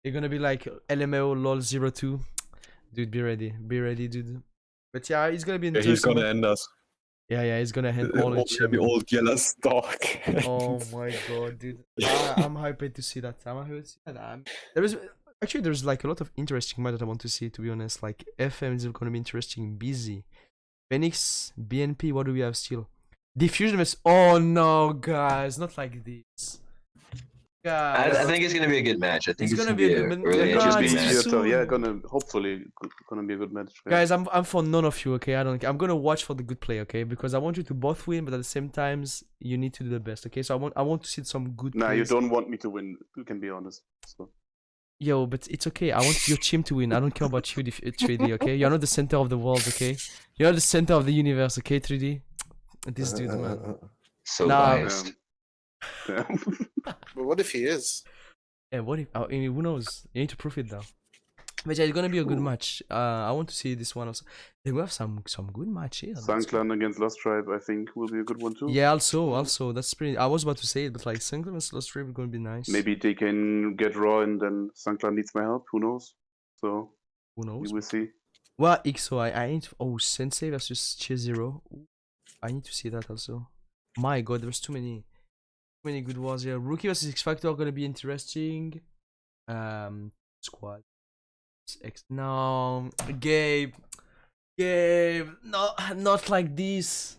You're gonna be like LMAO lol 02. Dude, be ready, dude. But yeah, it's gonna be Yeah, interesting. he's gonna end us. Yeah, he's gonna end all the The old yellow stock. Oh my god, dude. I'm hyped to see that. I'm hyped to see that. There's like a lot of interesting match that I want to see, to be honest. Like FM is gonna be interesting. Busy. Phoenix, BNP, what do we have still? Diffusion vs. Oh no, guys, not like this. Guys. I think it's gonna be a good match. I think It's it's gonna gonna be be a a good really match. interesting Nah, match. it's soon. Yeah, hopefully gonna be a good match. Yeah. Guys, I'm for none of you, okay? I'm gonna watch for the good play, okay? Because I want you to both win, but at the same times you need to do the best, okay? So I want to see some good Nah, plays. you don't want me to win. You can be honest. So. Yo, but it's okay. I want your team to win. I don't care about you, 3D, okay? You're not the center of the world, okay? You're the center of the universe, okay, 3D? This dude, man. So Nah. biased. Yeah. But what if he is? Yeah, what if? I mean, who knows? You need to prove it now. But yeah, it's gonna be a good match. I want to see this one also. They will have some good match here. Sunclan against Lost Tribe, I think, will be a good one too. Yeah, also that's pretty. I was about to say it, but like Sunclan and Lost Tribe are gonna be nice. Maybe they can get Raw and then Sunclan needs my help. Who knows? So Who knows? we will see. Well, XO, I need to, Sensei versus Cheer Zero. I need to see that also. My god, there's too many good wars here. Rookie versus X Factor are gonna be interesting. Squad. No, Gabe, no, not like this.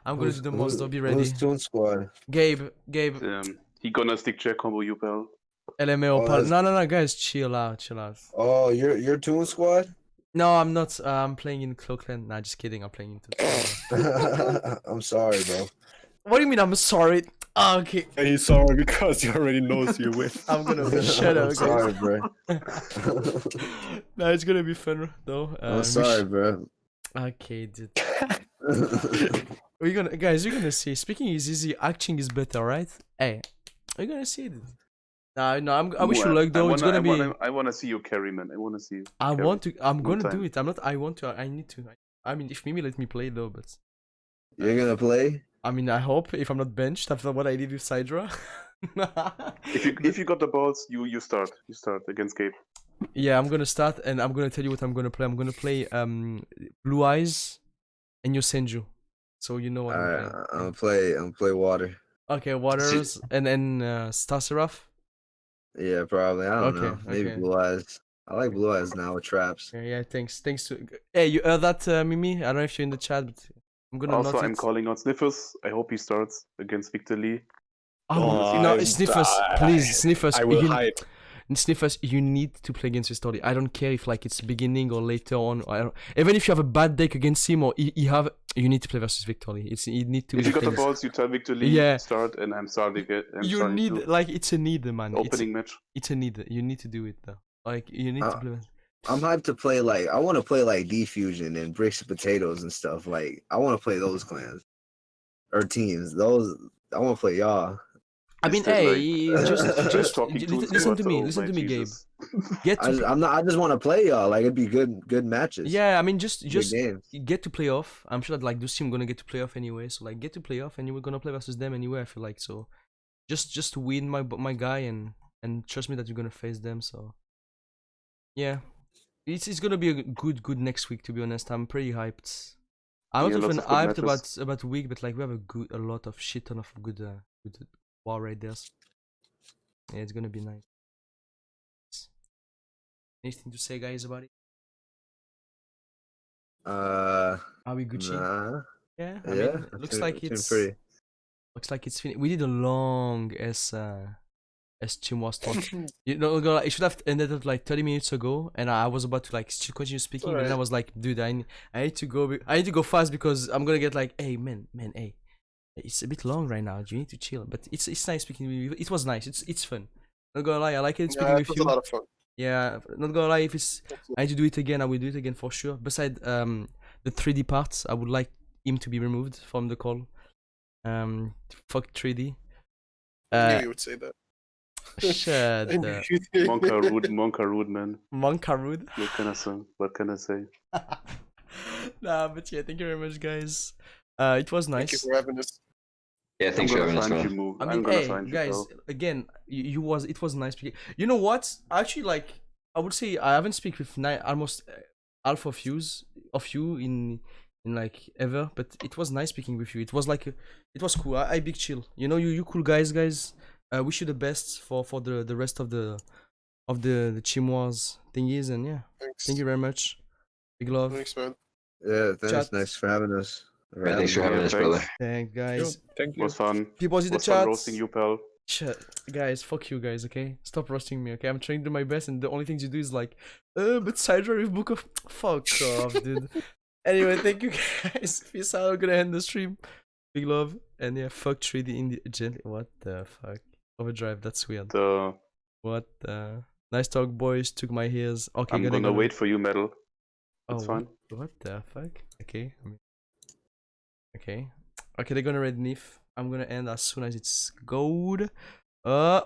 I'm gonna do the monster. Be ready. Who's Toon Squad? Gabe. He gonna stick check combo you, pal. LMAO. Oh, No, guys, chill out. Oh, you're Toon Squad? No, I'm not. I'm playing in Cloakland. Nah, just kidding. I'm playing into. I'm sorry, bro. What do you mean? I'm sorry. Oh, okay. And he's sorry because he already knows you win. I'm gonna shut up. I'm sorry, bro. No, it's gonna be fun though. I'm sorry, bro. Okay, dude. We're gonna see. Speaking is easy. Acting is better, right? Hey, we're gonna see it. No. I wish you luck though. It's gonna be. I wanna see you carry, man. I wanna see you. I carry. want to. I'm gonna time. do it. I'm not. I want to. I need to. I mean, if Mimi let me play though, but. You're gonna play? I mean, I hope if I'm not benched after what I did with Sidra. If you got the balls, you start. You start against Gabe. Yeah, I'm gonna start and I'm gonna tell you what I'm gonna play. I'm gonna play Blue Eyes and Yosenju. So you know what I'm playing. I'm play Water. Okay, Waters and then Star Seraph. Yeah, probably. I don't know. Maybe okay. Blue Eyes. I like Blue Eyes now with traps. Yeah, thanks to. Hey, you heard that, Mimi? I don't know if you're in the chat, but I'm gonna. Also, note I'm it. calling out Sniffers. I hope he starts against Victor Lee. Oh, no, Sniffers, please, Sniffers. I will hide. Sniffers, you need to play against Victor Lee. I don't care if like it's beginning or later on. Even if you have a bad deck against him or you need to play versus Victor Lee. You need to. If you got the balls, you tell Victor Lee start, and I'm starting it. You need like it's a need, man. Opening match. It's a need. You need to do it though. Like you need to play. I'm hyped to play like I want to play like Diffusion and Bricks and Potatoes and stuff. Like I want to play those clans or teams. Those I want to play y'all. I mean, hey, just listen to me. Listen to me, Gabe. I just want to play y'all. Like it'd be good matches. Yeah, I mean, just games. Get to playoff. I'm sure that like this team gonna get to playoff anyway. So like get to playoff, and you were gonna play versus them anyway. I feel like so. Just win my guy and trust me that you're gonna face them. So yeah, it's gonna be a good next week. To be honest, I'm pretty hyped. I'm not even hyped about week, but like we have a lot of shit ton of good war right there. So, yeah, it's gonna be nice. Anything to say, guys, about it? Are we Gucci? Nah. Yeah. I mean, looks like it's finished. We did a long as Tim was talking. You know, it should have ended up like 30 minutes ago, and I was about to like continue speaking, but then I was like, dude, I need to go fast because I'm gonna get like, hey man, hey, it's a bit long right now. You need to chill. But it's nice speaking with you. It was nice. It's fun. Not gonna lie, I like it speaking with you. It was a lot of fun. Yeah, not gonna lie, if I need to do it again, I will do it again for sure. Besides the 3D parts, I would like him to be removed from the call. Fuck 3D. I knew you would say that. Shut up. Monka rude, man. Monka rude? What can I say? Nah, but yeah, thank you very much, guys. It was nice. Thank you for having us. Yeah, I'm thanks for gonna having us, find you, man. Moo. I I'm mean, gonna hey find you, guys, pal. again, it was nice speaking. You know what? Actually, like I would say, I haven't speak with almost half of you in like ever, but it was nice speaking with you. It was like it was cool. I big chill. You know, you cool guys. Wish you the best for the rest of the Chimois thingies, and yeah, Thanks. thank you very much. Big love. Thanks, man. Yeah, thanks. Chat. Thanks for having us. Right, thanks for having Yeah, us, thanks. brother. Thank guys. Thank Was fun. People in the Was fun chat. roasting you, pal. Guys, fuck you guys, okay? Stop roasting me, okay? I'm trying to do my best, and the only things you do is like, but Sidra with Book of. Fuck off, dude. Anyway, thank you guys. Peace out. I'm gonna end the stream. Big love. And yeah, fuck ThreeD in the gently. What the fuck? Overdrive, that's weird. What the. Nice talk, boys. Took my ears. Okay, I'm gonna wait for you, Metal. That's fine. What the fuck? Okay. Okay. Okay, they're gonna read Nif. I'm gonna end as soon as it's gold. Okay.